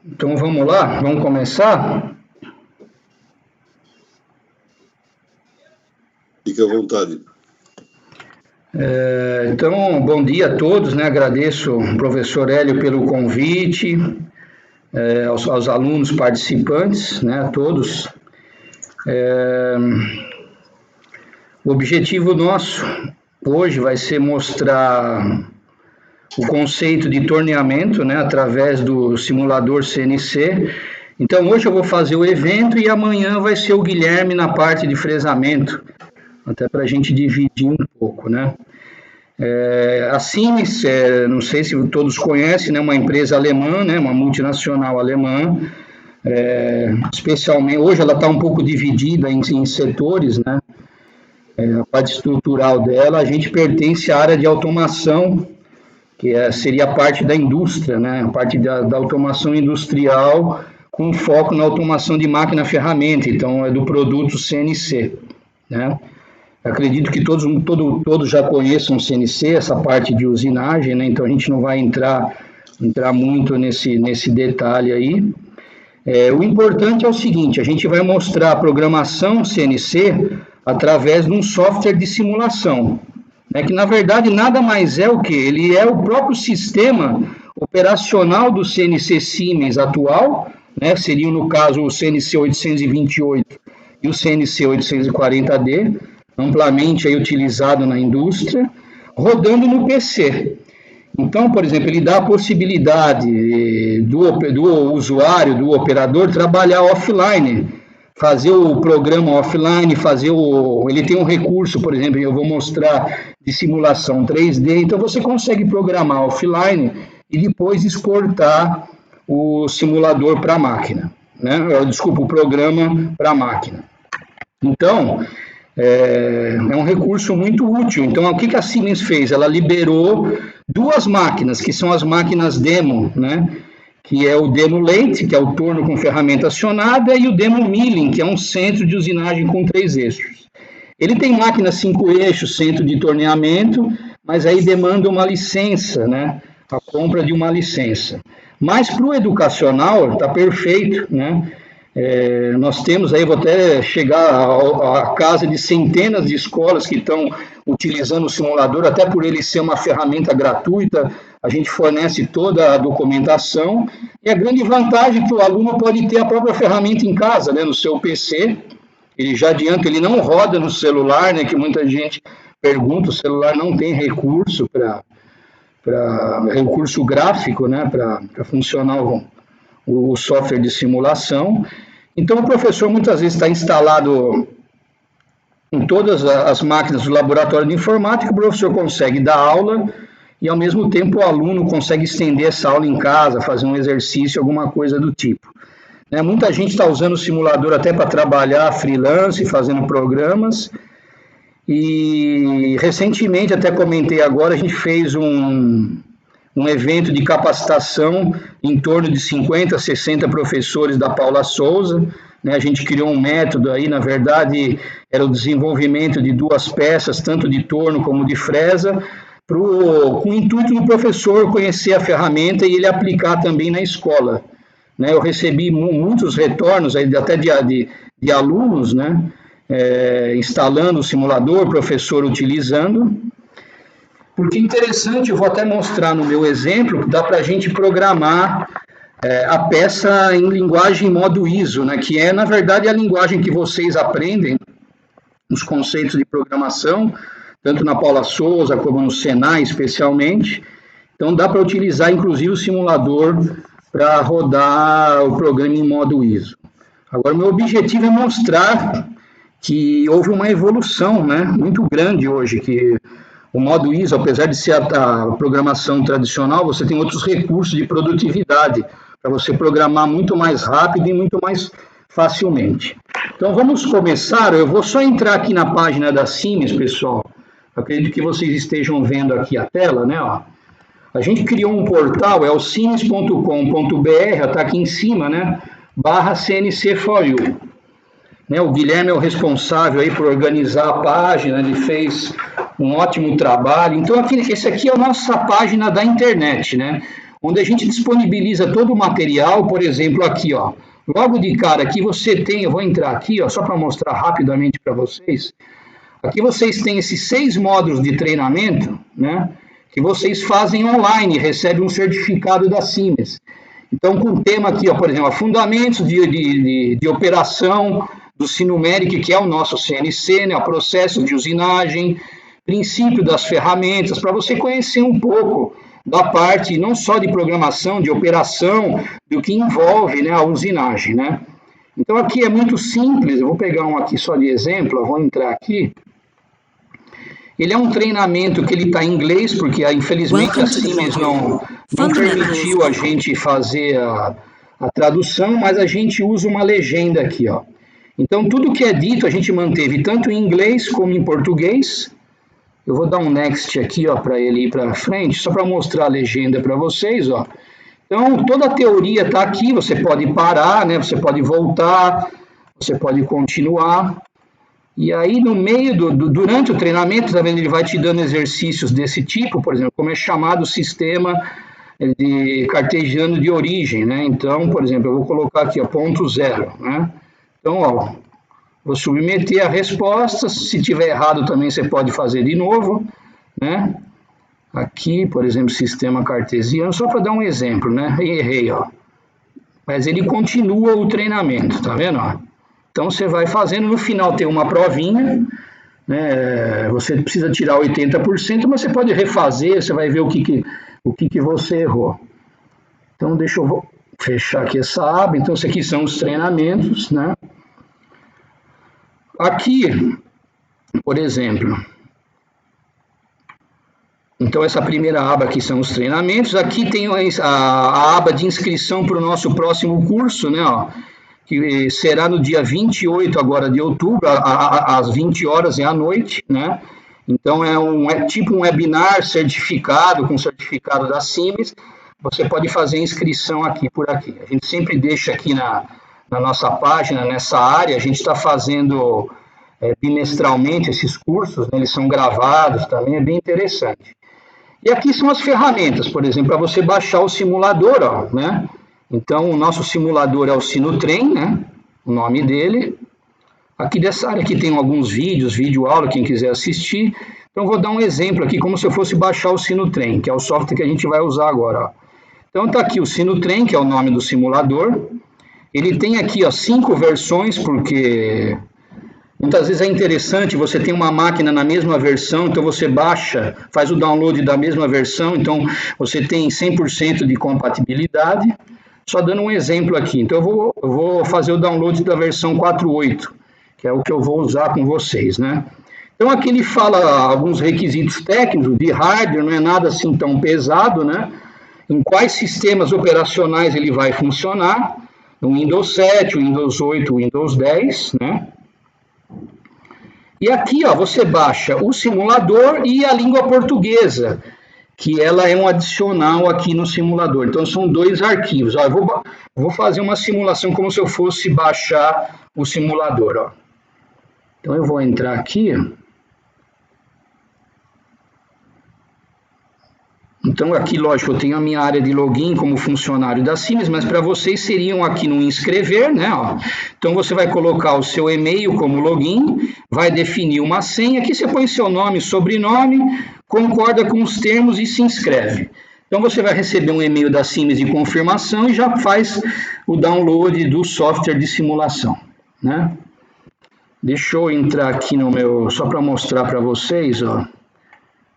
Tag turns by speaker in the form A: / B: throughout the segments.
A: Então vamos lá, vamos começar?
B: Fique à vontade.
A: Então, bom dia a todos, né? Agradeço ao professor Hélio pelo convite, aos alunos participantes, né? A todos. O objetivo nosso hoje vai ser mostrar o conceito de torneamento, né? Através do simulador CNC. Então, hoje eu vou fazer o evento e amanhã vai ser o Guilherme na parte de fresamento, até para a gente dividir um pouco, né? A Siemens, não sei se todos conhecem, né, uma empresa alemã, né, uma multinacional alemã, especialmente, hoje ela está um pouco dividida em setores, né, a parte estrutural dela, a gente pertence à área de automação, que seria a parte da indústria, né, a parte da automação industrial, com foco na automação de máquina-ferramenta, então é do produto CNC, né. Acredito que todos já conheçam o CNC, essa parte de usinagem, né? Então a gente não vai entrar muito nesse detalhe aí. O importante é o seguinte, a gente vai mostrar a programação CNC através de um software de simulação, né? Que na verdade nada mais é o que? Ele é o próprio sistema operacional do CNC Siemens atual, né? Seria no caso o CNC 828 e o CNC 840D, amplamente aí utilizado na indústria, rodando no PC. Então, por exemplo, ele dá a possibilidade do usuário, do operador, trabalhar offline, fazer o programa offline, ele tem um recurso, por exemplo, eu vou mostrar de simulação 3D, então você consegue programar offline e depois exportar o simulador para a máquina, né? Desculpa, o programa para a máquina. Então, é um recurso muito útil. Então, o que a Siemens fez? Ela liberou duas máquinas, que são as máquinas demo, né? Que é o demo lathe, que é o torno com ferramenta acionada, e o demo milling, que é um centro de usinagem com 3 eixos. Ele tem máquina 5 eixos, centro de torneamento, mas aí demanda uma licença, né? A compra de uma licença. Mas para o educacional está perfeito, né? Nós temos aí, vou até chegar à casa de centenas de escolas que estão utilizando o simulador, até por ele ser uma ferramenta gratuita, a gente fornece toda a documentação, e a grande vantagem é que o aluno pode ter a própria ferramenta em casa, né, no seu PC, ele já adianta, ele não roda no celular, né, que muita gente pergunta, o celular não tem recurso para recurso gráfico, né, para funcionar o software de simulação. Então, o professor muitas vezes está instalado em todas as máquinas do laboratório de informática, o professor consegue dar aula e, ao mesmo tempo, o aluno consegue estender essa aula em casa, fazer um exercício, alguma coisa do tipo. Muita gente está usando o simulador até para trabalhar freelance, fazendo programas. E, recentemente, até comentei agora, a gente fez um evento de capacitação em torno de 50, 60 professores da Paula Souza, né? A gente criou um método aí, na verdade, era o desenvolvimento de 2 peças, tanto de torno como de fresa, com o intuito do professor conhecer a ferramenta e ele aplicar também na escola, né? Eu recebi muitos retornos, aí, até de alunos, né? Instalando o simulador, professor utilizando. Porque interessante, eu vou até mostrar no meu exemplo, que dá para a gente programar a peça em linguagem modo ISO, né, que é, na verdade, a linguagem que vocês aprendem, os conceitos de programação, tanto na Paula Souza como no Senai, especialmente. Então, dá para utilizar, inclusive, o simulador para rodar o programa em modo ISO. Agora, meu objetivo é mostrar que houve uma evolução, né, muito grande hoje, que o modo ISO, apesar de ser a programação tradicional, você tem outros recursos de produtividade para você programar muito mais rápido e muito mais facilmente. Então, vamos começar. Eu vou só entrar aqui na página da Siemens, pessoal. Eu acredito que vocês estejam vendo aqui a tela, né? Ó. A gente criou um portal, é o siemens.com.br, está aqui em cima, né? /CNC4U. O Guilherme é o responsável aí por organizar a página, ele fez um ótimo trabalho. Então, esse aqui é a nossa página da internet, né? onde a gente disponibiliza todo o material, por exemplo, aqui, ó. Logo de cara aqui você tem, eu vou entrar aqui, ó, só para mostrar rapidamente para vocês. Aqui vocês têm esses 6 módulos de treinamento, né, que vocês fazem online, recebem um certificado da Siemens. Então, com o tema aqui, ó, por exemplo, fundamentos de operação do Sinuméric, que é o nosso CNC, né, o processo de usinagem, princípio das ferramentas, para você conhecer um pouco da parte não só de programação, de operação, do que envolve, né, a usinagem, né. Então, aqui é muito simples, eu vou pegar um aqui só de exemplo, eu vou entrar aqui. Ele é um treinamento que ele está em inglês, porque infelizmente a Siemens não permitiu a gente fazer a tradução, mas a gente usa uma legenda aqui, ó. Então, tudo que é dito a gente manteve tanto em inglês como em português. Eu vou dar um next aqui, ó, para ele ir para frente, só para mostrar a legenda para vocês, ó. Então, toda a teoria está aqui, você pode parar, né? Você pode voltar, você pode continuar. E aí, no meio, durante o treinamento, tá vendo, ele vai te dando exercícios desse tipo, por exemplo, como é chamado o sistema de cartesiano de origem, né? Então, por exemplo, eu vou colocar aqui, ó, ponto 0, né? Então, ó, vou submeter a resposta, se tiver errado também você pode fazer de novo, né? Aqui, por exemplo, sistema cartesiano, só para dar um exemplo, né? Errei, ó. Mas ele continua o treinamento, tá vendo, ó? Então, você vai fazendo, no final tem uma provinha, né? Você precisa tirar 80%, mas você pode refazer, você vai ver o que você errou. Então, deixa eu fechar aqui essa aba. Então, esses aqui são os treinamentos, né? Aqui, por exemplo, então essa primeira aba aqui são os treinamentos. Aqui tem a aba de inscrição para o nosso próximo curso, né? Ó, que será no dia 28 agora de outubro, às 20 horas à noite, né? Então é tipo um webinar certificado, com certificado da Siemens. Você pode fazer inscrição aqui por aqui. A gente sempre deixa aqui na nossa página, nessa área, a gente está fazendo bimestralmente esses cursos, né? Eles são gravados também, é bem interessante. E aqui são as ferramentas, por exemplo, para você baixar o simulador, ó, né? Então, o nosso simulador é o Sinutrem, né? O nome dele. Aqui dessa área aqui tem alguns vídeos, vídeo-aula, quem quiser assistir. Então, vou dar um exemplo aqui, como se eu fosse baixar o Sinutrem, que é o software que a gente vai usar agora, ó. Então, está aqui o Sinutrem, que é o nome do simulador. Ele tem aqui, ó, 5 versões, porque muitas vezes é interessante, você tem uma máquina na mesma versão, então você baixa, faz o download da mesma versão, então você tem 100% de compatibilidade. Só dando um exemplo aqui, então eu vou fazer o download da versão 4.8, que é o que eu vou usar com vocês, né? Então aqui ele fala alguns requisitos técnicos de hardware, não é nada assim tão pesado, né? Em quais sistemas operacionais ele vai funcionar, no Windows 7, Windows 8, Windows 10, né? E aqui, ó, você baixa o simulador e a língua portuguesa, que ela é um adicional aqui no simulador. Então, são 2 arquivos. Ó, eu vou fazer uma simulação como se eu fosse baixar o simulador. Ó. Então, eu vou entrar aqui. Então, aqui, lógico, eu tenho a minha área de login como funcionário da Siemens, mas para vocês seriam aqui no inscrever, né? Ó. Então, você vai colocar o seu e-mail como login, vai definir uma senha, aqui você põe seu nome, sobrenome, concorda com os termos e se inscreve. Então, você vai receber um e-mail da Siemens de confirmação e já faz o download do software de simulação, né? Deixa eu entrar aqui no meu, só para mostrar para vocês, ó.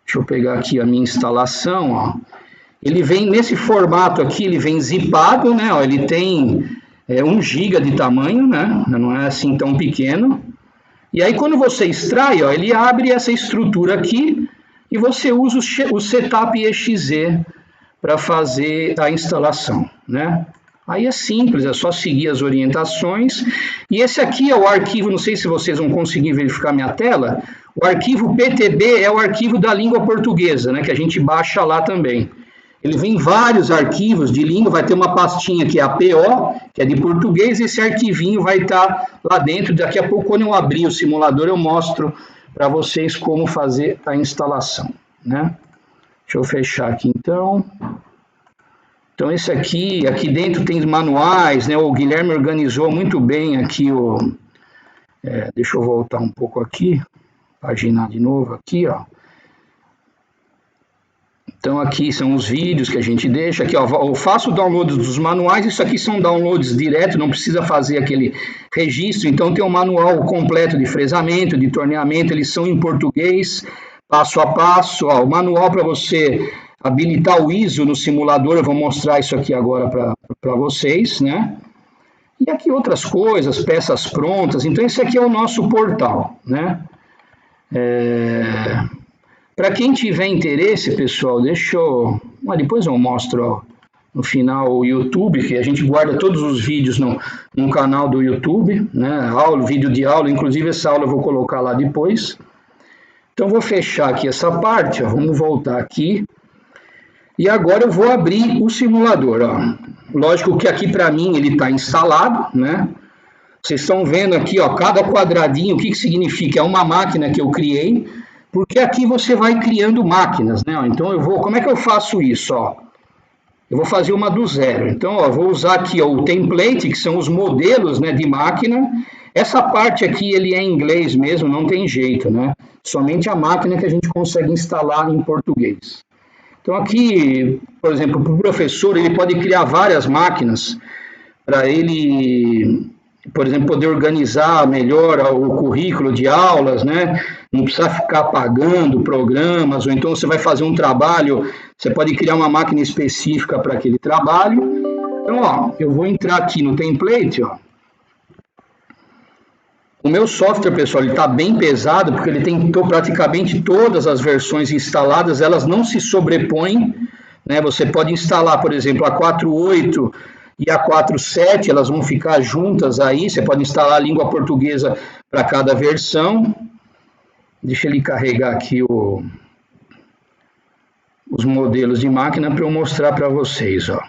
A: Deixa eu pegar aqui a minha instalação, ó. Ele vem nesse formato aqui, ele vem zipado, né? Ó, ele tem 1 GB de tamanho, né? Não é assim tão pequeno. E aí, quando você extrai, ó, ele abre essa estrutura aqui e você usa o setup exe para fazer a instalação, né? Aí é simples, é só seguir as orientações. E esse aqui é o arquivo, não sei se vocês vão conseguir verificar minha tela, o arquivo PTB é o arquivo da língua portuguesa, né, que a gente baixa lá também. Ele vem vários arquivos de língua, vai ter uma pastinha que é a PO, que é de português, e esse arquivinho vai estar lá dentro. Daqui a pouco, quando eu abrir o simulador, eu mostro para vocês como fazer a instalação, né? Deixa eu fechar aqui, então. Então, esse aqui dentro tem manuais, né? O Guilherme organizou muito bem aqui deixa eu voltar um pouco aqui, paginar de novo aqui, ó. Então, aqui são os vídeos que a gente deixa. Aqui, ó, eu faço o download dos manuais. Isso aqui são downloads direto, não precisa fazer aquele registro. Então, tem um manual completo de fresamento, de torneamento. Eles são em português, passo a passo. Ó, o manual para você habilitar o ISO no simulador. Eu vou mostrar isso aqui agora para vocês, né? E aqui outras coisas, peças prontas. Então, esse aqui é o nosso portal, né? Para quem tiver interesse, pessoal, depois eu mostro, ó, no final o YouTube, que a gente guarda todos os vídeos no canal do YouTube, né? Vídeo de aula, inclusive essa aula eu vou colocar lá depois. Então, vou fechar aqui essa parte, ó, vamos voltar aqui. E agora eu vou abrir o simulador, ó. Lógico que aqui para mim ele está instalado, né? Vocês estão vendo aqui, ó, cada quadradinho, o que significa? É uma máquina que eu criei, porque aqui você vai criando máquinas, né? Então como é que eu faço isso, ó? Eu vou fazer uma do zero. Então, ó, vou usar aqui, ó, o template, que são os modelos, né, de máquina. Essa parte aqui ele é em inglês mesmo, não tem jeito, né? Somente a máquina que a gente consegue instalar em português. Então aqui, por exemplo, para o professor, ele pode criar várias máquinas para ele, por exemplo, poder organizar melhor o currículo de aulas, né? Não precisa ficar pagando programas, ou então você vai fazer um trabalho, você pode criar uma máquina específica para aquele trabalho. Então, ó, eu vou entrar aqui no template, ó. O meu software, pessoal, ele está bem pesado, porque ele tem praticamente todas as versões instaladas, elas não se sobrepõem, né? Você pode instalar, por exemplo, a 4.8 e a 4.7, elas vão ficar juntas aí, você pode instalar a língua portuguesa para cada versão. Deixa ele carregar aqui os modelos de máquina para eu mostrar para vocês, ó.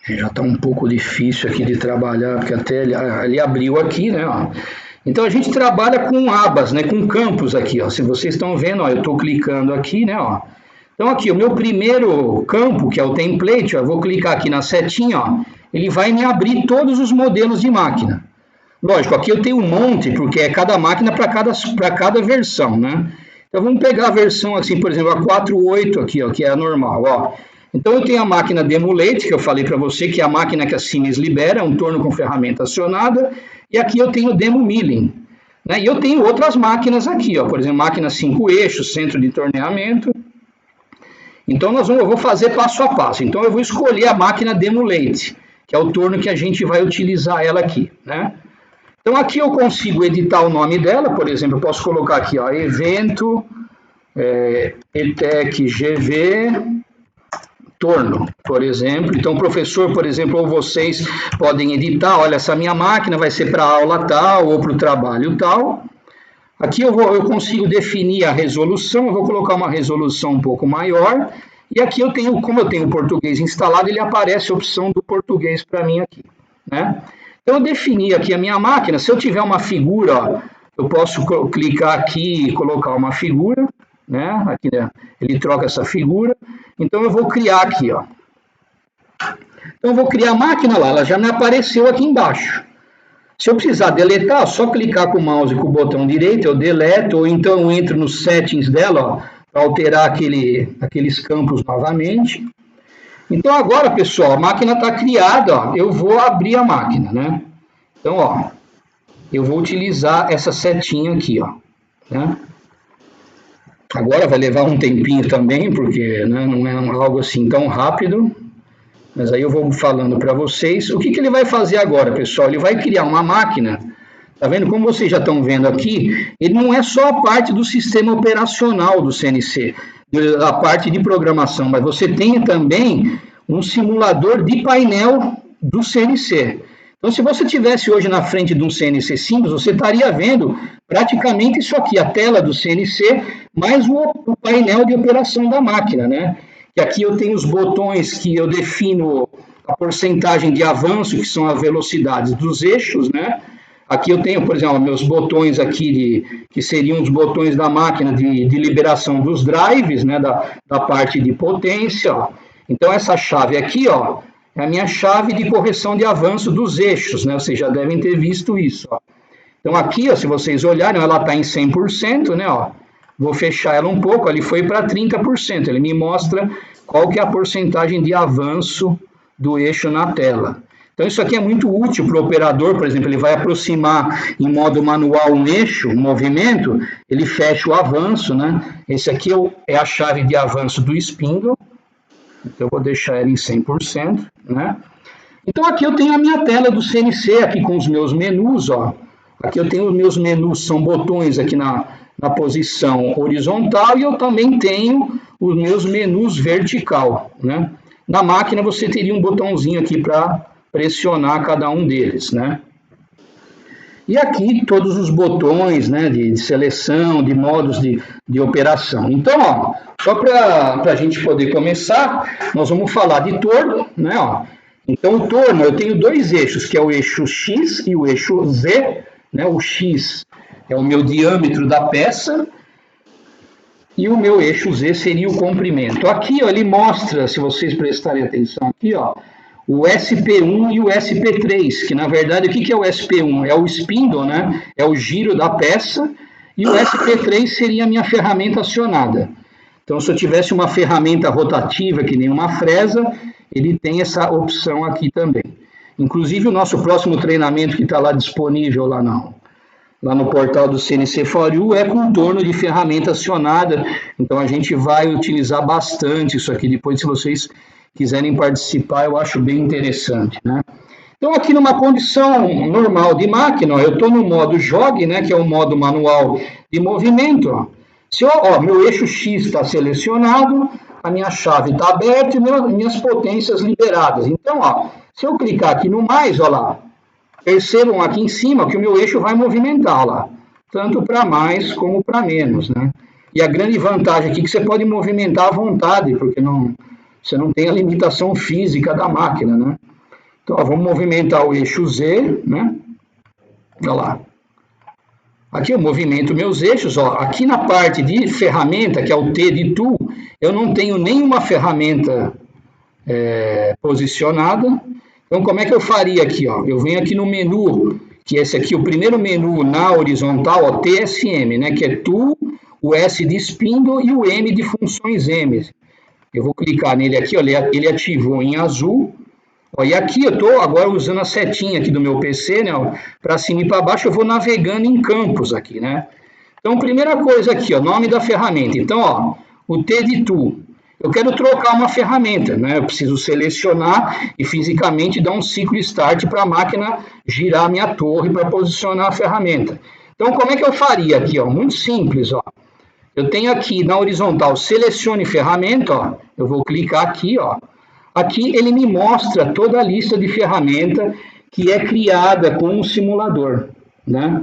A: Já está um pouco difícil aqui de trabalhar, porque até ele abriu aqui, né? Ó. Então a gente trabalha com abas, né? Com campos aqui, ó. Se vocês estão vendo, ó, eu estou clicando aqui, né? Ó. Então aqui, o meu primeiro campo, que é o template, ó, eu vou clicar aqui na setinha, ó, ele vai me abrir todos os modelos de máquina. Lógico, aqui eu tenho um monte, porque é cada máquina para cada versão, né? Então vamos pegar a versão assim, por exemplo, a 4.8 aqui, ó, que é a normal, ó. Então, eu tenho a máquina Demulate, que eu falei para você, que é a máquina que a Siemens libera, um torno com ferramenta acionada, e aqui eu tenho o Demo Milling, né? E eu tenho outras máquinas aqui, ó, por exemplo, máquina 5 eixos, centro de torneamento. Então, eu vou fazer passo a passo. Então, eu vou escolher a máquina Demulate, que é o torno que a gente vai utilizar ela aqui, né? Então, aqui eu consigo editar o nome dela, por exemplo, eu posso colocar aqui, ó, evento, ETEC GV, torno, por exemplo. Então, o professor, por exemplo, ou vocês podem editar, olha, essa minha máquina vai ser para a aula tal ou para o trabalho tal. Aqui eu consigo definir a resolução, eu vou colocar uma resolução um pouco maior, e aqui eu tenho, como eu tenho o português instalado, ele aparece a opção do português para mim aqui, né? Então, eu defini aqui a minha máquina, se eu tiver uma figura, ó, eu posso clicar aqui e colocar uma figura, né? Aqui, né? Ele troca essa figura. Então, eu vou criar aqui, ó. Então, eu vou criar a máquina lá, ela já me apareceu aqui embaixo. Se eu precisar deletar, só clicar com o mouse com o botão direito, eu deleto, ou então eu entro nos settings dela, para alterar aqueles campos novamente. Então, agora, pessoal, a máquina está criada, ó, eu vou abrir a máquina, né? Então, ó, eu vou utilizar essa setinha aqui, ó, né? Agora vai levar um tempinho também, porque, né, não é algo assim tão rápido, mas aí eu vou falando para vocês. O que ele vai fazer agora, pessoal? Ele vai criar uma máquina, tá vendo? Como vocês já estão vendo aqui, ele não é só a parte do sistema operacional do CNC, a parte de programação, mas você tem também um simulador de painel do CNC. Então, se você tivesse hoje na frente de um CNC simples, você estaria vendo praticamente isso aqui, a tela do CNC, mais o painel de operação da máquina, né? E aqui eu tenho os botões que eu defino a porcentagem de avanço, que são as velocidades dos eixos, né? Aqui eu tenho, por exemplo, meus botões aqui, que seriam os botões da máquina de liberação dos drives, né, da parte de potência. Ó. Então, essa chave aqui, ó, é a minha chave de correção de avanço dos eixos, né? Vocês já devem ter visto isso. Ó. Então, aqui, ó, se vocês olharem, ela está em 100%, né? Ó. Vou fechar ela um pouco, ele foi para 30%. Ele me mostra qual que é a porcentagem de avanço do eixo na tela. Então, isso aqui é muito útil para o operador, por exemplo, ele vai aproximar em modo manual um eixo, um movimento, ele fecha o avanço, né? Esse aqui é a chave de avanço do spindle, então eu vou deixar ela em 100%, né? Então, aqui eu tenho a minha tela do CNC, aqui com os meus menus, ó. Aqui eu tenho os meus menus, são botões aqui na posição horizontal, e eu também tenho os meus menus vertical, né? Na máquina você teria um botãozinho aqui para pressionar cada um deles, né? E aqui todos os botões, né, de seleção, de modos de operação. Então, ó, só para a gente poder começar, nós vamos falar de torno, né? Ó. Então, o torno, eu tenho dois eixos, que é o eixo X e o eixo Z, né? O X é o meu diâmetro da peça, e o meu eixo Z seria o comprimento. Aqui, ó, ele mostra, se vocês prestarem atenção aqui, ó, o SP1 e o SP3, que na verdade, o que é o SP1? É o spindle, né? É o giro da peça, e o SP3 seria a minha ferramenta acionada. Então, se eu tivesse uma ferramenta rotativa, que nem uma fresa, ele tem essa opção aqui também. Inclusive, o nosso próximo treinamento que está lá disponível lá no portal do CNC For You é com torno de ferramenta acionada. Então, a gente vai utilizar bastante isso aqui depois, se vocês quiserem participar, eu acho bem interessante, né? Então, aqui numa condição normal de máquina, ó, eu estou no modo jog, né, que é o modo manual de movimento. Ó. Se meu eixo X está selecionado, a minha chave está aberta e minhas potências liberadas. Então, ó, se eu clicar aqui no mais, ó lá, percebam aqui em cima que o meu eixo vai movimentar, ó lá, tanto para mais como para menos, né? E a grande vantagem aqui é que você pode movimentar à vontade, porque você não tem a limitação física da máquina, né? Então, ó, vamos movimentar o eixo Z, né? Olha lá. Aqui eu movimento meus eixos, ó. Aqui na parte de ferramenta, que é o T de Tool, eu não tenho nenhuma ferramenta posicionada. Então, como é que eu faria aqui, ó? Eu venho aqui no menu, que esse aqui, o primeiro menu na horizontal, ó, TSM, né? Que é Tool, o S de Spindle e o M de funções M. Eu vou clicar nele aqui, ó, ele ativou em azul. Ó, e aqui eu estou agora usando a setinha aqui do meu PC, né? Para cima e para baixo eu vou navegando em campos aqui, né? Então, primeira coisa aqui, ó, nome da ferramenta. Então, ó, o T de Tool. Eu quero trocar uma ferramenta, né? Eu preciso selecionar e fisicamente dar um ciclo start para a máquina girar a minha torre para posicionar a ferramenta. Então, como é que eu faria aqui, ó? Muito simples, ó. Eu tenho aqui na horizontal, selecione ferramenta, ó. Eu vou clicar aqui, ó. Aqui ele me mostra toda a lista de ferramenta que é criada com um simulador, né?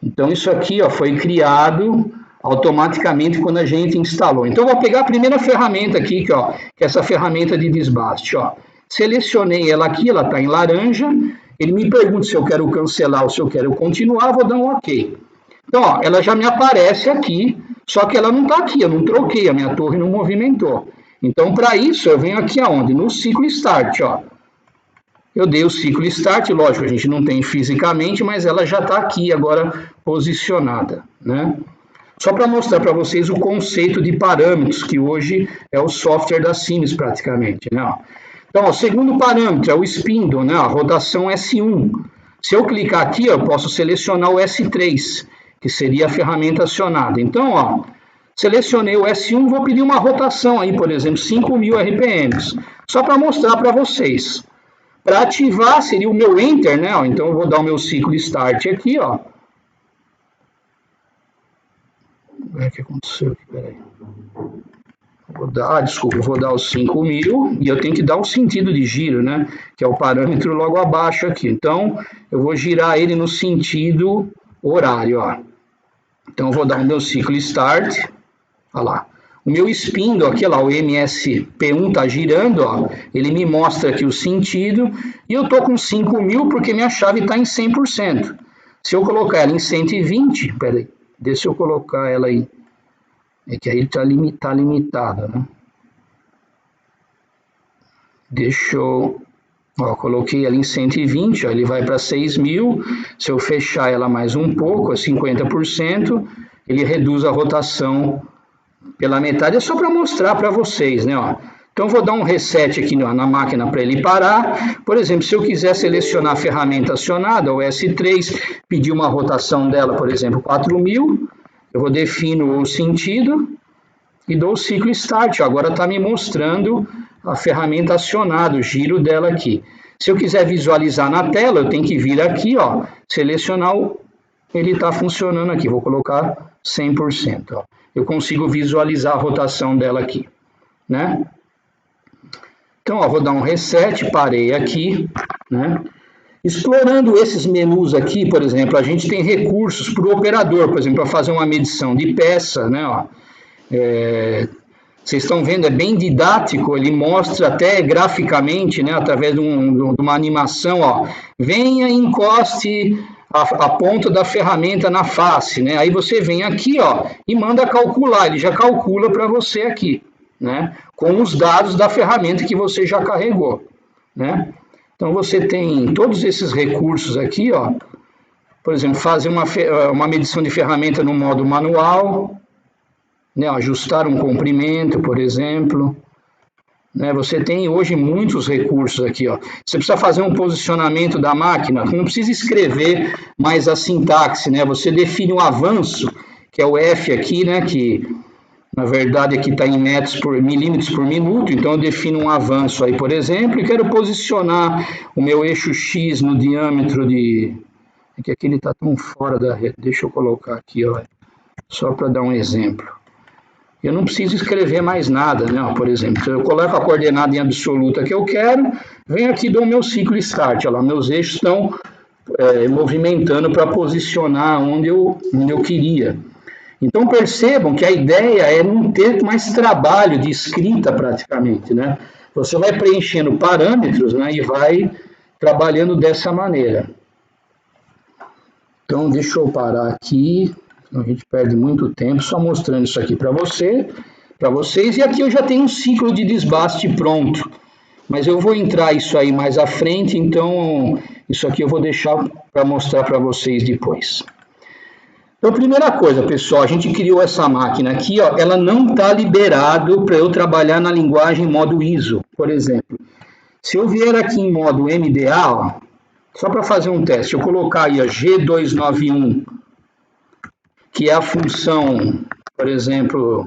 A: Então isso aqui, ó, foi criado automaticamente quando a gente instalou. Então eu vou pegar a primeira ferramenta aqui, que é essa ferramenta de desbaste, ó. Selecionei ela aqui, ela está em laranja. Ele me pergunta se eu quero cancelar ou se eu quero continuar, vou dar um OK. Então, ó, ela já me aparece aqui, só que ela não está aqui, eu não troquei, a minha torre não movimentou. Então, para isso, eu venho aqui aonde? No ciclo Start, ó. Eu dei o ciclo Start, lógico, a gente não tem fisicamente, mas ela já está aqui agora posicionada, né? Só para mostrar para vocês o conceito de parâmetros, que hoje é o software da Siemens praticamente, né? Então, o segundo parâmetro é o spindle, né? A rotação S1. Se eu clicar aqui, eu posso selecionar o S3, que seria a ferramenta acionada. Então, ó, selecionei o S1, vou pedir uma rotação aí, por exemplo, 5.000 RPMs, só para mostrar para vocês. Para ativar seria o meu Enter, né? Ó, então eu vou dar o meu ciclo Start aqui, ó. O que aconteceu aqui? Peraí. Desculpa, eu vou dar os 5.000 e eu tenho que dar o sentido de giro, né? Que é o parâmetro logo abaixo aqui. Então, eu vou girar ele no sentido horário, ó. Então, eu vou dar o meu ciclo Start. Olha lá. O meu spindle aqui, lá, o MSP1 está girando, ó. Ele me mostra aqui o sentido. E eu estou com 5.000 porque minha chave está em 100%. Se eu colocar ela em 120, peraí, deixa eu colocar ela aí. É que aí está limitada, né? Deixa eu... Ó, coloquei ela em 120, ó, ele vai para 6.000. Se eu fechar ela mais um pouco, a 50%, ele reduz a rotação pela metade. É só para mostrar para vocês, né? Ó. Então, vou dar um reset aqui na máquina para ele parar. Por exemplo, se eu quiser selecionar a ferramenta acionada, o S3, pedir uma rotação dela, por exemplo, 4.000, eu vou defino o sentido e dou o ciclo Start. Agora está me mostrando a ferramenta acionada, o giro dela aqui. Se eu quiser visualizar na tela, eu tenho que vir aqui, ó, selecionar ele está funcionando aqui. Vou colocar 100%. Ó. Eu consigo visualizar a rotação dela aqui, né? Então, ó, vou dar um reset, parei aqui, né? Explorando esses menus aqui, por exemplo, a gente tem recursos para o operador, por exemplo, para fazer uma medição de peça, né? Ó, vocês estão vendo, é bem didático, ele mostra até graficamente, né, através de uma animação, ó, venha e encoste a ponta da ferramenta na face, né? Aí você vem aqui, ó, e manda calcular, ele já calcula para você aqui, né? Com os dados da ferramenta que você já carregou, né? Então você tem todos esses recursos aqui, ó. Por exemplo, fazer uma medição de ferramenta no modo manual, né? Ajustar um comprimento, por exemplo. Né? Você tem hoje muitos recursos aqui, ó. Você precisa fazer um posicionamento da máquina, não precisa escrever mais a sintaxe, né? Você define um avanço, que é o F aqui, né? Que na verdade aqui está em milímetros por minuto, então eu defino um avanço aí, por exemplo, e quero posicionar o meu eixo X no diâmetro de... É que aqui ele está tão fora da rede, deixa eu colocar aqui, ó, só para dar um exemplo. Eu não preciso escrever mais nada, né? Por exemplo, eu coloco a coordenada em absoluta que eu quero, venho aqui e dou o meu ciclo Start, olha lá, meus eixos estão movimentando para posicionar onde eu queria. Então percebam que a ideia é não ter mais trabalho de escrita praticamente, né? Você vai preenchendo parâmetros, né, e vai trabalhando dessa maneira. Então deixa eu parar aqui, a gente perde muito tempo só mostrando isso aqui para vocês, e aqui eu já tenho um ciclo de desbaste pronto, mas eu vou entrar isso aí mais à frente, então isso aqui eu vou deixar para mostrar para vocês depois. Então, primeira coisa, pessoal, a gente criou essa máquina aqui, ó, ela não está liberado para eu trabalhar na linguagem modo ISO, por exemplo. Se eu vier aqui em modo MDA, ó, só para fazer um teste, eu colocar aí a G291, que é a função, por exemplo,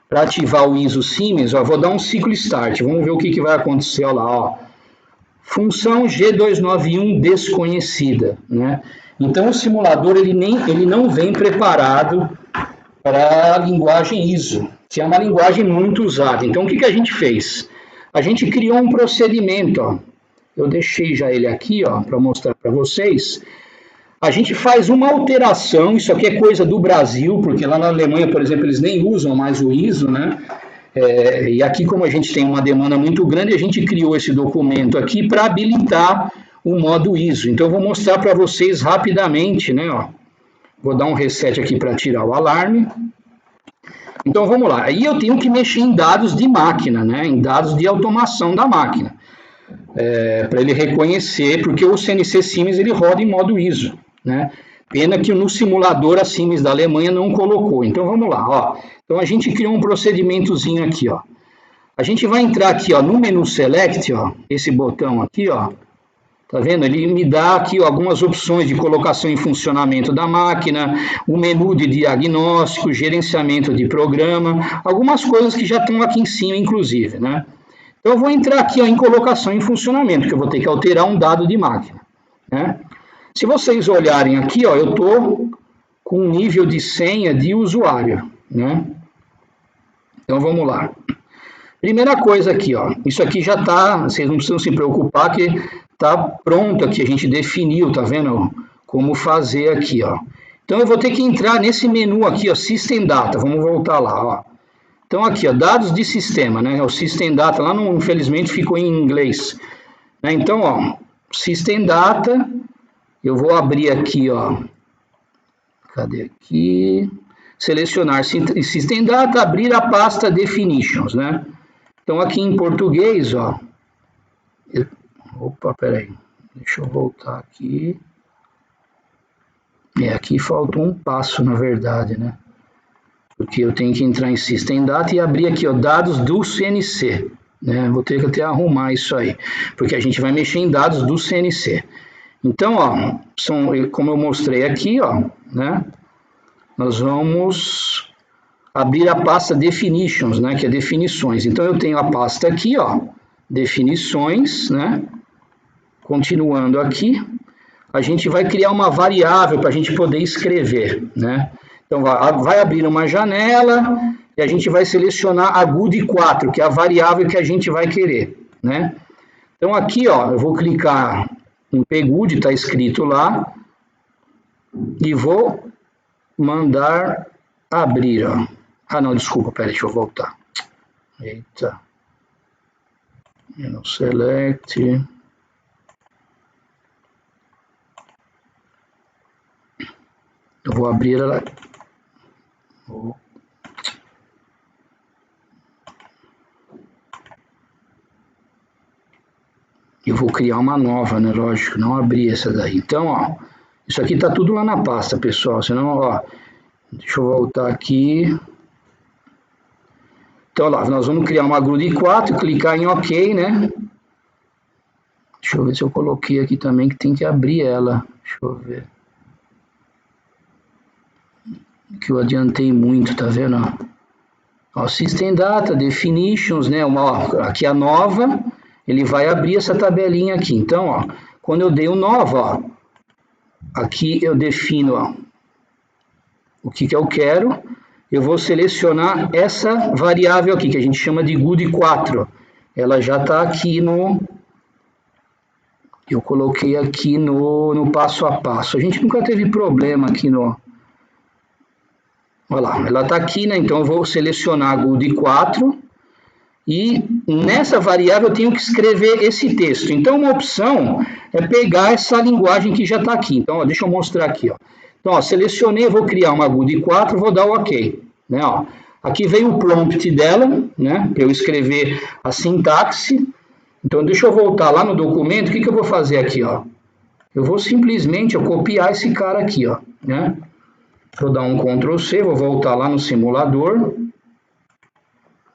A: para ativar o ISO Siemens, ó, vou dar um ciclo Start, vamos ver o que vai acontecer, ó lá, ó. Função G291 desconhecida, né? Então, o simulador ele não vem preparado para a linguagem ISO, que é uma linguagem muito usada. Então, o que a gente fez? A gente criou um procedimento, ó. Eu deixei já ele aqui, ó, para mostrar para vocês. A gente faz uma alteração, isso aqui é coisa do Brasil, porque lá na Alemanha, por exemplo, eles nem usam mais o ISO, né? E aqui, como a gente tem uma demanda muito grande, a gente criou esse documento aqui para habilitar o modo ISO. Então, eu vou mostrar para vocês rapidamente, né? Ó. Vou dar um reset aqui para tirar o alarme. Então, vamos lá. Aí eu tenho que mexer em dados de máquina, né? Em dados de automação da máquina. Para ele reconhecer, porque o CNC Siemens ele roda em modo ISO, né? Pena que no simulador a Siemens da Alemanha não colocou. Então, vamos lá, ó. Então, a gente criou um procedimentozinho aqui, ó. A gente vai entrar aqui, ó, no menu Select, ó, esse botão aqui, ó. Tá vendo? Ele me dá aqui algumas opções de colocação em funcionamento da máquina, o menu de diagnóstico, gerenciamento de programa, algumas coisas que já estão aqui em cima, inclusive, né? Então, eu vou entrar aqui, ó, em colocação em funcionamento, que eu vou ter que alterar um dado de máquina, né? Se vocês olharem aqui, ó, eu estou com um nível de senha de usuário, né? Então, vamos lá. Primeira coisa aqui, ó, isso aqui já está, vocês não precisam se preocupar que está pronto aqui, a gente definiu, tá vendo como fazer aqui, ó. Então, eu vou ter que entrar nesse menu aqui, ó, System Data, vamos voltar lá, ó. Então, aqui, ó, dados de sistema, né, o System Data lá, não, infelizmente, ficou em inglês. Né? Então, ó, System Data, eu vou abrir aqui, ó. Cadê aqui? Selecionar System Data, abrir a pasta Definitions, né? Então, aqui em português, ó. Opa, peraí. Deixa eu voltar aqui. Aqui faltou um passo, na verdade, né? Porque eu tenho que entrar em System Data e abrir aqui, ó, dados do CNC. Né? Vou ter que até arrumar isso aí, porque a gente vai mexer em dados do CNC. Então, ó, como eu mostrei aqui, ó, né? Nós vamos abrir a pasta Definitions, né? Que é definições. Então, eu tenho a pasta aqui, ó, definições, né? Continuando aqui, a gente vai criar uma variável para a gente poder escrever, né? Então, vai abrir uma janela e a gente vai selecionar a GUD4, que é a variável que a gente vai querer, né? Então, aqui, ó, eu vou clicar em PGUD, está escrito lá, e vou mandar abrir, ó. Ah, não, desculpa, pera, deixa eu voltar. Eita. Select. Eu vou abrir ela. Eu vou criar uma nova, né? Lógico, não abrir essa daí. Então, ó, isso aqui tá tudo lá na pasta, pessoal. Senão, ó, deixa eu voltar aqui. Então, lá, nós vamos criar uma GUD4, clicar em OK, né? Deixa eu ver se eu coloquei aqui também que tem que abrir ela. Deixa eu ver. Que eu adiantei muito, tá vendo? Ó, System Data, Definitions, né? Ó, aqui a nova, ele vai abrir essa tabelinha aqui. Então, ó, quando eu dei o nova, ó, aqui eu defino, ó, o que eu quero. Eu vou selecionar essa variável aqui, que a gente chama de GUD4. Ela já está aqui no... Eu coloquei aqui no passo a passo. A gente nunca teve problema aqui no... Olha lá, ela está aqui, né? Então eu vou selecionar a GUD4 e nessa variável eu tenho que escrever esse texto. Então uma opção é pegar essa linguagem que já está aqui. Então, ó, deixa eu mostrar aqui, ó. Então, ó, selecionei, vou criar uma GUD4, vou dar o OK, né? Ó, aqui veio o prompt dela, né? Para eu escrever a sintaxe. Então, deixa eu voltar lá no documento. O que eu vou fazer aqui, ó? Eu vou simplesmente copiar esse cara aqui, ó, né? Vou dar um Ctrl C, vou voltar lá no simulador.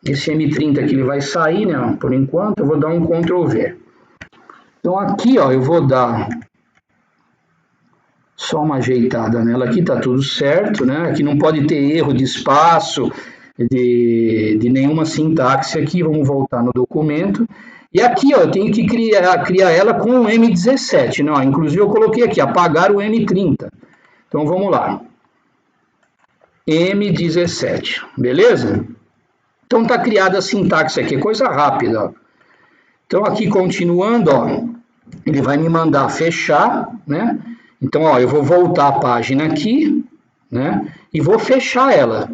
A: Esse M30 aqui ele vai sair, né? Por enquanto, eu vou dar um Ctrl V. Então aqui, ó, eu vou dar só uma ajeitada nela aqui, tá tudo certo, né? Aqui não pode ter erro de espaço, de nenhuma sintaxe aqui. Vamos voltar no documento. E aqui, ó, eu tenho que criar ela com o M17, né? Inclusive eu coloquei aqui, apagar o M30. Então vamos lá. M17, beleza? Então tá criada a sintaxe aqui, coisa rápida. Ó. Então aqui continuando, ó, ele vai me mandar fechar, né? Então, ó, eu vou voltar a página aqui, né? E vou fechar ela.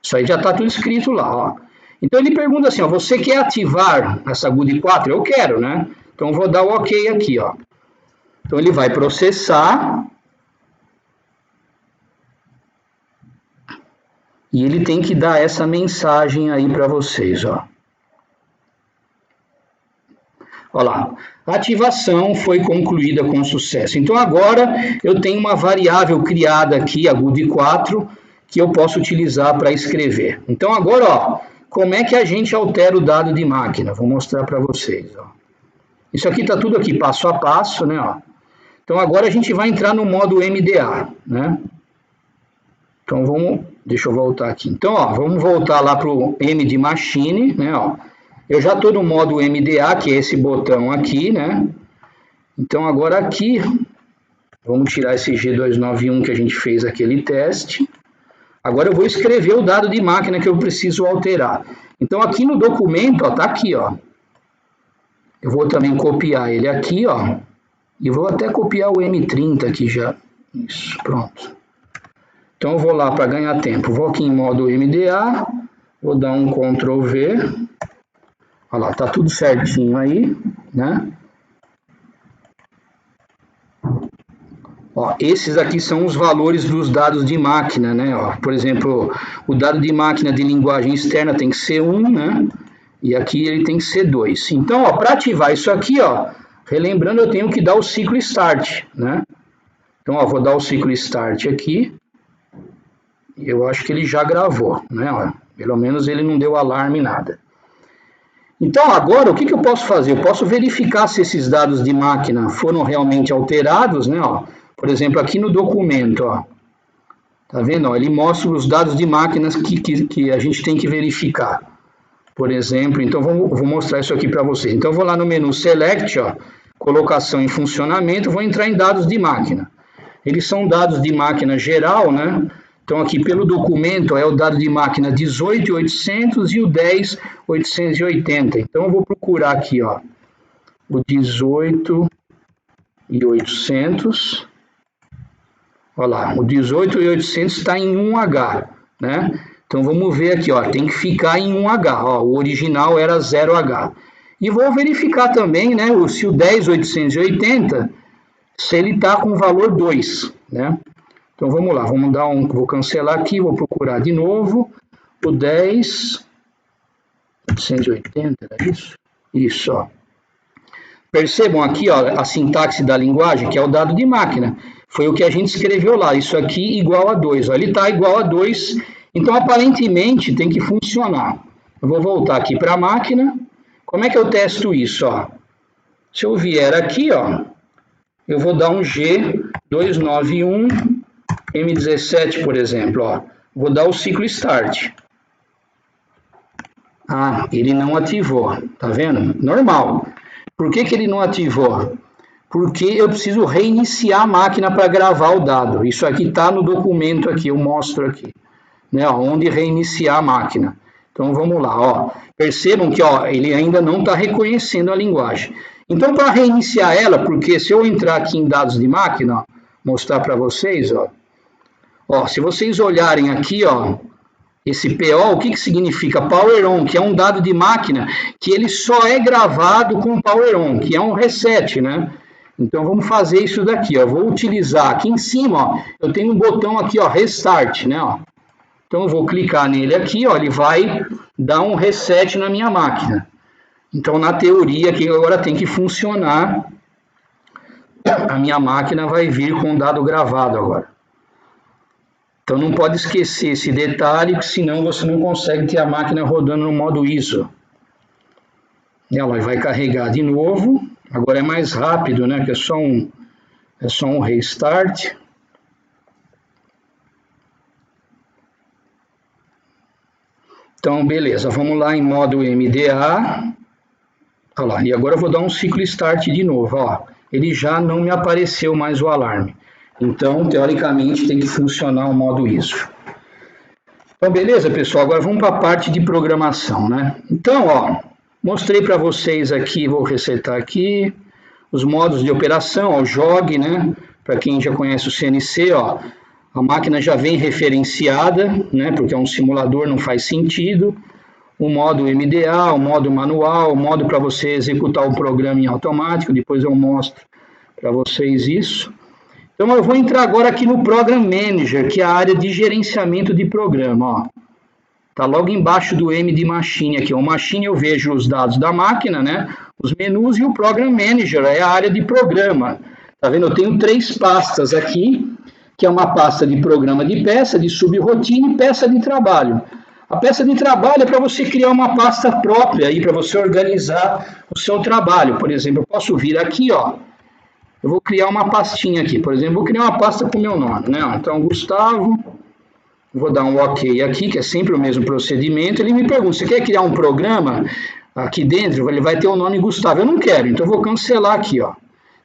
A: Isso aí já tá tudo escrito lá, ó. Então ele pergunta assim, ó, você quer ativar essa GUD4? Eu quero, né? Então eu vou dar o OK aqui, ó. Então ele vai processar. E ele tem que dar essa mensagem aí para vocês, ó. Olha lá, a ativação foi concluída com sucesso. Então agora eu tenho uma variável criada aqui, a GUD4, que eu posso utilizar para escrever. Então agora, ó, como é que a gente altera o dado de máquina? Vou mostrar para vocês, ó. Isso aqui está tudo aqui, passo a passo, né, ó. Então agora a gente vai entrar no modo MDA, né? Então deixa eu voltar aqui. Então, ó, vamos voltar lá para o M de Machine, né, ó. Eu já estou no modo MDA, que é esse botão aqui, né? Então, agora aqui, vamos tirar esse G291 que a gente fez aquele teste. Agora eu vou escrever o dado de máquina que eu preciso alterar. Então, aqui no documento, ó, tá aqui, ó. Eu vou também copiar ele aqui, ó. E vou até copiar o M30 aqui já. Isso, pronto. Então, eu vou lá para ganhar tempo. Vou aqui em modo MDA, vou dar um Ctrl V. Olha lá, tá tudo certinho aí, né? Ó, esses aqui são os valores dos dados de máquina, né? Ó, por exemplo, o dado de máquina de linguagem externa tem que ser 1, né? E aqui ele tem que ser 2. Então, para ativar isso aqui, ó, relembrando, eu tenho que dar o ciclo start, né? Então, ó, vou dar o ciclo start aqui. Eu acho que ele já gravou, né? Ó, pelo menos ele não deu alarme, nada. Então, agora, o que eu posso fazer? Eu posso verificar se esses dados de máquina foram realmente alterados, né? Ó, por exemplo, aqui no documento, ó, tá vendo? Ó, ele mostra os dados de máquinas que a gente tem que verificar. Por exemplo, então vou mostrar isso aqui para vocês. Então, eu vou lá no menu Select, ó, colocação em funcionamento, vou entrar em dados de máquina. Eles são dados de máquina geral, né? Então, aqui pelo documento é o dado de máquina 18.800 e o 10.880. Então, eu vou procurar aqui, ó, o 18.800. Olha lá, o 18.800 está em 1H, né? Então, vamos ver aqui, ó, tem que ficar em 1H, ó, o original era 0H. E vou verificar também, né, se o 10.880, se ele está com o valor 2, né? Então, vamos lá, vou cancelar aqui, vou procurar de novo, o 10.880, era isso? Isso, ó. Percebam aqui, ó, a sintaxe da linguagem, que é o dado de máquina. Foi o que a gente escreveu lá, isso aqui igual a 2. Ó, ele está igual a 2, então aparentemente tem que funcionar. Eu vou voltar aqui para a máquina. Como é que eu testo isso? Ó? Se eu vier aqui, ó, eu vou dar um G291 M17, por exemplo. Ó. Vou dar o ciclo start. Ah, ele não ativou, tá vendo? Normal. Por que ele não ativou? Porque eu preciso reiniciar a máquina para gravar o dado. Isso aqui está no documento aqui, eu mostro aqui, né, onde reiniciar a máquina. Então vamos lá, ó. Percebam que ó, ele ainda não está reconhecendo a linguagem. Então para reiniciar ela, porque se eu entrar aqui em dados de máquina, ó, mostrar para vocês, ó, se vocês olharem aqui, ó, esse PO, o que significa? Power on, que é um dado de máquina que ele só é gravado com Power on, que é um reset, né? Então vamos fazer isso daqui, ó. Vou utilizar aqui em cima, ó, eu tenho um botão aqui, ó, Restart, né? Ó. Então eu vou clicar nele aqui, ó, ele vai dar um reset na minha máquina. Então na teoria aqui agora tem que funcionar. A minha máquina vai vir com o dado gravado agora. Então não pode esquecer esse detalhe, porque senão você não consegue ter a máquina rodando no modo ISO. Ela vai carregar de novo. Agora é mais rápido, né? Que é só um restart. Então, beleza. Vamos lá em modo MDA. Olha lá. E agora eu vou dar um ciclo start de novo. Ó. Ele já não me apareceu mais o alarme. Então, teoricamente, tem que funcionar o modo ISO. Então, beleza, pessoal? Agora vamos para a parte de programação, né? Então, ó, mostrei para vocês aqui, vou resetar aqui, os modos de operação, ó, o JOG, né? Para quem já conhece o CNC, ó, a máquina já vem referenciada, né? Porque é um simulador, não faz sentido. O modo MDA, o modo manual, o modo para você executar o programa em automático, depois eu mostro para vocês isso. Então, eu vou entrar agora aqui no Program Manager, que é a área de gerenciamento de programa. Está logo embaixo do M de Machine aqui. O Machine eu vejo os dados da máquina, né? Os menus, e o Program Manager é a área de programa. Tá vendo? Eu tenho 3 pastas aqui, que é uma pasta de programa de peça, de subrotina e peça de trabalho. A peça de trabalho é para você criar uma pasta própria aí, para você organizar o seu trabalho. Por exemplo, eu posso vir aqui, ó. Eu vou criar uma pastinha aqui, por exemplo, vou criar uma pasta com o meu nome, né? Então, Gustavo, vou dar um OK aqui, que é sempre o mesmo procedimento. Ele me pergunta, você quer criar um programa aqui dentro? Ele vai ter o nome Gustavo. Eu não quero, então eu vou cancelar aqui, ó.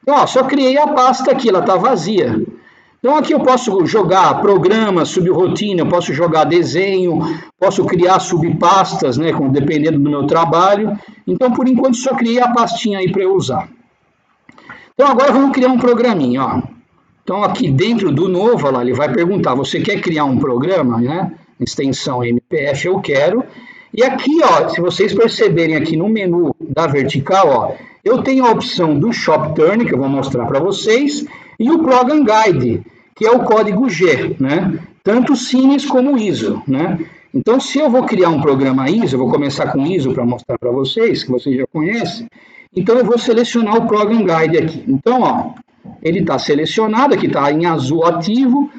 A: Então, ó, só criei a pasta aqui, ela está vazia. Então, aqui eu posso jogar programa, subrotina, eu posso jogar desenho, posso criar subpastas, né, dependendo do meu trabalho. Então, por enquanto, só criei a pastinha aí para eu usar. Então, agora vamos criar um programinha, ó. Então, aqui dentro do novo, ó lá, ele vai perguntar, você quer criar um programa, né? Extensão MPF, eu quero. E aqui, ó, se vocês perceberem aqui no menu da vertical, ó, eu tenho a opção do Shop Turn, que eu vou mostrar para vocês, E o Program Guide, que é o código G, né? Tanto Cines como ISO, né? Então, se eu vou criar um programa ISO, eu vou começar com ISO para mostrar para vocês, que vocês já conhecem, então eu vou selecionar o Program Guide aqui. Então, ó, ele está selecionado, aqui está em azul ativo.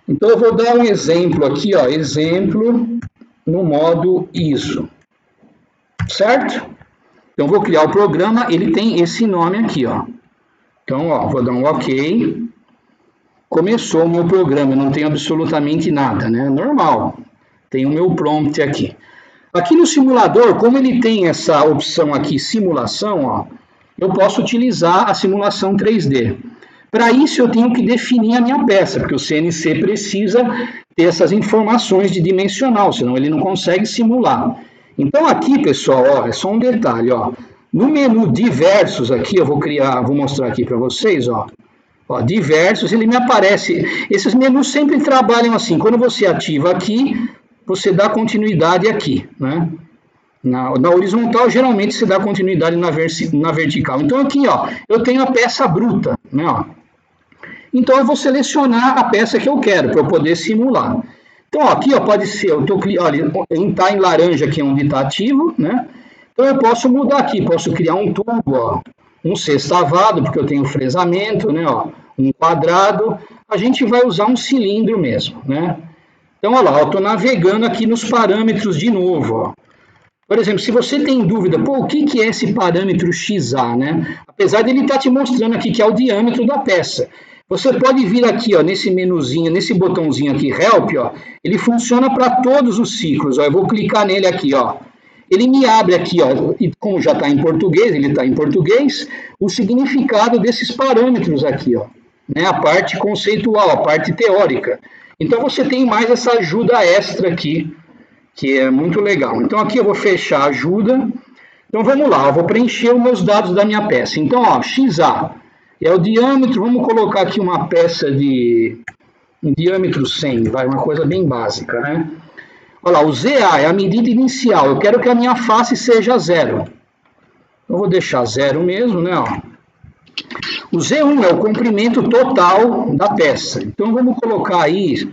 A: Então, eu vou dar um exemplo aqui, ó, exemplo no modo ISO, certo? Então, eu vou criar o programa, ele tem esse nome aqui, ó. Então, ó, vou dar um OK. Começou o meu programa, eu não tenho absolutamente nada, né? Normal. Tem o meu prompt aqui. Aqui no simulador, como ele tem essa opção aqui, simulação, ó, eu posso utilizar a simulação 3D. Para isso, eu tenho que definir a minha peça, porque o CNC precisa ter essas informações de dimensional, senão ele não consegue simular. Então, aqui, pessoal, ó, é só um detalhe, ó. No menu diversos aqui, eu vou mostrar aqui para vocês, ó. Ó, diversos, ele me aparece. Esses menus sempre trabalham assim. Quando você ativa aqui, você dá continuidade aqui, né? Na horizontal, geralmente, você dá continuidade na vertical. Então, aqui, ó, eu tenho a peça bruta, né? Ó. Então, eu vou selecionar a peça que eu quero, para eu poder simular. Então, ó, aqui, ó, pode ser, olha, está em laranja aqui onde está ativo, né? Então, eu posso mudar aqui, posso criar um tubo, ó, um sextavado, porque eu tenho fresamento, né? Ó, um quadrado. A gente vai usar um cilindro mesmo, né? Então, olha lá, eu estou navegando aqui nos parâmetros de novo. Ó. Por exemplo, se você tem dúvida, pô, o que é esse parâmetro XA, né? Apesar de ele estar te mostrando aqui que é o diâmetro da peça. Você pode vir aqui, ó, nesse menuzinho, nesse botãozinho aqui, Help, ó, ele funciona para todos os ciclos. Ó. Eu vou clicar nele aqui, ó. Ele me abre aqui, ó, e como já está em português, ele está em português, o significado desses parâmetros aqui, ó. Né? A parte conceitual, a parte teórica. Então, você tem mais essa ajuda extra aqui, que é muito legal. Então, aqui eu vou fechar a ajuda. Então, vamos lá, eu vou preencher os meus dados da minha peça. Então, ó, XA é o diâmetro, vamos colocar aqui uma peça de um diâmetro 100, vai, uma coisa bem básica, né? Olha lá, o ZA é a medida inicial, eu quero que a minha face seja 0. Eu vou deixar 0 mesmo, né, ó. O Z1 é o comprimento total da peça. Então, vamos colocar aí,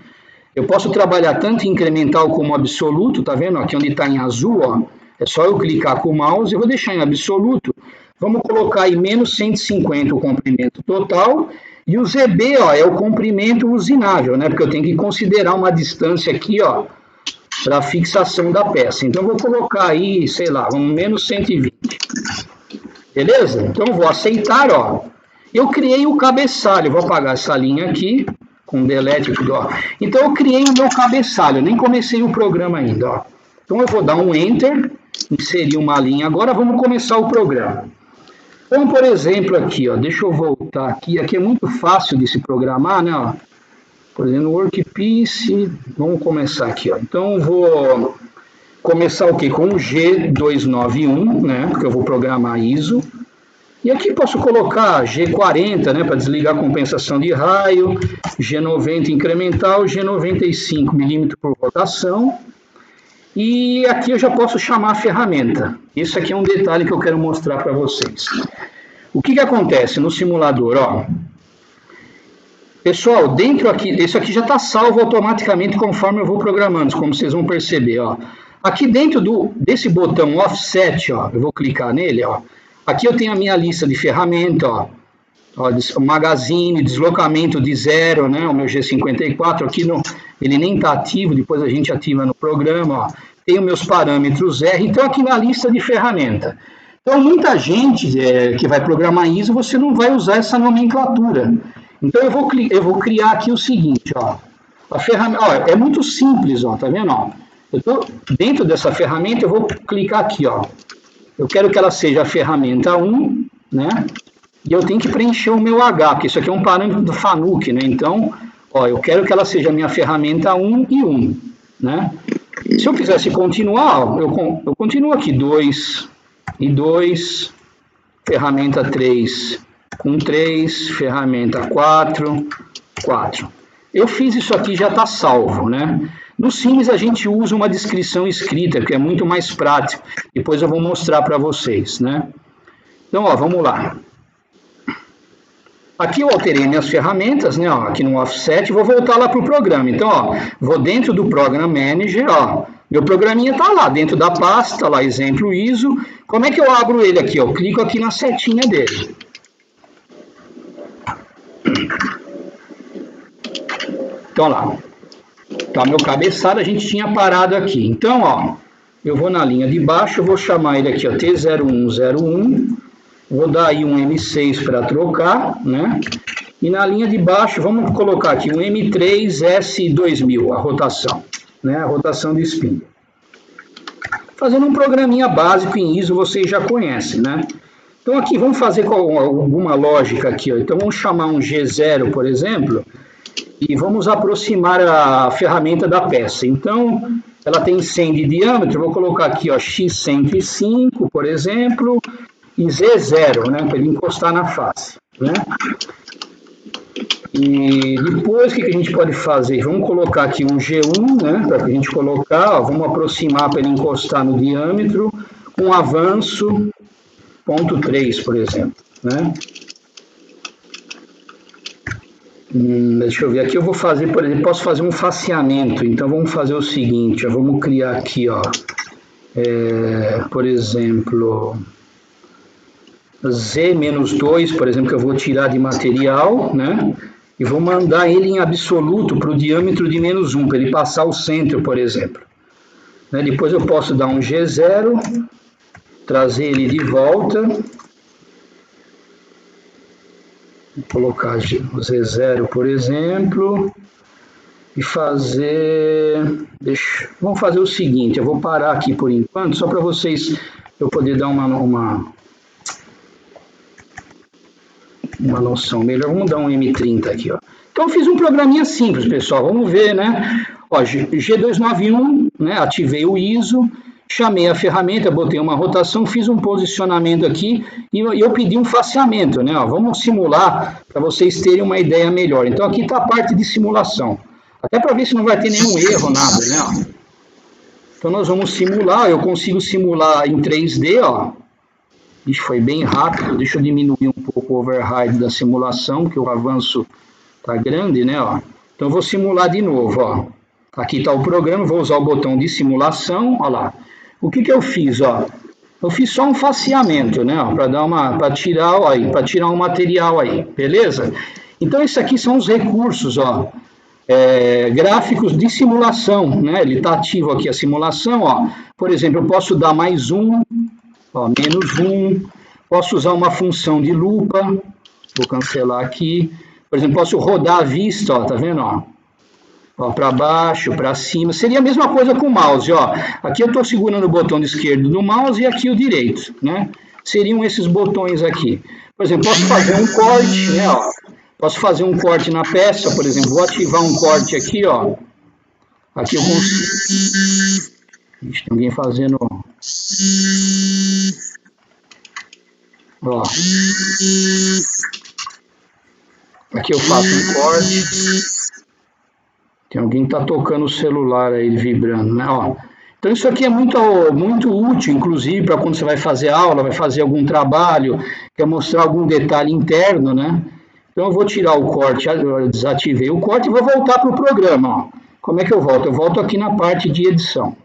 A: eu posso trabalhar tanto incremental como absoluto, tá vendo? Aqui onde está em azul, ó, é só eu clicar com o mouse, eu vou deixar em absoluto. Vamos colocar aí menos 150 o comprimento total. E o ZB, ó, é o comprimento usinável, né? Porque eu tenho que considerar uma distância aqui, ó, para a fixação da peça. Então, eu vou colocar aí, sei lá, vamos menos 120. Beleza? Então, eu vou aceitar, ó. Eu criei o cabeçalho, vou apagar essa linha aqui, com delete, tudo, ó. Então, eu criei o meu cabeçalho, nem comecei o programa ainda, ó. Então, eu vou dar um Enter, inserir uma linha. Agora, vamos começar o programa. Então, por exemplo, aqui, ó, deixa eu voltar aqui. Aqui é muito fácil de se programar, né, ó. Por exemplo, no Workpiece, vamos começar aqui, ó. Então, vou começar o quê? Com o G291, né, porque eu vou programar ISO. E aqui posso colocar G40, né, para desligar a compensação de raio, G90 incremental, G95 milímetro por rotação. E aqui eu já posso chamar a ferramenta. Isso aqui é um detalhe que eu quero mostrar para vocês. O que acontece no simulador? Ó, pessoal, dentro aqui, isso aqui já está salvo automaticamente conforme eu vou programando, como vocês vão perceber. Ó. Aqui dentro desse botão Offset, ó, eu vou clicar nele, ó. Aqui eu tenho a minha lista de ferramentas, ó, magazine, deslocamento de 0, né, o meu G54, aqui ele nem está ativo, depois a gente ativa no programa, ó. Tenho meus parâmetros R, então aqui na lista de ferramenta. Então muita gente que vai programar ISO, você não vai usar essa nomenclatura. Então eu vou criar aqui o seguinte, ó, a ferramenta, ó, é muito simples, ó, tá vendo? Ó, eu tô dentro dessa ferramenta, eu vou clicar aqui, ó. Eu quero que ela seja a ferramenta 1, né? E eu tenho que preencher o meu H, porque isso aqui é um parâmetro do Fanuc, né? Então, ó, eu quero que ela seja a minha ferramenta 1 e 1, né? Se eu quisesse continuar, ó, eu continuo aqui, 2 e 2, ferramenta 3 com 3, ferramenta 4, 4. Eu fiz isso aqui, já está salvo, né? No Cines a gente usa uma descrição escrita, que é muito mais prático. Depois eu vou mostrar para vocês, né? Então, ó, vamos lá. Aqui eu alterei minhas ferramentas, né, ó, aqui no offset, vou voltar lá para o programa. Então, ó, vou dentro do Program Manager, ó, meu programinha está lá, dentro da pasta, lá, exemplo ISO. Como é que eu abro ele aqui? Eu clico aqui na setinha dele. Então, lá, tá meu cabeçalho, a gente tinha parado aqui. Então, ó, eu vou na linha de baixo, eu vou chamar ele aqui, ó, T0101, vou dar aí um M6 para trocar, né? E na linha de baixo, vamos colocar aqui um M3S2000, a rotação, né? A rotação de espinha. Fazendo um programinha básico em ISO, vocês já conhecem, né? Então aqui, vamos fazer alguma lógica aqui, ó. Então vamos chamar um G0, por exemplo, e vamos aproximar a ferramenta da peça. Então, ela tem 100 de diâmetro, vou colocar aqui, ó, X105, por exemplo, e Z0, né, para ele encostar na face, né? E depois, o que a gente pode fazer? Vamos colocar aqui um G1, né, para a gente colocar, ó, vamos aproximar para ele encostar no diâmetro, com avanço 0,3, por exemplo, né? Deixa eu ver, aqui eu vou fazer, por exemplo, posso fazer um faceamento, então vamos fazer o seguinte, ó, vamos criar aqui, ó, por exemplo, Z-2, por exemplo, que eu vou tirar de material, né, e vou mandar ele em absoluto para o diâmetro de -1, para ele passar o centro, por exemplo. Né, depois eu posso dar um G0, trazer ele de volta, vou colocar o Z0, por exemplo, e fazer... vamos fazer o seguinte, eu vou parar aqui por enquanto, só para vocês, eu poder dar uma noção melhor. Vamos dar um M30 aqui, ó. Então, eu fiz um programinha simples, pessoal, vamos ver, né? Ó, G291, né? Ativei o ISO, chamei a ferramenta, botei uma rotação, fiz um posicionamento aqui e eu pedi um faceamento, né? Ó, vamos simular para vocês terem uma ideia melhor. Então, aqui está a parte de simulação. Até para ver se não vai ter nenhum erro, nada, né? Ó. Então, nós vamos simular, eu consigo simular em 3D, ó. Isso foi bem rápido, deixa eu diminuir um pouco o override da simulação, porque o avanço está grande, né? Ó. Então, eu vou simular de novo, ó. Aqui está o programa, vou usar o botão de simulação, ó lá. O que eu fiz, ó? Eu fiz só um faceamento, né? Para tirar um material aí, beleza? Então, esses aqui são os recursos, ó. Gráficos de simulação, né? Ele está ativo aqui a simulação, ó. Por exemplo, eu posso dar mais um, ó, -1, posso usar uma função de lupa, vou cancelar aqui, por exemplo, posso rodar a vista, ó, tá vendo, ó, para baixo, para cima, seria a mesma coisa com o mouse, ó, aqui eu estou segurando o botão esquerdo do mouse e aqui o direito, né, seriam esses botões aqui, por exemplo, posso fazer um corte, né, ó, posso fazer um corte na peça, por exemplo, vou ativar um corte aqui, ó, aqui eu consigo, tem alguém fazendo... Ó. Aqui eu faço um corte. Tem alguém que está tocando o celular aí, vibrando, né? Ó. Então isso aqui é muito útil, inclusive, para quando você vai fazer aula, vai fazer algum trabalho, quer mostrar algum detalhe interno, né? Então eu vou tirar o corte, eu desativei o corte e vou voltar para o programa. Ó. Como é que eu volto? Eu volto aqui na parte de edição.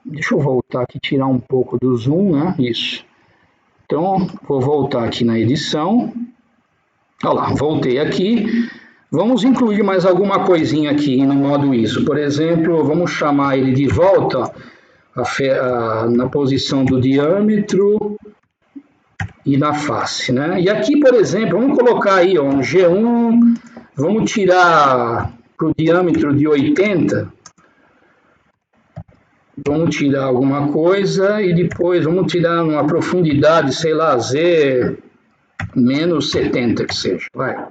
A: Deixa eu voltar aqui, tirar um pouco do zoom, né? Isso. Então, vou voltar aqui na edição. Olha lá, voltei aqui. Vamos incluir mais alguma coisinha aqui no modo ISO. Por exemplo, vamos chamar ele de volta na posição do diâmetro e na face, né? E aqui, por exemplo, vamos colocar aí ó, um G1, vamos tirar para o diâmetro de 80. Vamos tirar alguma coisa e depois vamos tirar uma profundidade, sei lá, Z menos 70 que seja, vai.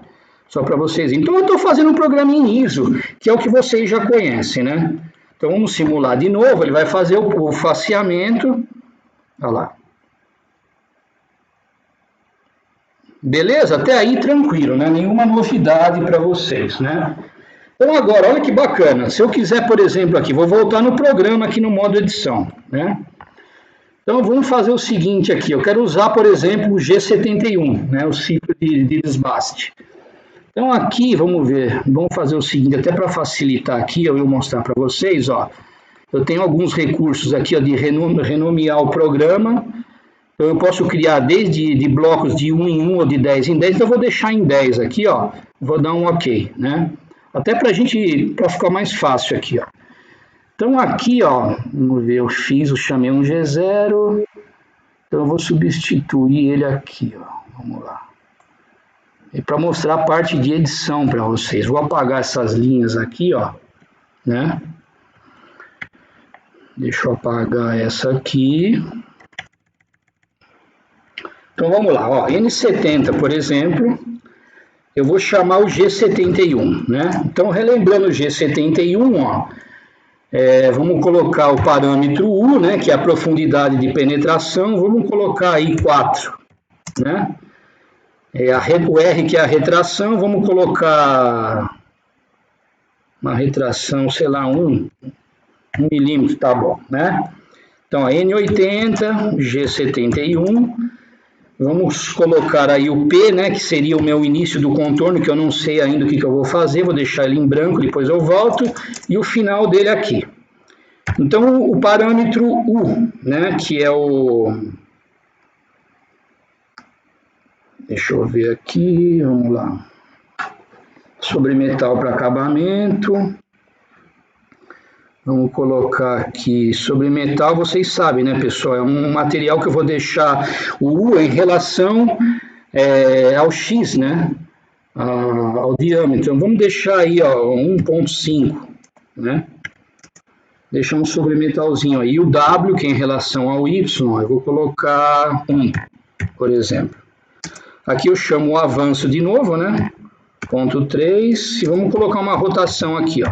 A: Só para vocês. Então eu estou fazendo um programa em ISO, que é o que vocês já conhecem, né? Então vamos simular de novo, ele vai fazer o faceamento. Olha lá. Beleza? Até aí tranquilo, né? Nenhuma novidade para vocês, né? Então agora, olha que bacana, se eu quiser, por exemplo, aqui, vou voltar no programa aqui no modo edição, né? Então vamos fazer o seguinte aqui, eu quero usar, por exemplo, o G71, né? O ciclo de desbaste. Então aqui, vamos ver, vamos fazer o seguinte, até para facilitar aqui, eu vou mostrar para vocês, ó. Eu tenho alguns recursos aqui, ó, de renomear o programa. Então eu posso criar desde de blocos de 1 em 1 ou de 10 em 10, então eu vou deixar em 10 aqui, ó. Vou dar um OK, né? Até para ficar mais fácil aqui, ó. Então aqui, ó, vamos ver, eu chamei um G0, então eu vou substituir ele aqui, ó. Vamos lá. E para mostrar a parte de edição para vocês, vou apagar essas linhas aqui, ó, né? Deixa eu apagar essa aqui. Então vamos lá, ó, N70, por exemplo, eu vou chamar o G71, né? Então relembrando o G71, ó, vamos colocar o parâmetro U, né, que é a profundidade de penetração, vamos colocar aí 4, né? O R, que é a retração, vamos colocar uma retração, sei lá, 1 milímetro, tá bom, né? Então, a N80, G71, vamos colocar aí o P, né, que seria o meu início do contorno, que eu não sei ainda o que eu vou fazer, vou deixar ele em branco, depois eu volto, e o final dele aqui. Então, o parâmetro U, né, que é o... Deixa eu ver aqui, vamos lá. Sobre metal para acabamento. Vamos colocar aqui sobre metal, vocês sabem, né, pessoal? É um material que eu vou deixar o U em relação ao X, né? Ao diâmetro. Então, vamos deixar aí, ó, 1,5, né? Deixar um sobre metalzinho aí. E o W, que é em relação ao Y, eu vou colocar 1, por exemplo. Aqui eu chamo o avanço de novo, né? Ponto 3, e vamos colocar uma rotação aqui, ó.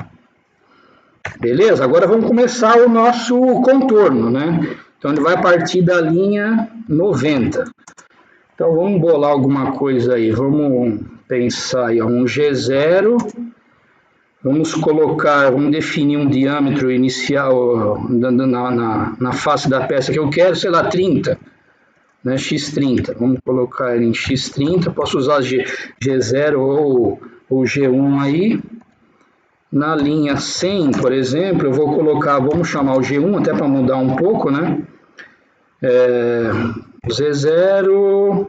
A: Beleza? Agora vamos começar o nosso contorno, né? Então ele vai partir da linha 90. Então vamos bolar alguma coisa aí. Vamos pensar aí, ó, um G0. Vamos definir um diâmetro inicial na face da peça que eu quero, sei lá, 30. Né, X30, vamos colocar ele em X30, posso usar G0 ou G1 aí. Na linha 100, por exemplo, eu vou colocar, vamos chamar o G1 até para mudar um pouco, né? Z0,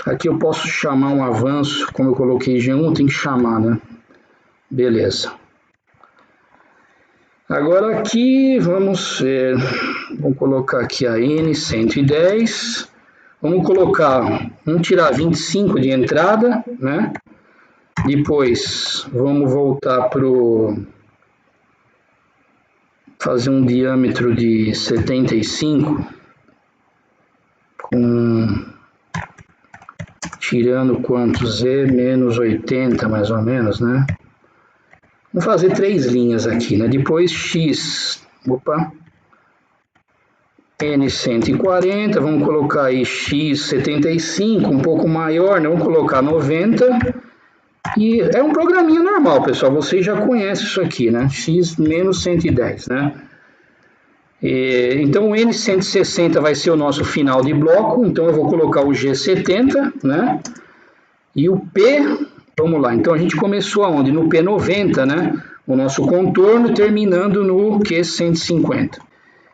A: aqui eu posso chamar um avanço, como eu coloquei G1, tem que chamar, né? Beleza. Agora aqui, vamos colocar aqui a N110, vamos tirar 25 de entrada, né? Depois, vamos voltar fazer um diâmetro de 75, tirando quanto? Z menos 80, mais ou menos, né? Vamos fazer 3 linhas aqui, né? Depois X, N140, vamos colocar aí X75, um pouco maior, né? Vamos colocar 90. E é um programinha normal, pessoal, vocês já conhecem isso aqui, né? X menos 110, né? Então o N160 vai ser o nosso final de bloco, então eu vou colocar o G70, né? E o P... Vamos lá, então a gente começou aonde? No P90, né? O nosso contorno terminando no Q150.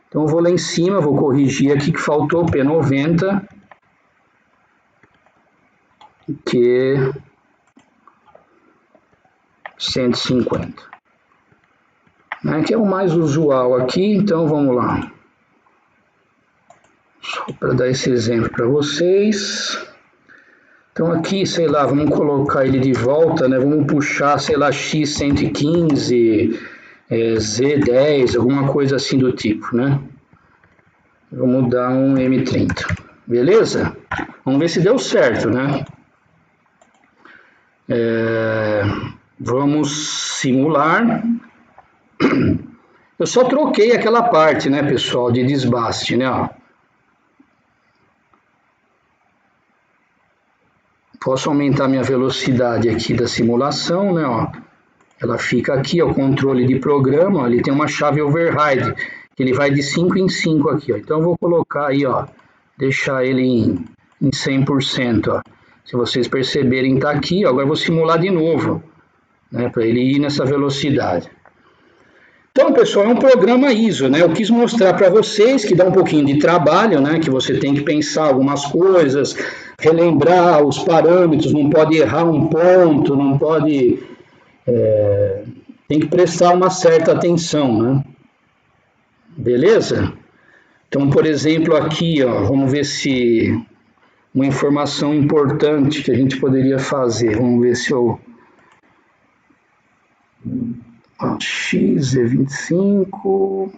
A: Então eu vou lá em cima, vou corrigir aqui que faltou P90, Q150. Né? Que é o mais usual aqui, então vamos lá. Só para dar esse exemplo para vocês. Então aqui, sei lá, vamos colocar ele de volta, né? Vamos puxar, sei lá, X115, Z10, alguma coisa assim do tipo, né? Vamos dar um M30, beleza? Vamos ver se deu certo, né? Vamos simular. Eu só troquei aquela parte, né, pessoal, de desbaste, né? Ó. Posso aumentar minha velocidade aqui da simulação, né? Ó. Ela fica aqui, o controle de programa, ó, ele tem uma chave override, que ele vai de 5 em 5 aqui, ó. Então eu vou colocar aí, ó, deixar ele em 100%, ó. Se vocês perceberem, está aqui, ó, agora eu vou simular de novo, né, para ele ir nessa velocidade. Então, pessoal, é um programa ISO, né? Eu quis mostrar para vocês que dá um pouquinho de trabalho, né? Que você tem que pensar algumas coisas, relembrar os parâmetros, não pode errar um ponto, não pode... tem que prestar uma certa atenção, né? Beleza? Então, por exemplo, aqui, ó, vamos ver se uma informação importante que a gente poderia fazer. Vamos ver se eu... X é 25.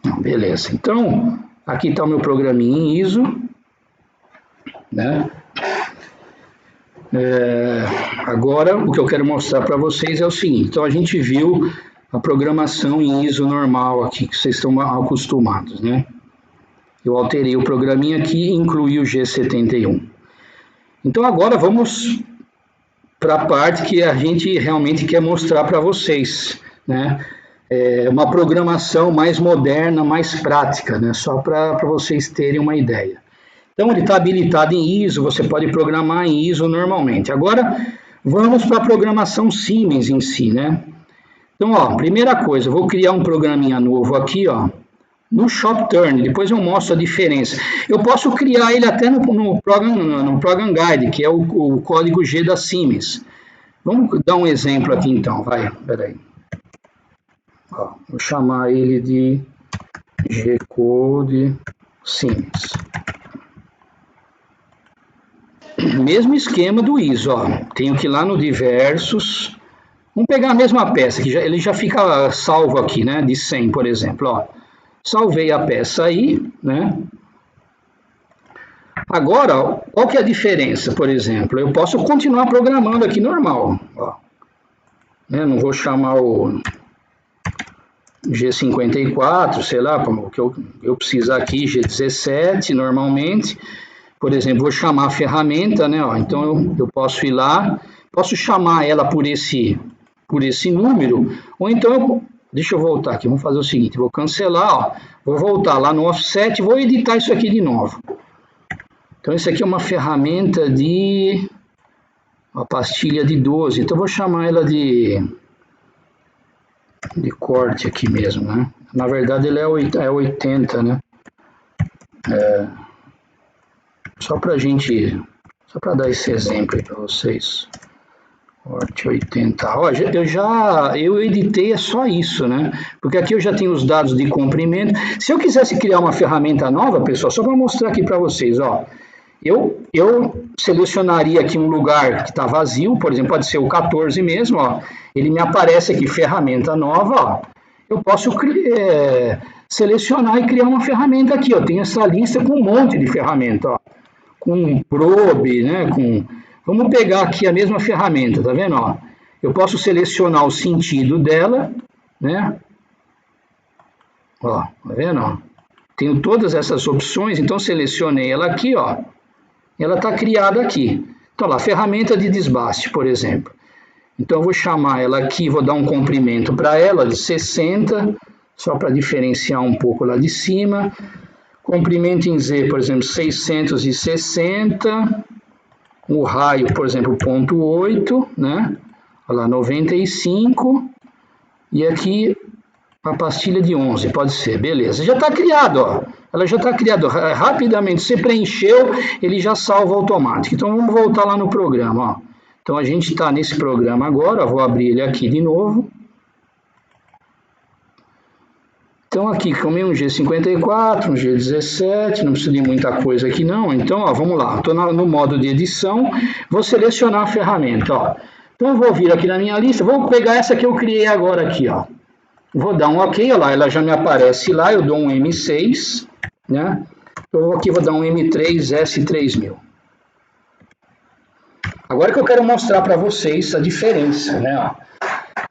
A: Não, beleza. Então, aqui está o meu programinha em ISO, né? Agora, o que eu quero mostrar para vocês é o seguinte. Então, a gente viu a programação em ISO normal aqui, que vocês estão acostumados, né? Eu alterei o programinha aqui e incluí o G71. Então, agora vamos para a parte que a gente realmente quer mostrar para vocês, né? Uma programação mais moderna, mais prática, né? Só para vocês terem uma ideia. Então, ele está habilitado em ISO, você pode programar em ISO normalmente. Agora, vamos para a programação Siemens em si, né? Então, ó, primeira coisa, eu vou criar um programinha novo aqui, ó, no ShopTurn, depois eu mostro a diferença. Eu posso criar ele até no Program Guide, que é o código G da Siemens. Vamos dar um exemplo aqui então, vai, peraí. Ó, vou chamar ele de G-Code Siemens. Mesmo esquema do ISO, ó, tenho que ir lá no diversos. Vamos pegar a mesma peça, que ele já fica salvo aqui, né, de 100, por exemplo, ó. Salvei a peça aí, né? Agora, qual que é a diferença, por exemplo? Eu posso continuar programando aqui normal, ó. Não vou chamar o G54, sei lá, o que eu precisar aqui, G17, normalmente. Por exemplo, vou chamar a ferramenta, né? Ó, então, eu posso ir lá, posso chamar ela por esse número, ou então, deixa eu voltar aqui, vamos fazer o seguinte, vou cancelar, ó, vou voltar lá no offset, vou editar isso aqui de novo. Então, isso aqui é uma ferramenta de uma pastilha de 12, então vou chamar ela de corte aqui mesmo, né? Na verdade, ele é 80, né? Só para dar esse exemplo aí para vocês. Corte 80. Ó, eu editei é só isso, né? Porque aqui eu já tenho os dados de comprimento. Se eu quisesse criar uma ferramenta nova, pessoal, só para mostrar aqui para vocês, ó. Eu selecionaria aqui um lugar que está vazio, por exemplo, pode ser o 14 mesmo, ó. Ele me aparece aqui, ferramenta nova, ó. Eu posso selecionar e criar uma ferramenta aqui, ó. Tem essa lista com um monte de ferramenta, ó. Com probe, né? Vamos pegar aqui a mesma ferramenta, tá vendo? Ó, eu posso selecionar o sentido dela, né? Ó, tá vendo? Ó, tenho todas essas opções, então selecionei ela aqui, ó. Ela está criada aqui. Então, lá, ferramenta de desbaste, por exemplo. Então, eu vou chamar ela aqui, vou dar um comprimento para ela de 60, só para diferenciar um pouco lá de cima. Comprimento em Z, por exemplo, 660. O raio, por exemplo, 0,8, né? Olha lá, 95. E aqui a pastilha de 11, pode ser, beleza. Já está criado, ó. Ela já está criada. Rapidamente, você preencheu, ele já salva automático. Então, vamos voltar lá no programa, ó. Então, a gente está nesse programa agora, ó, vou abrir ele aqui de novo. Então, aqui, comei um G54, um G17, não preciso de muita coisa aqui não. Então, ó, vamos lá, estou no modo de edição, vou selecionar a ferramenta, ó. Então, eu vou vir aqui na minha lista, vou pegar essa que eu criei agora aqui, ó. Vou dar um OK, ó lá, ela já me aparece lá, eu dou um M6, né? Eu aqui vou dar um M3 S3000. Agora que eu quero mostrar para vocês a diferença, né? Ó.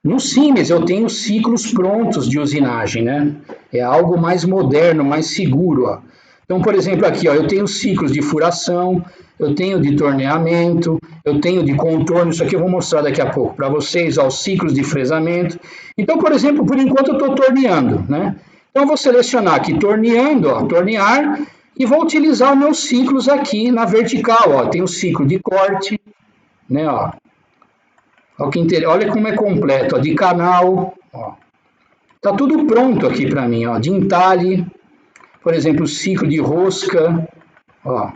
A: No Siemens eu tenho ciclos prontos de usinagem, né? É algo mais moderno, mais seguro, ó. Então, por exemplo, aqui, ó, eu tenho ciclos de furação, eu tenho de torneamento, eu tenho de contorno, isso aqui eu vou mostrar daqui a pouco para vocês, ó, os ciclos de fresamento. Então, por exemplo, por enquanto eu estou torneando, né? Então, eu vou selecionar aqui torneando, ó, tornear, E vou utilizar os meus ciclos aqui na vertical, ó. Tem o ciclo de corte, né, ó. Olha como é completo, ó, de canal, ó. Tá tudo pronto aqui para mim, ó, de entalhe, por exemplo, ciclo de rosca, ó,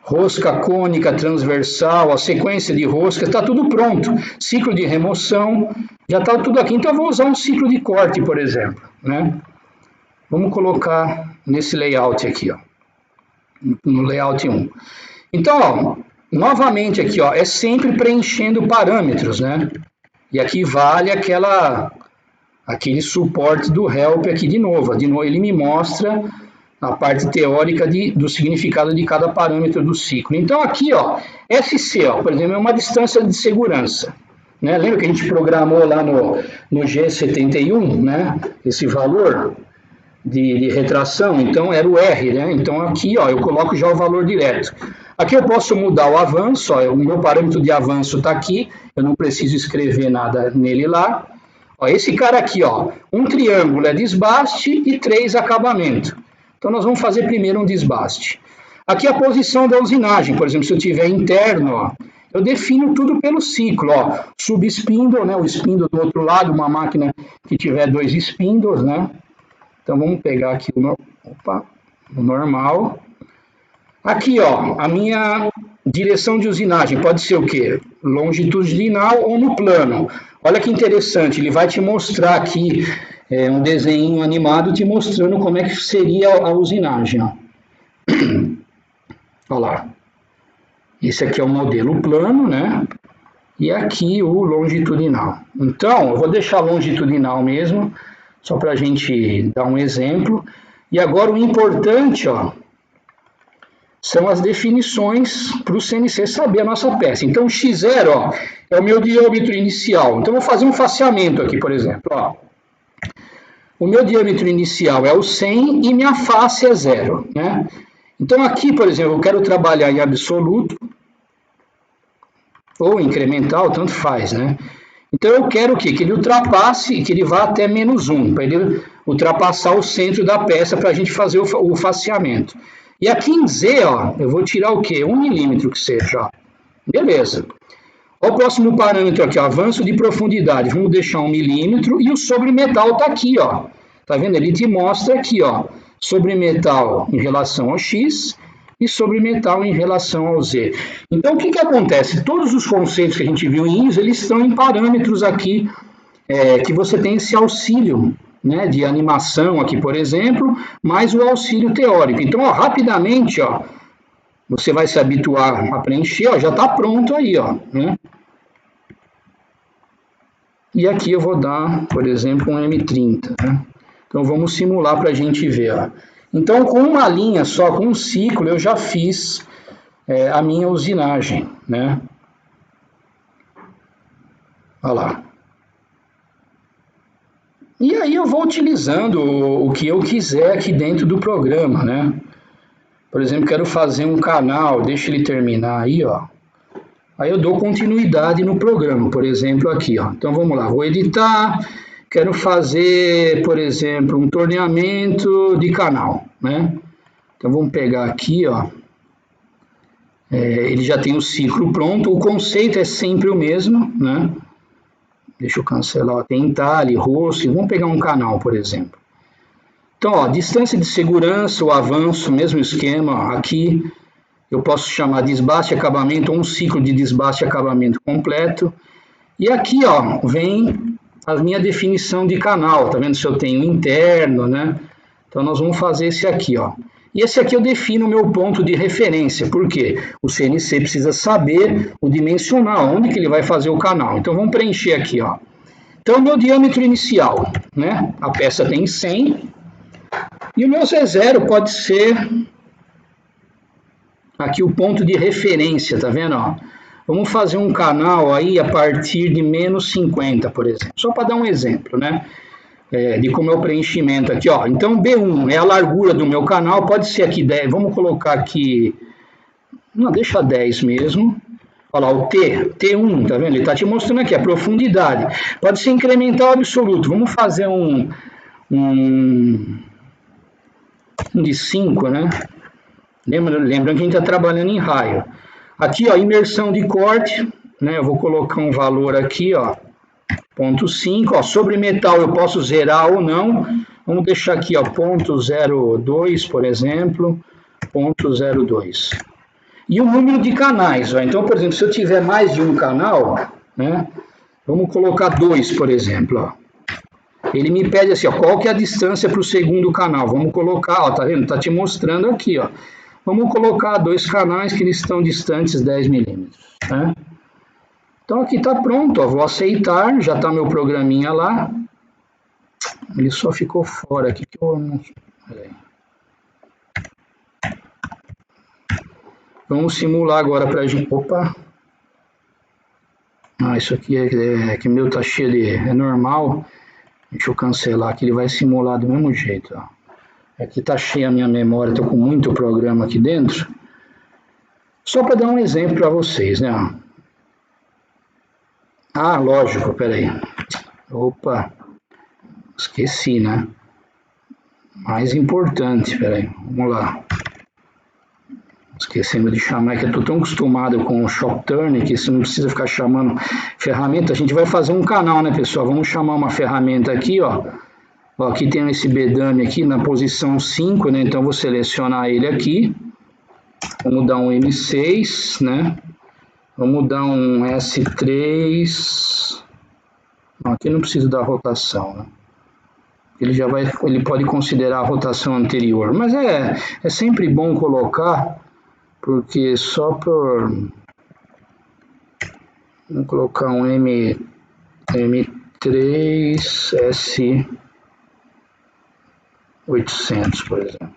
A: rosca cônica transversal, a sequência de rosca, está tudo pronto. Ciclo de remoção, já está tudo aqui. Então eu vou usar um ciclo de corte, por exemplo, né? Vamos colocar nesse layout aqui, ó, no layout 1. Então, ó, novamente aqui, ó, é sempre preenchendo parâmetros, né? E aqui vale aquele suporte do help aqui de novo. De novo ele me mostra a parte teórica do significado de cada parâmetro do ciclo. Então aqui, ó, SC, ó, por exemplo, é uma distância de segurança. Né? Lembra que a gente programou lá no G71, né? Esse valor de retração, então era o R, né? Então aqui, ó, eu coloco já o valor direto. Aqui eu posso mudar o avanço, ó, o meu parâmetro de avanço está aqui, eu não preciso escrever nada nele lá. Ó, esse cara aqui, ó, um triângulo é desbaste e 3 acabamento. Então nós vamos fazer primeiro um desbaste. Aqui a posição da usinagem, por exemplo, se eu tiver interno, ó, eu defino tudo pelo ciclo, ó, subspindle, né, o spindle do outro lado, uma máquina que tiver 2 spindles, né? Então vamos pegar aqui o normal. Aqui, ó, a minha direção de usinagem pode ser o quê? Longitudinal ou no plano. Olha que interessante, ele vai te mostrar aqui um desenho animado te mostrando como é que seria a usinagem. Ó. Olha lá. Esse aqui é o modelo plano, né? E aqui o longitudinal. Então, eu vou deixar longitudinal mesmo, só para a gente dar um exemplo. E agora o importante, ó, são as definições para o CNC saber a nossa peça. Então, x0, ó, é o meu diâmetro inicial. Então, eu vou fazer um faceamento aqui, por exemplo. Ó. O meu diâmetro inicial é o 100 e minha face é 0. Né? Então, aqui, por exemplo, eu quero trabalhar em absoluto ou incremental, tanto faz. Né? Então, eu quero o quê? Que ele ultrapasse, que ele vá até -1, para ele ultrapassar o centro da peça para a gente fazer o faceamento. E aqui em Z, ó, eu vou tirar o quê? 1 milímetro que seja. Ó. Beleza. Olha o próximo parâmetro aqui, ó, avanço de profundidade. Vamos deixar 1 milímetro e o sobremetal está aqui, ó. Tá vendo? Ele te mostra aqui, ó, sobremetal em relação ao X e sobremetal em relação ao Z. Então, o que que acontece? Todos os conceitos que a gente viu em ISO, eles estão em parâmetros aqui, que você tem esse auxílio, né, de animação aqui, por exemplo, mais o auxílio teórico. Então, ó, rapidamente, ó, você vai se habituar a preencher, ó, já está pronto aí, ó, né? E aqui eu vou dar, por exemplo, um M30, né? Então vamos simular para a gente ver, ó. Então com uma linha só, com um ciclo, eu já fiz a minha usinagem, né? Olha lá. E aí eu vou utilizando o que eu quiser aqui dentro do programa, né? Por exemplo, quero fazer um canal, deixa ele terminar aí, ó. Aí eu dou continuidade no programa, por exemplo, aqui, ó. Então vamos lá, vou editar, quero fazer, por exemplo, um torneamento de canal, né? Então vamos pegar aqui, ó. Ele já tem o ciclo pronto, o conceito é sempre o mesmo, né? Deixa eu cancelar, ó. Tem entalhe, rosto, vamos pegar um canal, por exemplo. Então, ó, distância de segurança, o avanço, mesmo esquema, aqui eu posso chamar desbaste e acabamento ou um ciclo de desbaste e acabamento completo. E aqui, ó, vem a minha definição de canal, tá vendo se eu tenho interno, né? Então nós vamos fazer esse aqui, ó. E esse aqui eu defino o meu ponto de referência, porque o CNC precisa saber o dimensional, onde que ele vai fazer o canal. Então vamos preencher aqui, ó. Então, o meu diâmetro inicial, né? A peça tem 100. E o meu Z0 pode ser aqui o ponto de referência, tá vendo? Ó? Vamos fazer um canal aí a partir de -50, por exemplo. Só para dar um exemplo, né? De como é o preenchimento aqui, ó. Então, B1 é a largura do meu canal, pode ser aqui 10. Vamos colocar aqui... Não, deixa 10 mesmo. Olha lá, o T1, tá vendo? Ele está te mostrando aqui a profundidade. Pode ser incremental absoluto. Vamos fazer um de 5, né? Lembrando que a gente está trabalhando em raio. Aqui, ó, imersão de corte, né? Eu vou colocar um valor aqui, ó, 0,5, ó, sobre metal eu posso zerar ou não. Vamos deixar aqui, ó, 0,02, por exemplo, 0,02. E o número de canais, ó. Então, por exemplo, se eu tiver mais de um canal, né? Vamos colocar 2, por exemplo, ó. Ele me pede assim, ó, qual que é a distância para o segundo canal? Vamos colocar, ó, tá vendo? Tá te mostrando aqui, ó. Vamos colocar 2 canais que eles estão distantes 10 milímetros, né? Então aqui está pronto, ó, vou aceitar, já está meu programinha lá. Ele só ficou fora aqui que eu não... Peraí. Vamos simular agora para a gente... Opa! Ah, isso aqui é que o meu tá cheio de... É normal. Deixa eu cancelar aqui, ele vai simular do mesmo jeito, ó. Aqui tá cheia a minha memória, tô com muito programa aqui dentro. Só para dar um exemplo para vocês, né? Ah, lógico, peraí. Opa, esqueci, né? Mais importante, peraí, vamos lá. Esquecendo de chamar, é que eu tô tão acostumado com o Shopturn que você não precisa ficar chamando ferramenta. A gente vai fazer um canal, né, pessoal? Vamos chamar uma ferramenta aqui, ó. Ó, aqui tem esse bedame aqui na posição 5, né? Então, vou selecionar ele aqui. Vamos dar um M6, né? Vamos dar um S3. Não, aqui não precisa dar rotação, né? Ele pode considerar a rotação anterior. Mas é sempre bom colocar, porque só por... Vamos colocar um M3S 800, por exemplo.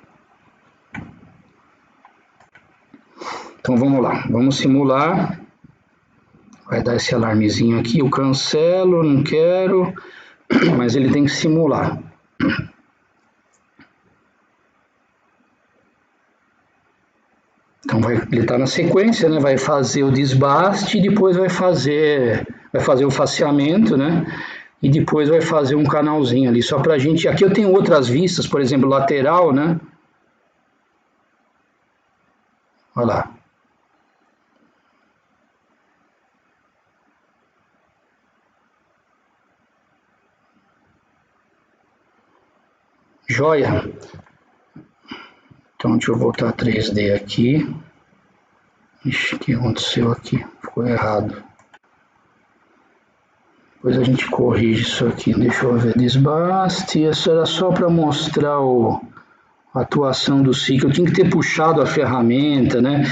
A: Então vamos lá, vamos simular. Vai dar esse alarmezinho aqui, eu cancelo, não quero, mas ele tem que simular. Então ele está na sequência, né? Vai fazer o desbaste e depois vai fazer o faceamento, né? E depois vai fazer um canalzinho ali, só para a gente... Aqui eu tenho outras vistas, por exemplo, lateral, né? Olha lá. Joia. Então, deixa eu voltar a 3D aqui. Ixi, o que aconteceu aqui? Ficou errado. Depois a gente corrige isso aqui. Deixa eu ver. Desbaste. Isso era só para mostrar a atuação do ciclo. Eu tinha que ter puxado a ferramenta, né?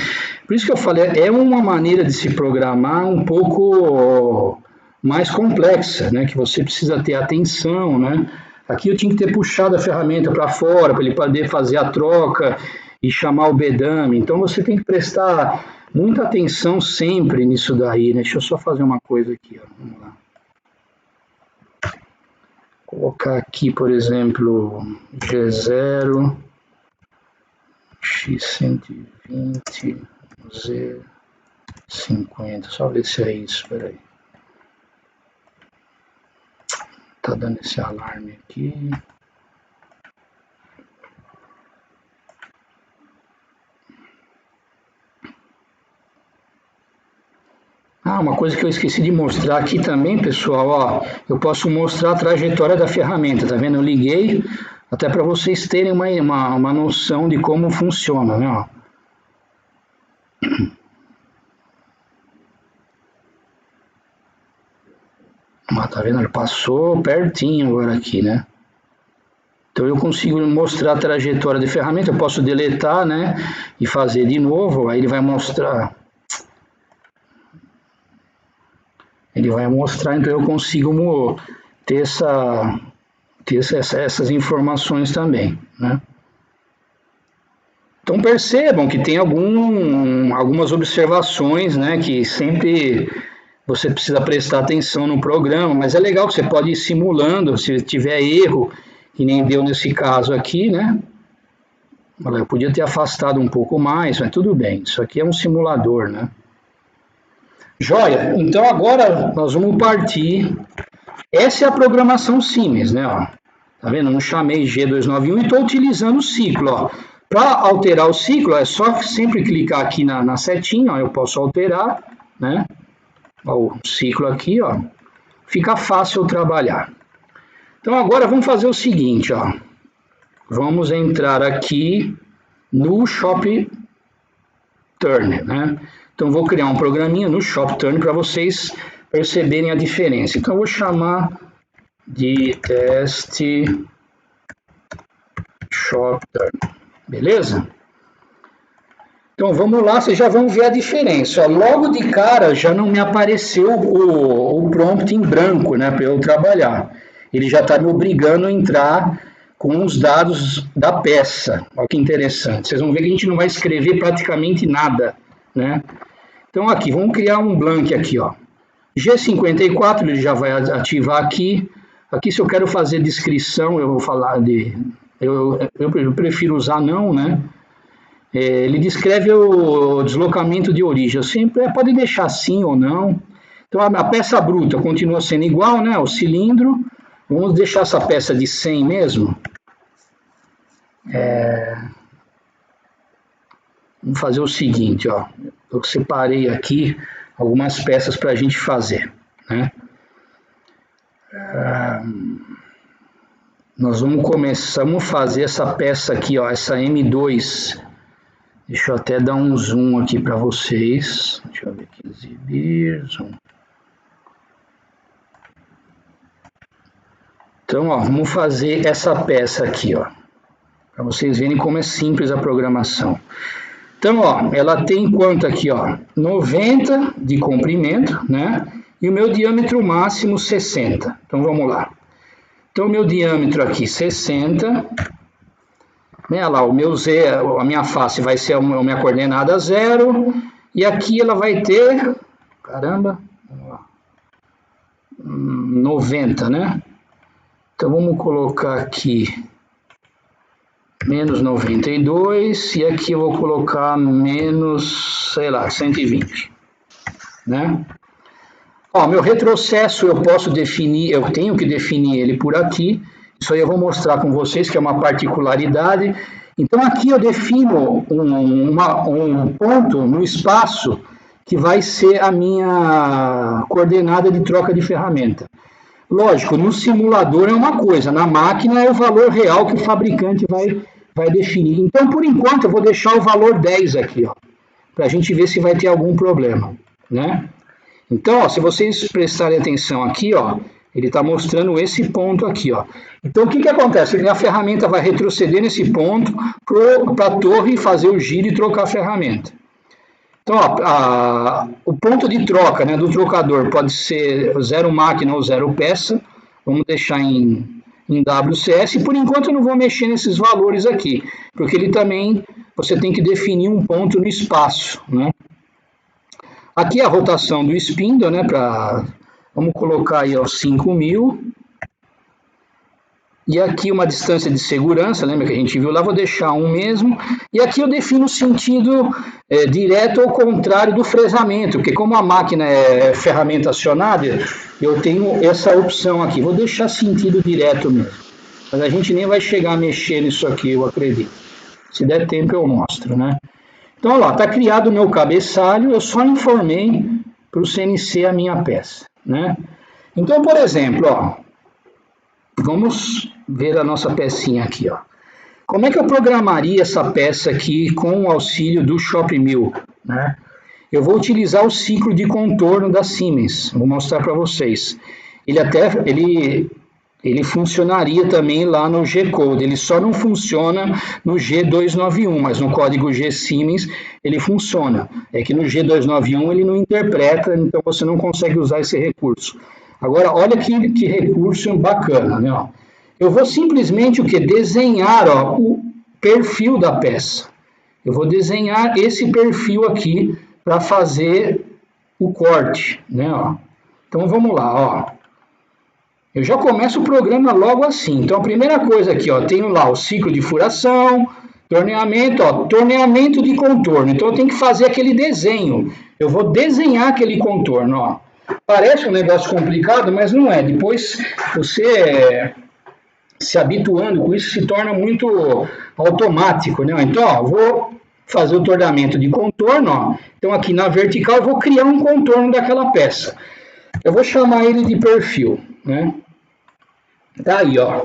A: Por isso que eu falei, é uma maneira de se programar um pouco mais complexa, né? Que você precisa ter atenção, né? Aqui eu tinha que ter puxado a ferramenta para fora, para ele poder fazer a troca e chamar o bedame. Então você tem que prestar muita atenção sempre nisso daí, né? Deixa eu só fazer uma coisa aqui, ó. Vamos lá. Colocar aqui, por exemplo, G0, X120, Z50. Só ver se é isso, peraí. Tá dando esse alarme aqui. Ah, uma coisa que eu esqueci de mostrar aqui também, pessoal, ó, eu posso mostrar a trajetória da ferramenta, tá vendo? Eu liguei até para vocês terem uma noção de como funciona, né? Ó. Tá vendo? Ele passou pertinho agora aqui, né? Então eu consigo mostrar a trajetória de ferramenta, eu posso deletar, né? E fazer de novo, aí ele vai mostrar. Então eu consigo ter essas informações também, né? Então percebam que tem algumas observações, né? Que sempre você precisa prestar atenção no programa, mas é legal que você pode ir simulando, se tiver erro, que nem deu nesse caso aqui, né? Eu podia ter afastado um pouco mais, mas tudo bem, isso aqui é um simulador, né? Joia, então agora nós vamos partir. Essa é a programação Siemens, né? Ó. Tá vendo? Não chamei G291 e estou utilizando o ciclo, ó. Para alterar o ciclo, é só sempre clicar aqui na setinha, ó, eu posso alterar, né? Ó, o ciclo aqui, ó, fica fácil trabalhar. Então agora vamos fazer o seguinte, ó. Vamos entrar aqui no Shop Turn, né? Então vou criar um programinha no Shop Turn para vocês perceberem a diferença. Então eu vou chamar de teste Shop Turn, beleza? Então vamos lá, vocês já vão ver a diferença. Ó, logo de cara já não me apareceu o prompt em branco, né, para eu trabalhar. Ele já está me obrigando a entrar com os dados da peça. Olha que interessante. Vocês vão ver que a gente não vai escrever praticamente nada, né? Então aqui, vamos criar um blank aqui, ó. G54 ele já vai ativar aqui. Aqui se eu quero fazer descrição, eu vou falar de... Eu prefiro usar não, né? Ele descreve o deslocamento de origem. Sempre pode deixar sim ou não. Então a peça bruta continua sendo igual, né? O cilindro. Vamos deixar essa peça de 100 mesmo. Vamos fazer o seguinte, ó. Eu separei aqui algumas peças para a gente fazer, né? Nós vamos fazer essa peça aqui, ó, essa M2. Deixa eu até dar um zoom aqui para vocês. Deixa eu ver aqui, exibir, zoom. Então, ó, vamos fazer essa peça aqui, ó, para vocês verem como é simples a programação. Então, ó, ela tem quanto aqui, ó? 90 de comprimento, né? E o meu diâmetro máximo 60. Então, vamos lá. Então, o meu diâmetro aqui 60. Né, lá, o meu Z, a minha face vai ser a minha coordenada 0. E aqui ela vai ter, caramba, 90, né? Então, vamos colocar aqui menos 92, e aqui eu vou colocar menos, sei lá, 120, né? Ó, meu retrocesso eu posso definir, eu tenho que definir ele por aqui, isso aí eu vou mostrar com vocês que é uma particularidade. Então aqui eu defino um ponto no espaço que vai ser a minha coordenada de troca de ferramenta. Lógico, no simulador é uma coisa, na máquina é o valor real que o fabricante vai definir. Então, por enquanto, eu vou deixar o valor 10 aqui, ó, para a gente ver se vai ter algum problema, né? Então, ó, se vocês prestarem atenção aqui, ó, ele está mostrando esse ponto aqui, ó. Então, o que que acontece? A ferramenta vai retroceder nesse ponto para a torre fazer o giro e trocar a ferramenta. Então, ó, o ponto de troca, né, do trocador pode ser 0 máquina ou 0 peça. Vamos deixar em WCS. Por enquanto eu não vou mexer nesses valores aqui, porque ele também, você tem que definir um ponto no espaço, né? Aqui a rotação do spindle, né, vamos colocar aí, ó, 5.000. E aqui uma distância de segurança, lembra que a gente viu lá, vou deixar 1 mesmo. E aqui eu defino o sentido direto ou contrário do fresamento, porque como a máquina é ferramenta acionada, eu tenho essa opção aqui. Vou deixar sentido direto mesmo. Mas a gente nem vai chegar a mexer nisso aqui, eu acredito. Se der tempo eu mostro, né? Então, olha lá, está criado o meu cabeçalho, eu só informei para o CNC a minha peça, né? Então, por exemplo, ó, vamos ver a nossa pecinha aqui, ó. Como é que eu programaria essa peça aqui com o auxílio do ShopMill, né? Eu vou utilizar o ciclo de contorno da Siemens, vou mostrar para vocês. Ele funcionaria também lá no G-Code, ele só não funciona no G291, mas no código G-Siemens ele funciona. É que no G291 ele não interpreta, então você não consegue usar esse recurso. Agora, olha que recurso bacana, né? Ó, eu vou simplesmente o que? Desenhar, ó, o perfil da peça. Eu vou desenhar esse perfil aqui para fazer o corte, né? Ó. Então vamos lá, ó. Eu já começo o programa logo assim. Então a primeira coisa aqui, ó, tenho lá o ciclo de furação, torneamento, ó, torneamento de contorno. Então eu tenho que fazer aquele desenho. Eu vou desenhar aquele contorno, ó. Parece um negócio complicado, mas não é. Depois você se habituando com isso, se torna muito automático, né? Então, ó, vou fazer o torneamento de contorno, ó. Então aqui na vertical eu vou criar um contorno daquela peça. Eu vou chamar ele de perfil, né? Tá aí, ó.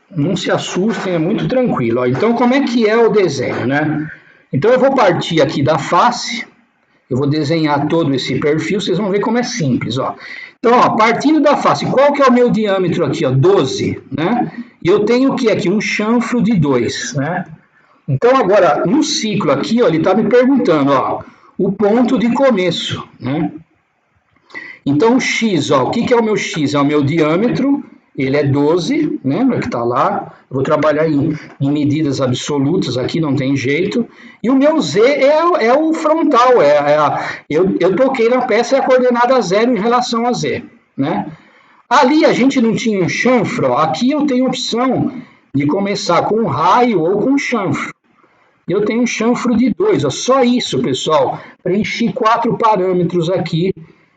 A: Não se assustem, é muito tranquilo, ó. Então como é que é o desenho, né? Então eu vou partir aqui da face, eu vou desenhar todo esse perfil, vocês vão ver como é simples, ó. Então, ó, partindo da face, qual que é o meu diâmetro aqui, ó? 12, né? E eu tenho o que aqui? Um chanfro de 2, né? Então, agora, no ciclo aqui, ó, ele está me perguntando, ó, o ponto de começo, né? Então, o x, ó, o que é o meu x? É o meu diâmetro, ele é 12, lembra que está lá? Eu vou trabalhar em medidas absolutas aqui, não tem jeito. E o meu z é o frontal, eu toquei na peça e a coordenada 0 em relação a z, né? Ali a gente não tinha um chanfro, ó, aqui eu tenho opção de começar com raio ou com chanfro. Eu tenho um chanfro de 2, ó, só isso, pessoal. Preenchi 4 parâmetros aqui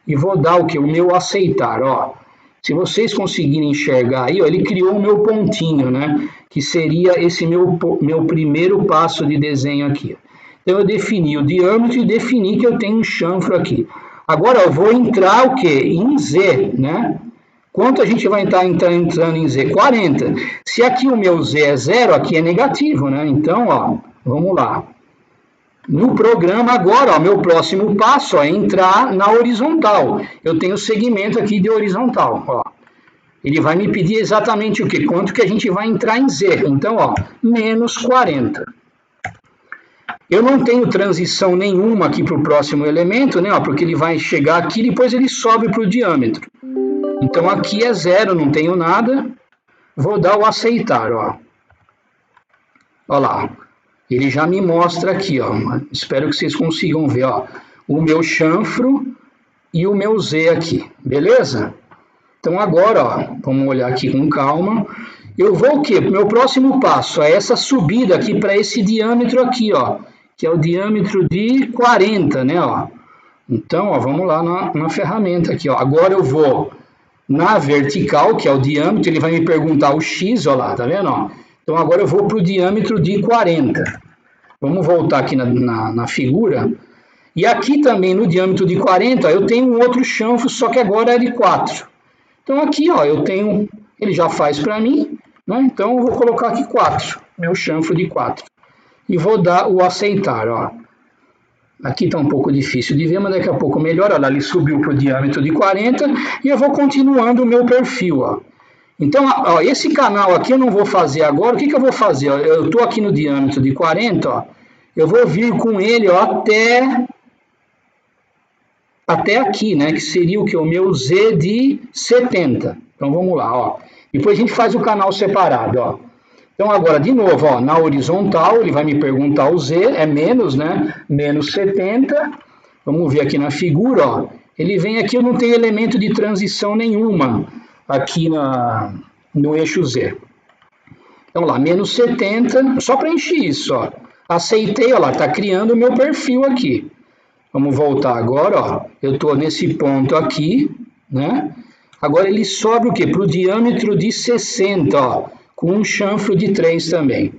A: e vou dar o que? O meu aceitar, ó. Se vocês conseguirem enxergar aí, ó, ele criou o meu pontinho, né? Que seria esse meu primeiro passo de desenho aqui. Então eu defini o diâmetro e defini que eu tenho um chanfro aqui. Agora eu vou entrar o quê? Em Z, né? Quanto a gente vai estar entrando em Z? 40. Se aqui o meu Z é 0, aqui é negativo, né? Então, ó, vamos lá. No programa agora, ó, meu próximo passo ó, é entrar na horizontal. Eu tenho segmento aqui de horizontal, ó. Ele vai me pedir exatamente o quê? Quanto que a gente vai entrar em Z. Então, ó, menos 40. Eu não tenho transição nenhuma aqui para o próximo elemento, né? Ó, porque ele vai chegar aqui e depois ele sobe para o diâmetro. Então, aqui é 0, não tenho nada. Vou dar o aceitar, ó. Olha lá. Ele já me mostra aqui, ó. Espero que vocês consigam ver, ó. O meu chanfro e o meu Z aqui, beleza? Então, agora, ó, vamos olhar aqui com calma. Eu vou o quê? Meu próximo passo é essa subida aqui para esse diâmetro aqui, ó. Que é o diâmetro de 40, né, ó. Então, ó, vamos lá na ferramenta aqui, ó. Agora eu vou na vertical, que é o diâmetro, ele vai me perguntar o x, ó lá, tá vendo? Ó? Então agora eu vou para o diâmetro de 40. Vamos voltar aqui na figura. E aqui também no diâmetro de 40, eu tenho um outro chanfro, só que agora é de 4. Então aqui, ó, eu tenho, ele já faz para mim, né? Então eu vou colocar aqui 4, meu chanfro de 4. E vou dar o aceitar, ó. Aqui está um pouco difícil de ver, mas daqui a pouco melhora. Olha lá, ele subiu para o diâmetro de 40 e eu vou continuando o meu perfil. Ó. Então, ó, esse canal aqui eu não vou fazer agora. O que eu vou fazer? Ó, eu estou aqui no diâmetro de 40, ó, eu vou vir com ele ó, até aqui, né? Que seria o que? O meu Z de 70. Então, vamos lá. Ó. Depois a gente faz o canal separado. Ó. Então, agora, de novo, ó, na horizontal, ele vai me perguntar o Z, é menos, né? Menos 70. Vamos ver aqui na figura, ó. Ele vem aqui, eu não tenho elemento de transição nenhuma aqui no eixo Z. Então, lá, menos 70, só preenchi isso, ó. Aceitei, ó lá, tá criando o meu perfil aqui. Vamos voltar agora, ó. Eu estou nesse ponto aqui, né? Agora ele sobe o quê? Para o diâmetro de 60, ó. Com um chanfro de 3 também.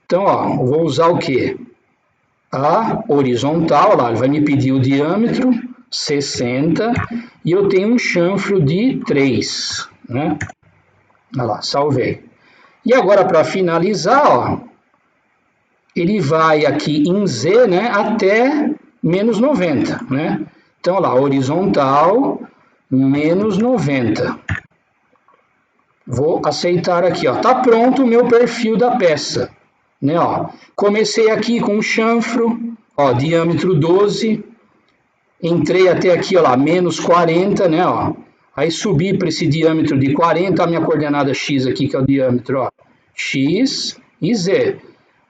A: Então, ó, eu vou usar o quê? A horizontal, lá, ele vai me pedir o diâmetro, 60, e eu tenho um chanfro de 3, né? Olha lá, salvei. E agora, para finalizar, ó, ele vai aqui em Z, né, até menos 90, né? Então, olha lá, horizontal, menos 90. Vou aceitar aqui, ó. Tá pronto o meu perfil da peça, né, ó. Comecei aqui com um chanfro, ó, diâmetro 12. Entrei até aqui, ó lá, menos 40, né, ó. Aí subi para esse diâmetro de 40, a minha coordenada x aqui, que é o diâmetro, ó, x e z.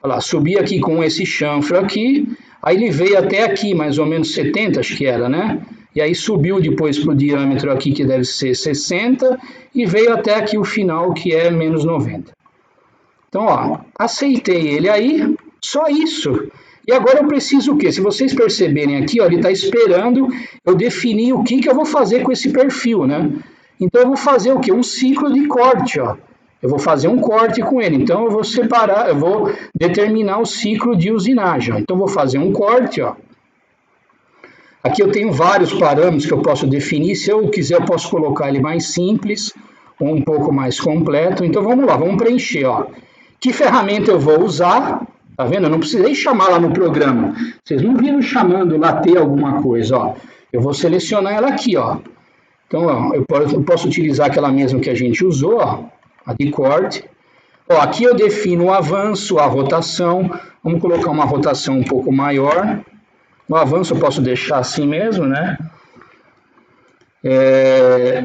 A: Olha lá, subi aqui com esse chanfro aqui, aí ele veio até aqui, mais ou menos 70, acho que era, né? E aí subiu depois para o diâmetro aqui, que deve ser 60, e veio até aqui o final, que é menos 90. Então, ó, aceitei ele aí, só isso. E agora eu preciso o quê? Se vocês perceberem aqui, ó, ele está esperando eu definir o que eu vou fazer com esse perfil, né? Então eu vou fazer o quê? Um ciclo de corte, ó. Eu vou fazer um corte com ele, então eu vou separar, eu vou determinar o ciclo de usinagem. Ó. Então eu vou fazer um corte, ó. Aqui eu tenho vários parâmetros que eu posso definir, se eu quiser eu posso colocar ele mais simples ou um pouco mais completo. Então vamos lá, vamos preencher, ó. Que ferramenta eu vou usar? Tá vendo? Eu não precisei chamar lá no programa. Vocês não viram chamando lá ter alguma coisa, ó. Eu vou selecionar ela aqui, ó. Então, ó, eu posso utilizar aquela mesma que a gente usou, ó, a de corte. Ó, aqui eu defino o avanço, a rotação. Vamos colocar uma rotação um pouco maior. O avanço eu posso deixar assim mesmo, né?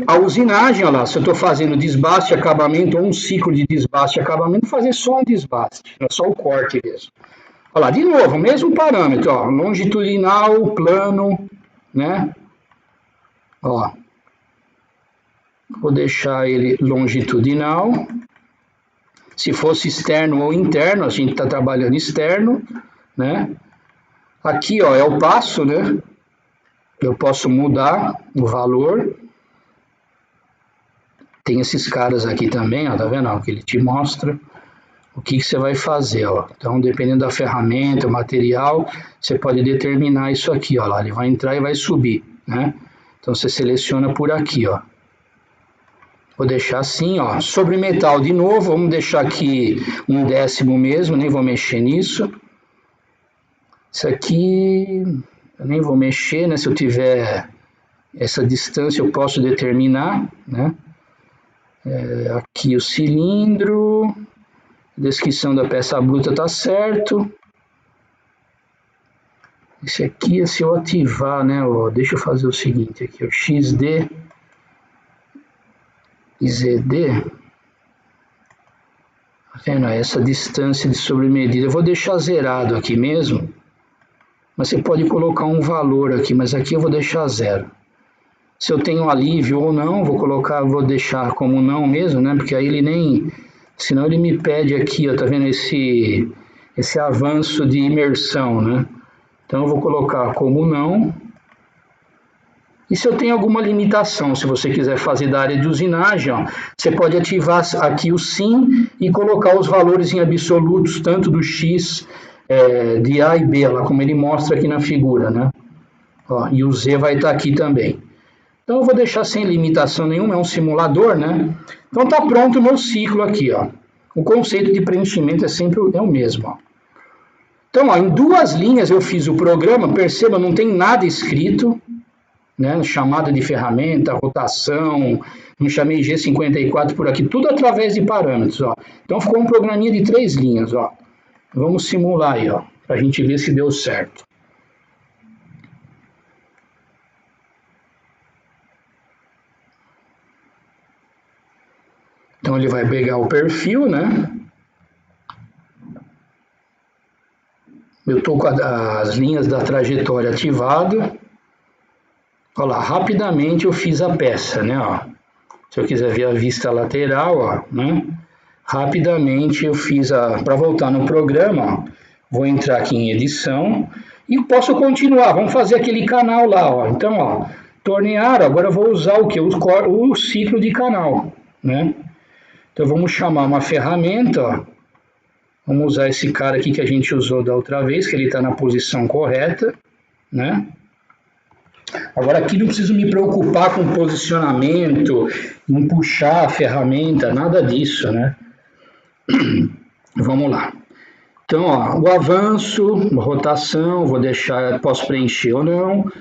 A: A usinagem, olha lá, se eu estou fazendo desbaste, acabamento ou um ciclo de desbaste e acabamento, fazer só um desbaste, é só o corte mesmo. Olha lá, de novo, o mesmo parâmetro, ó, longitudinal, plano, né? Ó, vou deixar ele longitudinal. Se fosse externo ou interno, a gente está trabalhando externo, né? Aqui, ó, é o passo, né? Eu posso mudar o valor. Tem esses caras aqui também, ó, tá vendo? Ó, que ele te mostra o que você vai fazer, ó. Então, dependendo da ferramenta, o material, você pode determinar isso aqui, ó. Lá, ele vai entrar e vai subir, né? Então, você seleciona por aqui, ó. Vou deixar assim, ó. Sobre metal, de novo, vamos deixar aqui 1/10 mesmo, nem vou mexer nisso. Isso aqui, eu nem vou mexer, né? Se eu tiver essa distância, eu posso determinar, né? Aqui o cilindro, descrição da peça bruta está certo. Esse aqui, se eu ativar, né? Ó, deixa eu fazer o seguinte aqui, o XD e ZD. Tá vendo? Essa distância de sobremedida. Eu vou deixar zerado aqui mesmo. Mas você pode colocar um valor aqui, mas aqui eu vou deixar 0. Se eu tenho alívio ou não, vou deixar como não mesmo, né? Porque aí ele nem, senão ele me pede aqui, ó, tá vendo esse avanço de imersão, né? Então eu vou colocar como não. E se eu tenho alguma limitação, se você quiser fazer da área de usinagem, ó, você pode ativar aqui o sim e colocar os valores em absolutos, tanto do X, de A e B, lá como ele mostra aqui na figura, né? Ó, e o Z vai estar aqui também. Então eu vou deixar sem limitação nenhuma, é um simulador, né? Então tá pronto o meu ciclo aqui, ó. O conceito de preenchimento sempre é o mesmo, ó. Então, ó, em 2 linhas eu fiz o programa, perceba, não tem nada escrito, né? Chamada de ferramenta, rotação, não chamei G54 por aqui, tudo através de parâmetros, ó. Então ficou um programinha de 3 linhas, ó. Vamos simular aí, ó, pra gente ver se deu certo. Então ele vai pegar o perfil, né? Eu estou com as linhas da trajetória ativada. Olha lá, rapidamente eu fiz a peça, né? Ó. Se eu quiser ver a vista lateral, ó, né? Rapidamente eu fiz para voltar no programa, ó, vou entrar aqui em edição e posso continuar. Vamos fazer aquele canal lá, ó. Então, ó, tornear, agora eu vou usar o que? O ciclo de canal, né? Então vamos chamar uma ferramenta, ó. Vamos usar esse cara aqui que a gente usou da outra vez, que ele está na posição correta, né? Agora aqui não preciso me preocupar com posicionamento, em puxar a ferramenta, nada disso, né? Vamos lá. Então, ó, o avanço, rotação, vou deixar, posso preencher ou não.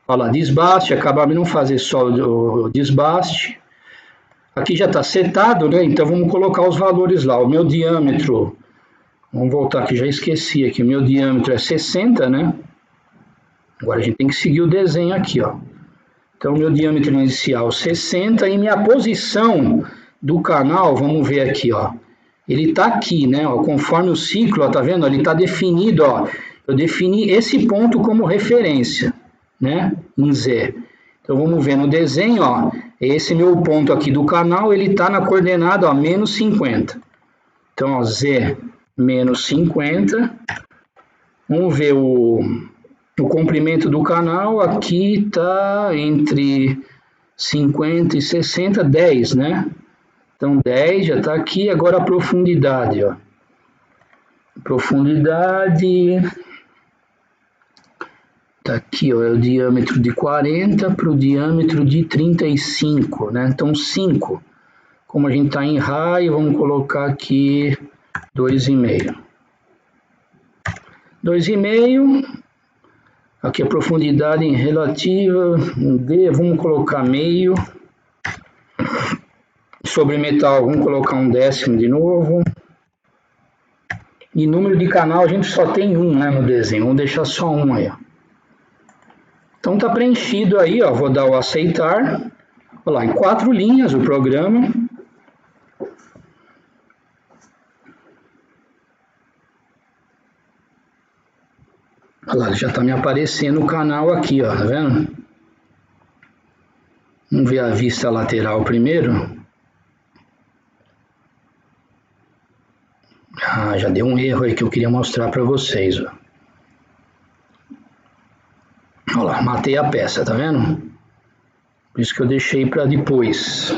A: Olha lá, desbaste, acabamento, não fazer só o desbaste. Aqui já está setado, né? Então vamos colocar os valores lá. O meu diâmetro, vamos voltar aqui, já esqueci aqui, o meu diâmetro é 60, né? Agora a gente tem que seguir o desenho aqui, ó. Então, meu diâmetro inicial 60 e minha posição do canal, vamos ver aqui, ó. Ele está aqui, né? Ó, conforme o ciclo, ó, tá vendo? Ele está definido, ó. Eu defini esse ponto como referência, né? Em Z. Então, vamos ver no desenho, ó. Esse meu ponto aqui do canal, ele está na coordenada, ó, menos 50. Então, ó, Z menos 50. Vamos ver o comprimento do canal, aqui está entre 50 e 60, 10, né? Então 10 já está aqui, agora a profundidade, ó. Profundidade tá aqui, ó, é o diâmetro de 40 para o diâmetro de 35, né? Então 5. Como a gente está em raio, vamos colocar aqui 2,5. 2,5. Aqui a profundidade em relativa, D, vamos colocar meio. Sobre metal, vamos colocar 1/10 de novo. E número de canal, a gente só tem um, né, no desenho. Vamos deixar só um aí, ó. Então tá preenchido aí, ó. Vou dar o aceitar. Olha lá, em 4 linhas o programa. Olha lá, já está me aparecendo o canal aqui, ó, tá vendo? Vamos ver a vista lateral primeiro. Ah, já deu um erro aí que eu queria mostrar para vocês, ó. Olha lá, matei a peça, tá vendo? Por isso que eu deixei para depois.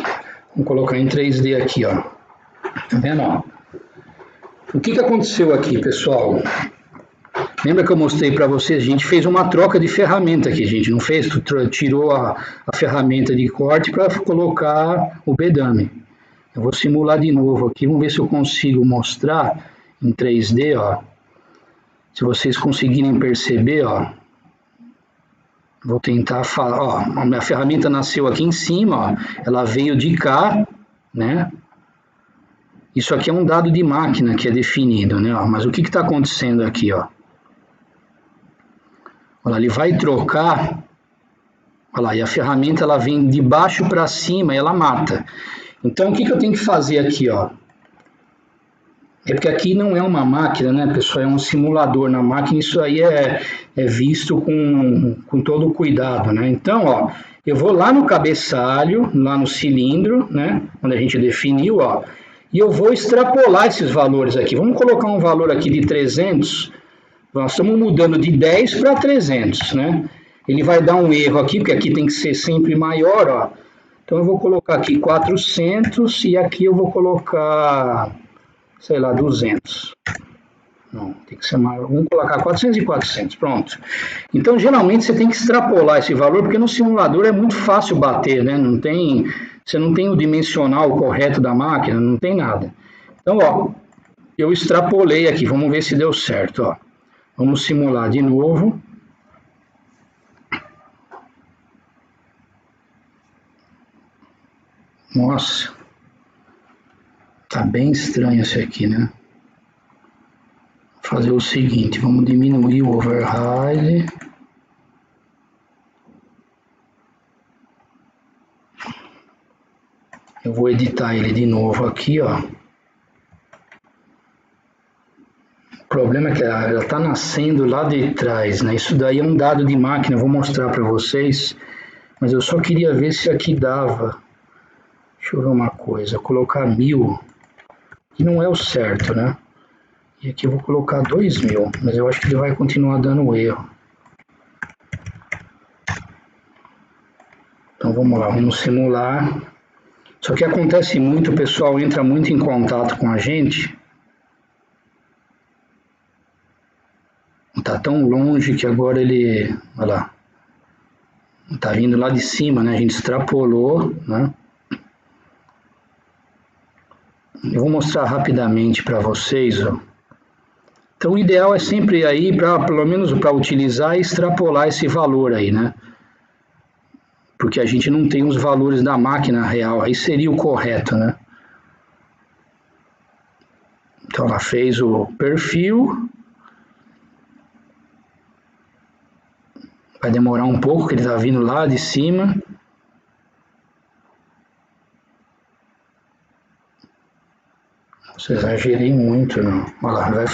A: Vamos colocar em 3D aqui, ó. Tá vendo, ó? O que aconteceu aqui, pessoal? Lembra que eu mostrei para vocês? A gente fez uma troca de ferramenta aqui, a gente não fez? Tirou a ferramenta de corte para colocar o bedame. Eu vou simular de novo aqui, vamos ver se eu consigo mostrar em 3D, ó. Se vocês conseguirem perceber, ó. Vou tentar falar, ó, a minha ferramenta nasceu aqui em cima, ó. Ela veio de cá, né? Isso aqui é um dado de máquina que é definido, né? Ó, mas o que está acontecendo aqui, ó? Olha, ele vai trocar, olha lá, e a ferramenta ela vem de baixo para cima e ela mata. Então, o que eu tenho que fazer aqui, ó? É porque aqui não é uma máquina, né, pessoal? É um simulador na máquina, isso aí é visto com todo o cuidado, né? Então, ó, eu vou lá no cabeçalho, lá no cilindro, né, onde a gente definiu, ó, e eu vou extrapolar esses valores aqui. Vamos colocar um valor aqui de 300. Nós estamos mudando de 10 para 300, né? Ele vai dar um erro aqui, porque aqui tem que ser sempre maior, ó. Então eu vou colocar aqui 400 e aqui eu vou colocar, sei lá, 200. Não, tem que ser maior. Vamos colocar 400 e 400, pronto. Então geralmente você tem que extrapolar esse valor, porque no simulador é muito fácil bater, né? Não tem, você não tem o dimensional correto da máquina, não tem nada. Então, ó, eu extrapolei aqui, vamos ver se deu certo, ó. Vamos simular de novo. Nossa, tá bem estranho esse aqui, né? Vou fazer o seguinte, vamos diminuir o override. Eu vou editar ele de novo aqui, ó. O problema é que ela está nascendo lá de trás, né? Isso daí é um dado de máquina, eu vou mostrar para vocês, mas eu só queria ver se aqui dava. Deixa eu ver uma coisa, colocar 1000, que não é o certo, né? E aqui eu vou colocar 2000, mas eu acho que ele vai continuar dando erro. Então vamos lá, vamos simular. Só que acontece muito, o pessoal entra muito em contato com a gente. Está tão longe que agora ele, olha lá, está vindo lá de cima, né? A gente extrapolou, né? Eu vou mostrar rapidamente para vocês, ó. Então o ideal é sempre aí, pelo menos para utilizar e extrapolar esse valor aí, né? Porque a gente não tem os valores da máquina real, aí seria o correto, né? Então ela fez o perfil. Vai demorar um pouco, que ele está vindo lá de cima. Nossa, exagerei muito, não. Olha lá, vai...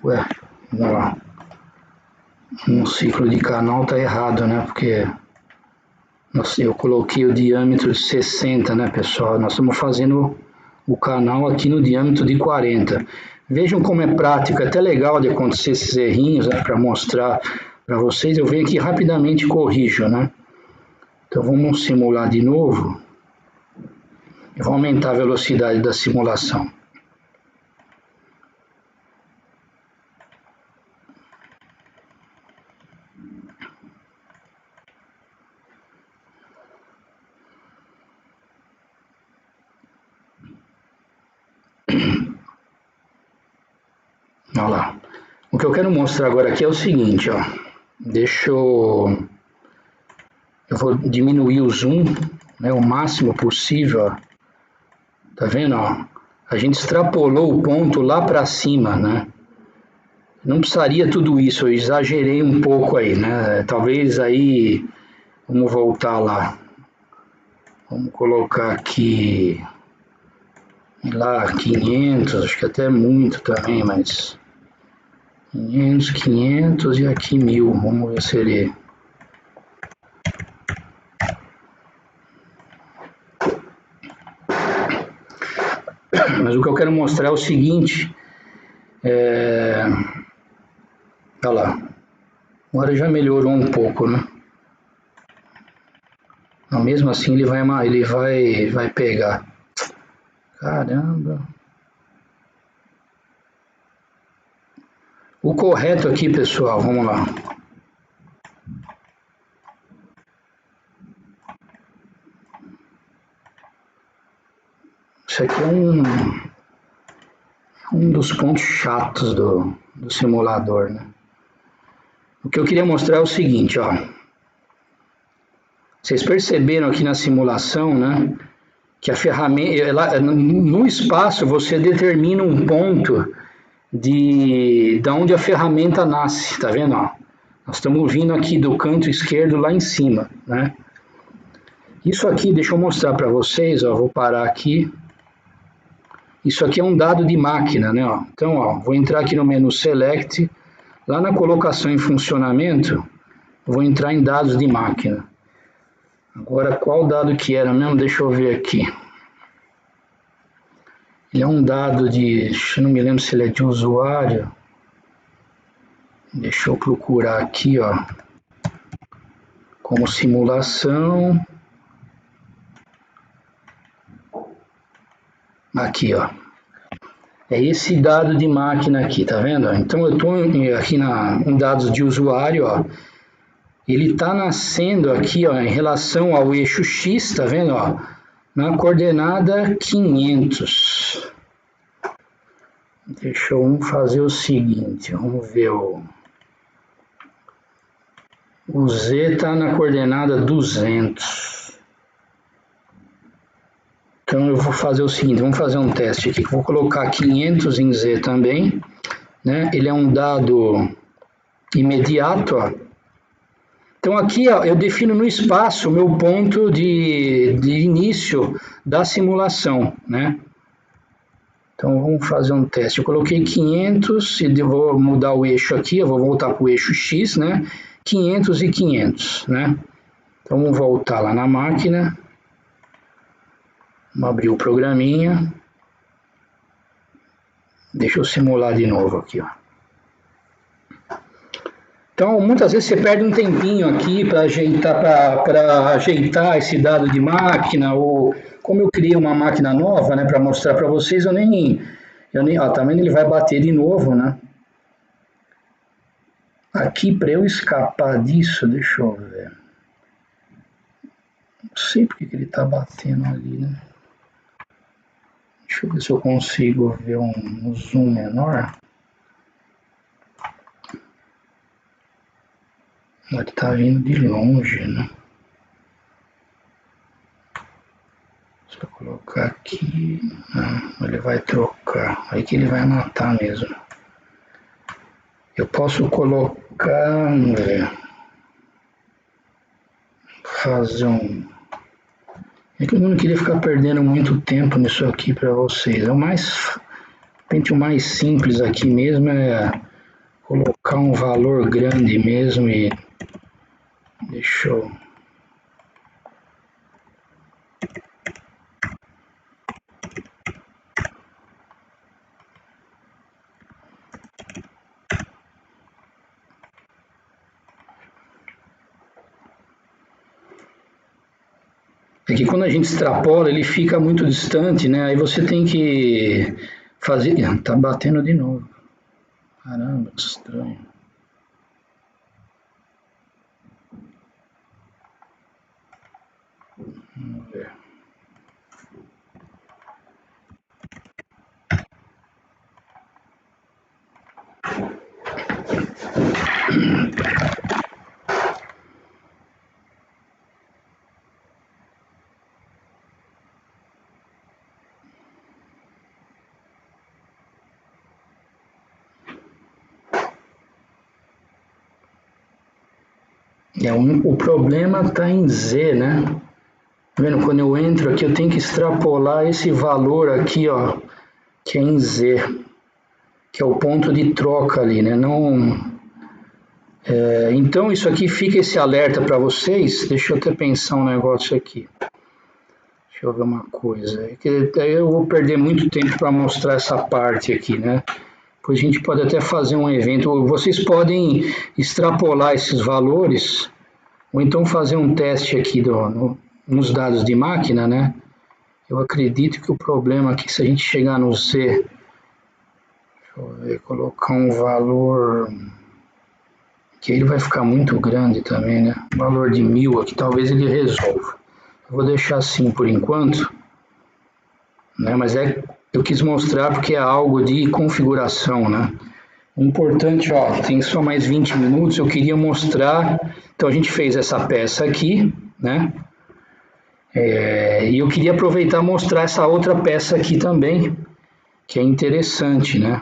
A: Ué, vamos lá. No ciclo de canal tá errado, né? Porque nossa, eu coloquei o diâmetro de 60, né, pessoal? Nós estamos fazendo o canal aqui no diâmetro de 40. Vejam como é prático, é até legal de acontecer esses errinhos, né, para mostrar para vocês, eu venho aqui rapidamente e corrijo, né? Então vamos simular de novo. Eu vou aumentar a velocidade da simulação. Olha lá. O que eu quero mostrar agora aqui é o seguinte, ó. Eu vou diminuir o zoom, né, o máximo possível, ó. Tá vendo, ó? A gente extrapolou o ponto lá para cima, né? Não precisaria tudo isso, eu exagerei um pouco aí, né? Talvez aí, vamos voltar lá. Vamos colocar aqui, lá, 500, acho que até muito também, mas 500 e aqui 1000, vamos ver se ele... Mas o que eu quero mostrar é o seguinte, olha lá, agora já melhorou um pouco, né? Não, mesmo assim ele vai pegar. Caramba. O correto aqui, pessoal, vamos lá. Isso aqui é um dos pontos chatos do simulador, né? O que eu queria mostrar é o seguinte, ó. Vocês perceberam aqui na simulação, né? Que a ferramenta, no espaço você determina um ponto de onde a ferramenta nasce, tá vendo? Ó? Nós estamos vindo aqui do canto esquerdo lá em cima, né? Isso aqui, deixa eu mostrar para vocês, ó, vou parar aqui. Isso aqui é um dado de máquina, né? Ó. Então, ó, vou entrar aqui no menu Select, lá na colocação em funcionamento, vou entrar em dados de máquina. Agora, qual dado que era mesmo? Deixa eu ver aqui. Ele é um dado de, não me lembro se ele é de usuário. Deixa eu procurar aqui, ó. Como simulação. Aqui, ó. É esse dado de máquina aqui, tá vendo? Então eu estou aqui em dados de usuário, ó. Ele está nascendo aqui, ó, em relação ao eixo X, tá vendo, ó? Na coordenada 500. Deixa eu fazer o seguinte, vamos ver o Z está na coordenada 200. Então eu vou fazer o seguinte, vamos fazer um teste aqui. Vou colocar 500 em Z também, né? Ele é um dado imediato, ó. Então aqui, ó, eu defino no espaço o meu ponto de início da simulação, né? Então vamos fazer um teste. Eu coloquei 500 e vou mudar o eixo aqui, eu vou voltar para o eixo X, né? 500 e 500, né? Então vamos voltar lá na máquina. Vamos abrir o programinha. Deixa eu simular de novo aqui, ó. Então, muitas vezes você perde um tempinho aqui para ajeitar esse dado de máquina, ou como eu criei uma máquina nova, né, para mostrar para vocês, ó, também ele vai bater de novo, né? Aqui, para eu escapar disso, deixa eu ver. Não sei porque que ele está batendo ali, né? Deixa eu ver se eu consigo ver um zoom menor. Ele está vindo de longe, né? Se eu colocar aqui, não, ele vai trocar. Aí que ele vai matar mesmo. Eu posso colocar, vamos ver, fazer um... É que eu não queria ficar perdendo muito tempo nisso aqui para vocês. O mais simples aqui mesmo é colocar um valor grande mesmo e deixa eu... É que quando a gente extrapola, ele fica muito distante, né? Aí você tem que fazer... Tá batendo de novo. Caramba, que estranho. Vamos ver. O problema está em Z, né? Tá vendo? Quando eu entro aqui, eu tenho que extrapolar esse valor aqui, ó, que é em Z, que é o ponto de troca ali, né? Não, então, isso aqui fica esse alerta para vocês. Deixa eu até pensar um negócio aqui. Deixa eu ver uma coisa. É que daí eu vou perder muito tempo para mostrar essa parte aqui, né? Depois a gente pode até fazer um evento. Vocês podem extrapolar esses valores, ou então fazer um teste aqui nos dados de máquina, né? Eu acredito que o problema aqui, se a gente chegar no Z, deixa eu ver, colocar um valor, que ele vai ficar muito grande também, né? Valor de 1000 aqui, talvez ele resolva. Eu vou deixar assim por enquanto, né? Mas eu quis mostrar porque é algo de configuração, né? O importante, ó, tem só mais 20 minutos, eu queria mostrar, então a gente fez essa peça aqui, né? E eu queria aproveitar e mostrar essa outra peça aqui também, que é interessante, né?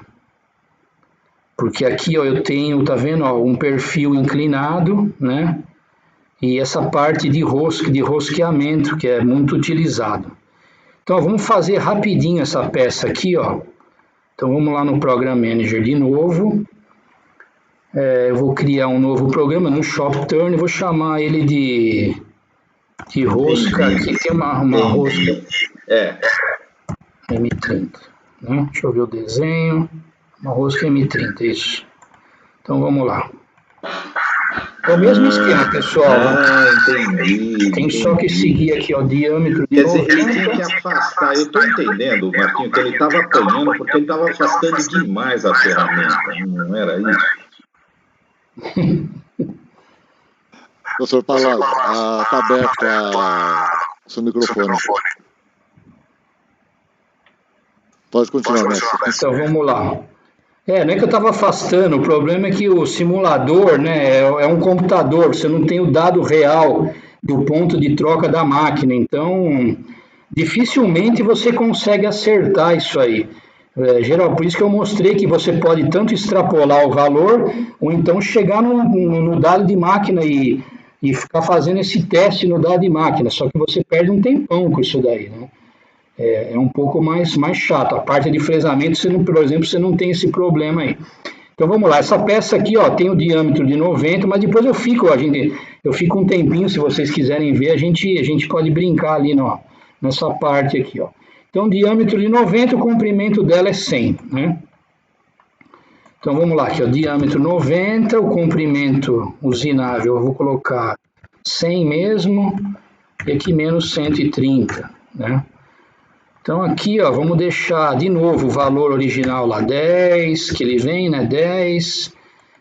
A: Porque aqui, ó, eu tenho, tá vendo, ó, um perfil inclinado, né? E essa parte de rosqueamento, que é muito utilizado. Então, ó, vamos fazer rapidinho essa peça aqui, ó. Então, vamos lá no Program Manager de novo. Eu vou criar um novo programa no ShopTurn, vou chamar ele de rosca. Aqui tem uma rosca M30, né? Deixa eu ver o desenho. Uma rosca M30, isso. Então vamos lá. É o mesmo esquema, pessoal.
B: Entendi.
A: Tem só que seguir aqui, ó, o diâmetro de 90.
B: Quer dizer, ele tinha que afastar. Eu estou entendendo, Marquinho, que ele estava apanhando porque ele estava afastando demais a ferramenta. Não era isso?
C: Professor Palácio, está aberto o seu microfone. Pode continuar, mestre.
A: Então vamos lá. Não é que eu estava afastando, o problema é que o simulador, né, é um computador, você não tem o dado real do ponto de troca da máquina, então dificilmente você consegue acertar isso aí. Geral, por isso que eu mostrei que você pode tanto extrapolar o valor, ou então chegar no dado de máquina e ficar fazendo esse teste no dado de máquina, só que você perde um tempão com isso daí, né? É um pouco mais chato. A parte de fresamento, por exemplo, você não tem esse problema aí. Então vamos lá, essa peça aqui, ó, tem o diâmetro de 90, mas depois eu fico um tempinho, se vocês quiserem ver, a gente pode brincar ali nessa parte aqui, ó. Então diâmetro de 90, o comprimento dela é 100, né? Então vamos lá, aqui, ó, diâmetro 90, o comprimento usinável, eu vou colocar 100 mesmo, e aqui menos 130, né? Então aqui, ó, vamos deixar de novo o valor original lá 10, que ele vem, né, 10.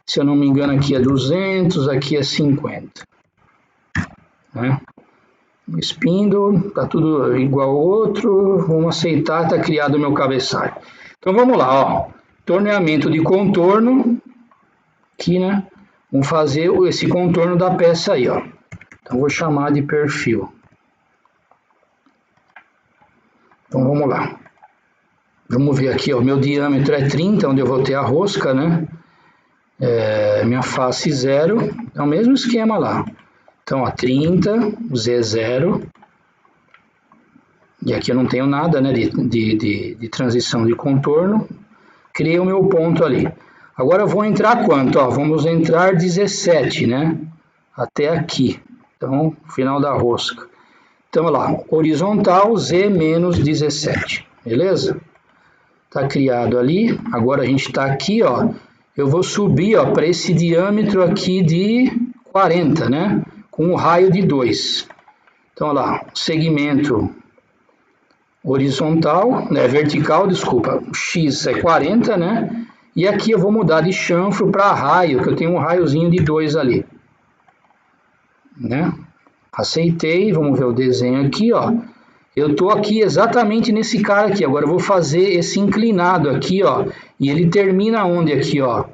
A: Se eu não me engano aqui é 200, aqui é 50. Né? Spindle, tá tudo igual ao outro, vamos aceitar, tá criado o meu cabeçalho. Então vamos lá, ó, torneamento de contorno, aqui, né, vamos fazer esse contorno da peça aí, ó. Então vou chamar de perfil. Então vamos lá. Vamos ver aqui, ó, meu diâmetro é 30, onde eu vou ter a rosca, né? Minha face 0, é o mesmo esquema lá. Então, ó, 30, Z0. E aqui eu não tenho nada, né, de transição de contorno. Criei o meu ponto ali. Agora eu vou entrar quanto? Ó, vamos entrar 17, né? Até aqui. Então, final da rosca. Então, olha lá, horizontal Z menos 17. Beleza? Está criado ali, agora a gente está aqui, ó, eu vou subir para esse diâmetro aqui de 40, né, com um raio de 2. Então, olha lá, segmento horizontal, né, vertical, desculpa, X é 40, né? E aqui eu vou mudar de chanfro para raio, que eu tenho um raiozinho de 2 ali, né? Aceitei, vamos ver o desenho aqui, ó. Eu estou aqui exatamente nesse cara aqui, agora eu vou fazer esse inclinado aqui, ó. E ele termina onde aqui, ó?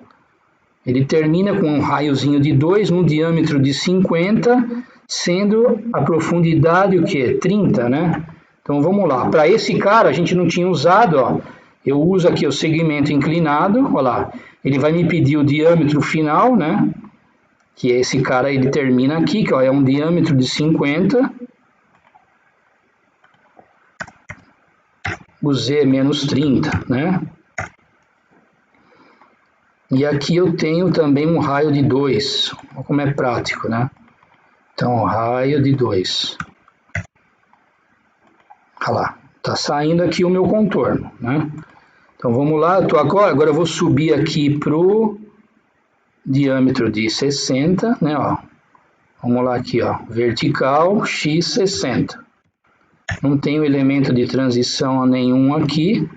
A: Ele termina com um raiozinho de 2, um diâmetro de 50, sendo a profundidade o quê? 30, né? Então vamos lá. Para esse cara a gente não tinha usado, ó. Eu uso aqui o segmento inclinado, olha lá. Ele vai me pedir o diâmetro final, né? Que esse cara ele termina aqui, que ó, é um diâmetro de 50. O Z é menos 30, né? E aqui eu tenho também um raio de 2, como é prático, né? Então, raio de 2. Olha lá, tá saindo aqui o meu contorno, né? Então, vamos lá, agora eu vou subir aqui pro diâmetro de 60, né, ó. Vamos lá aqui, ó, vertical, x 60. Não tenho elemento de transição nenhum aqui.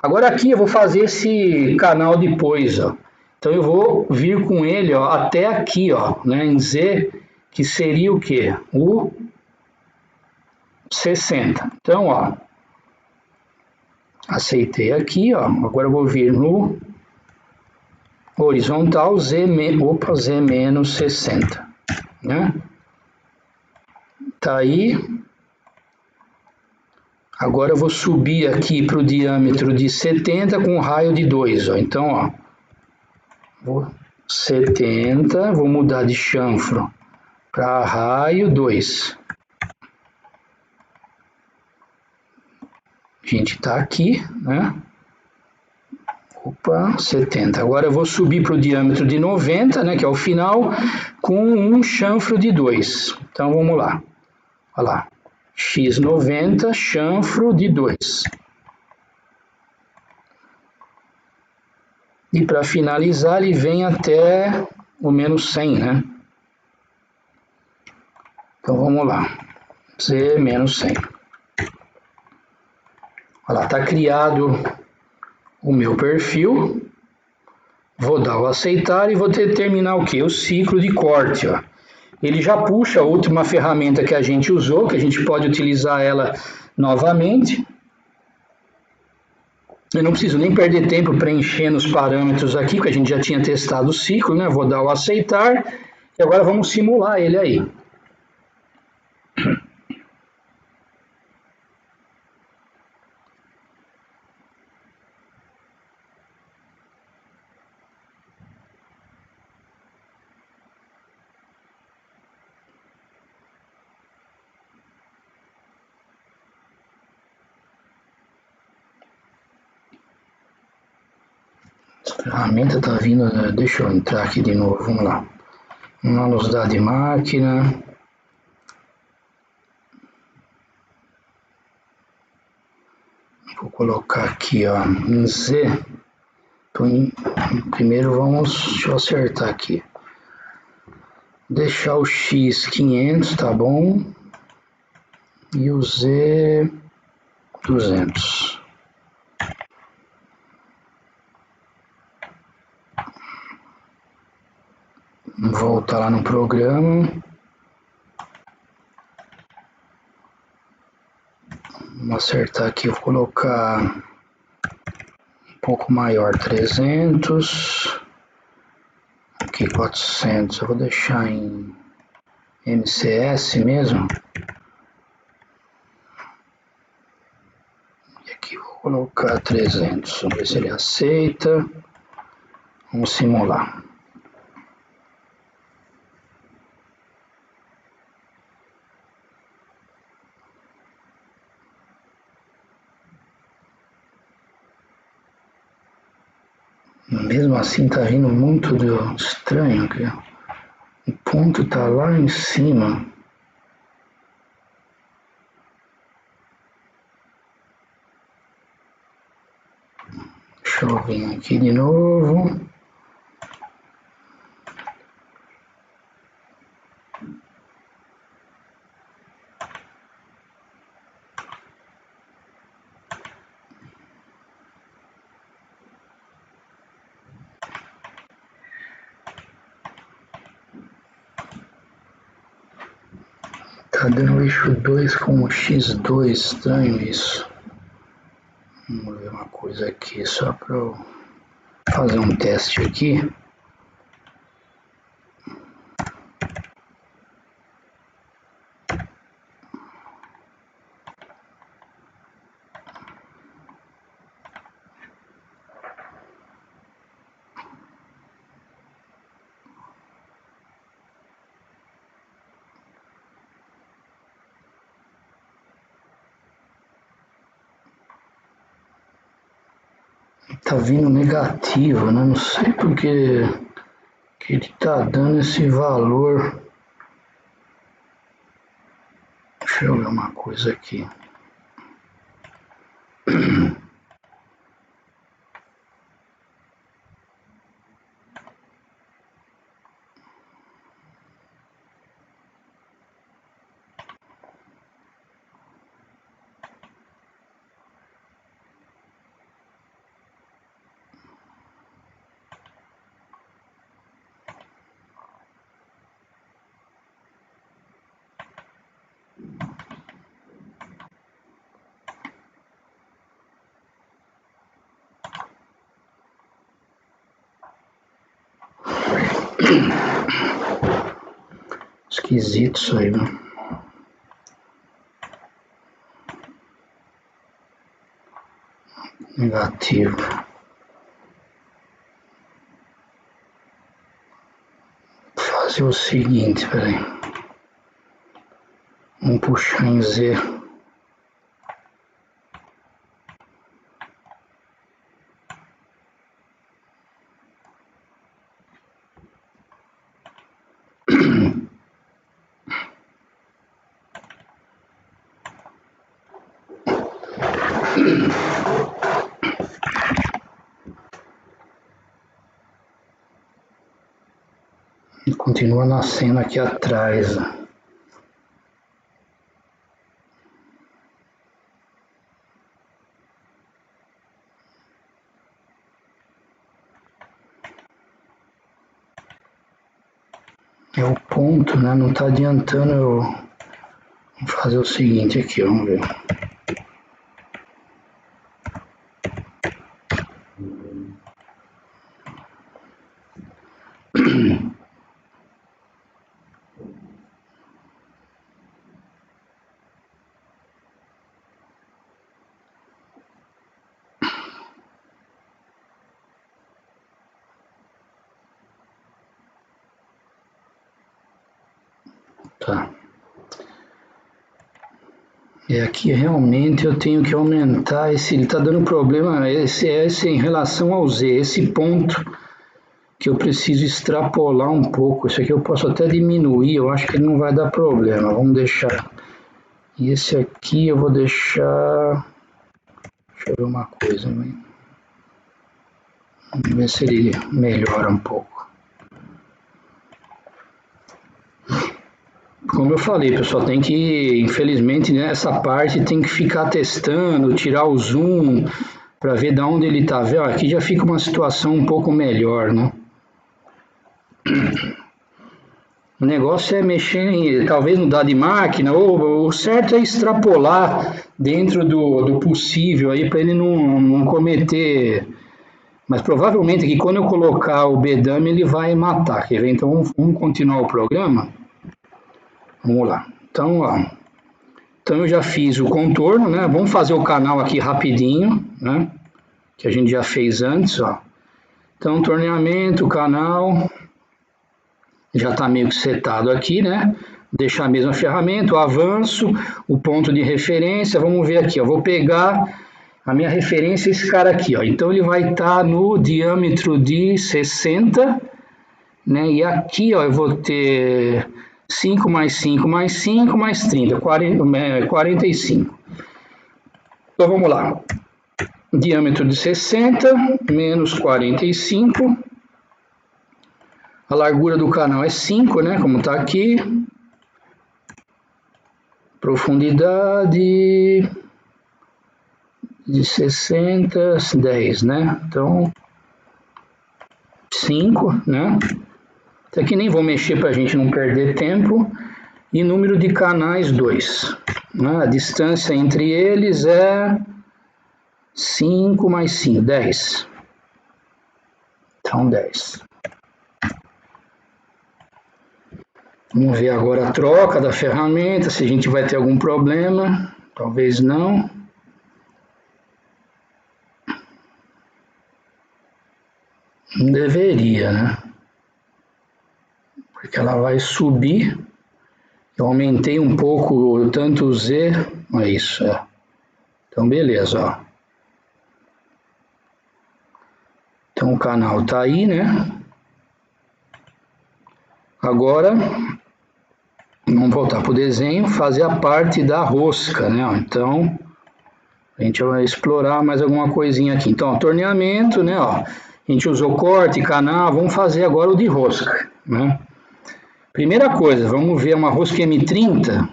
A: Agora aqui eu vou fazer esse canal depois, ó. Então eu vou vir com ele, ó, até aqui, ó, né, em Z, que seria o quê? O 60. Então, ó, aceitei aqui, ó. Agora eu vou vir no horizontal Z menos 60, né? Tá aí. Agora eu vou subir aqui para o diâmetro de 70 com um raio de 2, ó. Então, ó, vou 70, vou mudar de chanfro para raio 2. A gente está aqui, né? Opa, 70. Agora eu vou subir para o diâmetro de 90, né, que é o final, com um chanfro de 2. Então vamos lá. Olha lá. X90, chanfro de 2. E para finalizar, ele vem até o menos 100, né? Então vamos lá. Z menos 100. Olha lá, está criado o meu perfil. Vou dar o aceitar e vou determinar o que? O ciclo de corte, ó. Ele já puxa a última ferramenta que a gente usou, que a gente pode utilizar ela novamente. Eu não preciso nem perder tempo preenchendo os parâmetros aqui, porque a gente já tinha testado o ciclo, né? Vou dar o aceitar e agora vamos simular ele aí. A ferramenta está vindo, deixa eu entrar aqui de novo, vamos lá. Velocidade de máquina. Vou colocar aqui, ó, em Z. Primeiro deixa eu acertar aqui. Deixar o X 500, tá bom? E o Z 200. Voltar lá no programa. Vamos acertar aqui, vou colocar um pouco maior, 300. Aqui 400, eu vou deixar em MCS mesmo. E aqui vou colocar 300, vamos ver se ele aceita. Vamos simular. Mesmo assim tá vindo muito estranho aqui. O ponto tá lá em cima. Deixa eu vir aqui de novo. Tá dando eixo 2 com X2, estranho isso. Vamos ver uma coisa aqui, só para eu fazer um teste aqui. Tá vindo negativo, né? Não sei porque que ele tá dando esse valor. Deixa eu ver uma coisa aqui. Esquisito isso aí, né? Negativo. Vou fazer o seguinte, peraí. Vamos puxar em Z. E continua nascendo aqui atrás. É o ponto, né? Não tá adiantando eu fazer o seguinte aqui, vamos ver. Tá. E aqui realmente eu tenho que aumentar esse, ele está dando problema, esse em relação ao Z, esse ponto que eu preciso extrapolar um pouco. Isso aqui eu posso até diminuir, eu acho que ele não vai dar problema, vamos deixar. E esse aqui eu vou deixar, deixa eu ver uma coisa, vamos ver se ele melhora um pouco. Como eu falei, pessoal, tem que, infelizmente, nessa parte tem que ficar testando, tirar o zoom para ver de onde ele está. Aqui já fica uma situação um pouco melhor, né? O negócio é mexer, talvez no dado de máquina, ou o certo é extrapolar dentro do possível aí para ele não cometer. Mas provavelmente que quando eu colocar o bedame ele vai matar. Quer ver? Então vamos continuar o programa. Vamos lá. Então, ó, então eu já fiz o contorno, né? Vamos fazer o canal aqui rapidinho, né? Que a gente já fez antes, ó. Então, torneamento, canal, já está meio que setado aqui, né? Deixar a mesma ferramenta, o avanço, o ponto de referência. Vamos ver aqui, ó. Vou pegar a minha referência, esse cara aqui, ó. Então ele vai estar no diâmetro de 60, né? E aqui, ó, eu vou ter 5 mais 5 mais 5 mais 30, 45. Então vamos lá. Diâmetro de 60 menos 45. A largura do canal é 5, né? Como está aqui. Profundidade de 60, 10, né? Então, 5, né? Isso aqui nem vou mexer para a gente não perder tempo. e número de canais 2. A distância entre eles é 5 mais 5, 10. Então, 10. Vamos ver agora a troca da ferramenta, se a gente vai ter algum problema. Talvez não. Não deveria, né? Porque ela vai subir. Eu aumentei um pouco tanto o Z. É isso, é. Então, beleza, ó. Então, o canal está aí, né? Agora, vamos voltar para o desenho, fazer a parte da rosca, né? Então, a gente vai explorar mais alguma coisinha aqui. Então, ó, torneamento, né? Ó, a gente usou corte, canal, vamos fazer agora o de rosca, né? Primeira coisa, vamos ver uma rosca M30.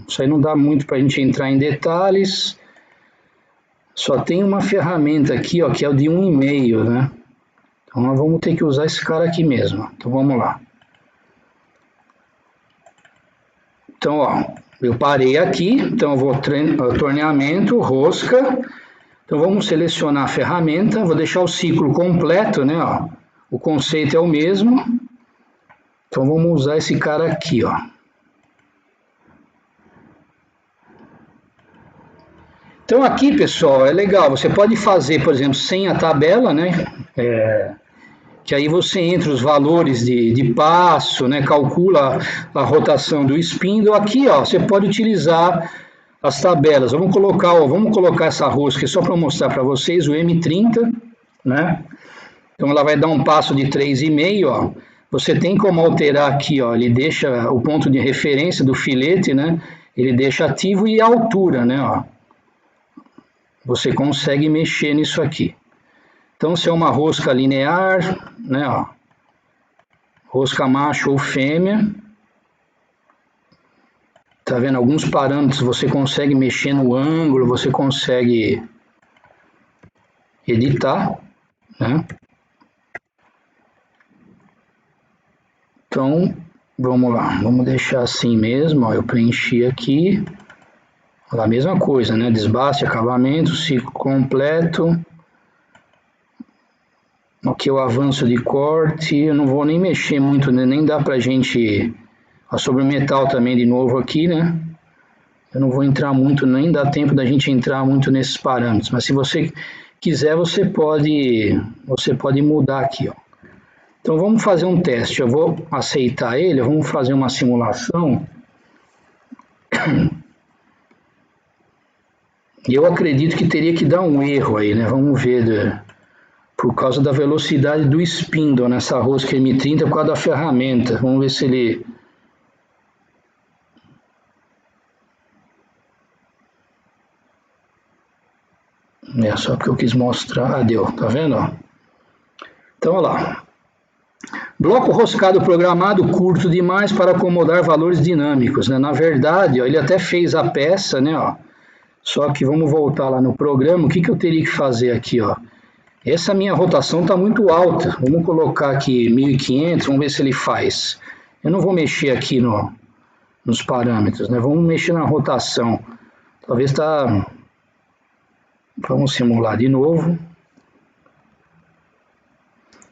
A: Isso aí não dá muito para a gente entrar em detalhes. Só tem uma ferramenta aqui, ó, que é o de 1,5, né? Então, nós vamos ter que usar esse cara aqui mesmo. Então, vamos lá. Então, ó, eu parei aqui. Então, eu vou torneamento, rosca. Então, vamos selecionar a ferramenta. Vou deixar o ciclo completo, né? Ó. O conceito é o mesmo. Então, vamos usar esse cara aqui, ó. Então, aqui, pessoal, é legal. Você pode fazer, por exemplo, sem a tabela, né? Que aí você entra os valores de passo, né? Calcula a rotação do spindle. Aqui, ó, você pode utilizar as tabelas. Vamos colocar essa rosca só para mostrar para vocês, o M30, né? Então, ela vai dar um passo de 3,5, ó. Você tem como alterar aqui, ó, ele deixa o ponto de referência do filete, né? Ele deixa ativo e a altura, né, ó. Você consegue mexer nisso aqui. Então, se é uma rosca linear, né, ó, rosca macho ou fêmea, tá vendo? Alguns parâmetros você consegue mexer no ângulo, você consegue editar, né? Então, vamos lá, vamos deixar assim mesmo, ó, eu preenchi aqui, olha lá, a mesma coisa, né? Desbaste, acabamento, ciclo completo. Aqui o avanço de corte, eu não vou nem mexer muito, né? Nem dá pra gente... Sobre o metal também de novo aqui, né? Eu não vou entrar muito, nem dá tempo da gente entrar muito nesses parâmetros, mas se você quiser, você pode mudar aqui, ó. Então vamos fazer um teste, eu vou aceitar ele, vamos fazer uma simulação. E eu acredito que teria que dar um erro aí, né? Vamos ver, por causa da velocidade do spindle nessa rosca M30, por causa da ferramenta. Vamos ver se ele... só porque eu quis mostrar. Deu, tá vendo? Ó? Então, olha lá. Bloco roscado programado curto demais para acomodar valores dinâmicos, né? Na verdade, ó, ele até fez a peça, né? Ó, só que vamos voltar lá no programa. O que eu teria que fazer aqui, ó? Essa minha rotação está muito alta. Vamos colocar aqui 1500, vamos ver se ele faz. Eu não vou mexer aqui nos parâmetros, né? Vamos mexer na rotação. Talvez está... Vamos simular de novo.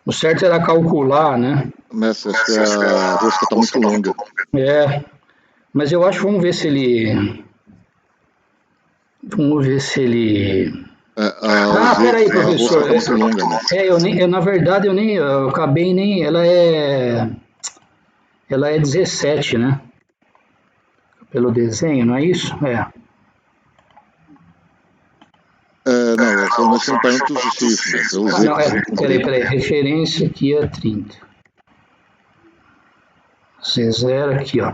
A: O certo era calcular, né?
C: Mestre, acho que a rosca está muito longa.
A: Mas eu acho, vamos ver se ele... peraí, professor.
C: Tá muito longa, né?
A: Na verdade, eu acabei nem... Ela é 17, né? Pelo desenho, não é isso?
C: Não, atualmente são parâmetros justíssimos.
A: Peraí, referência aqui é 30. C0 aqui, ó.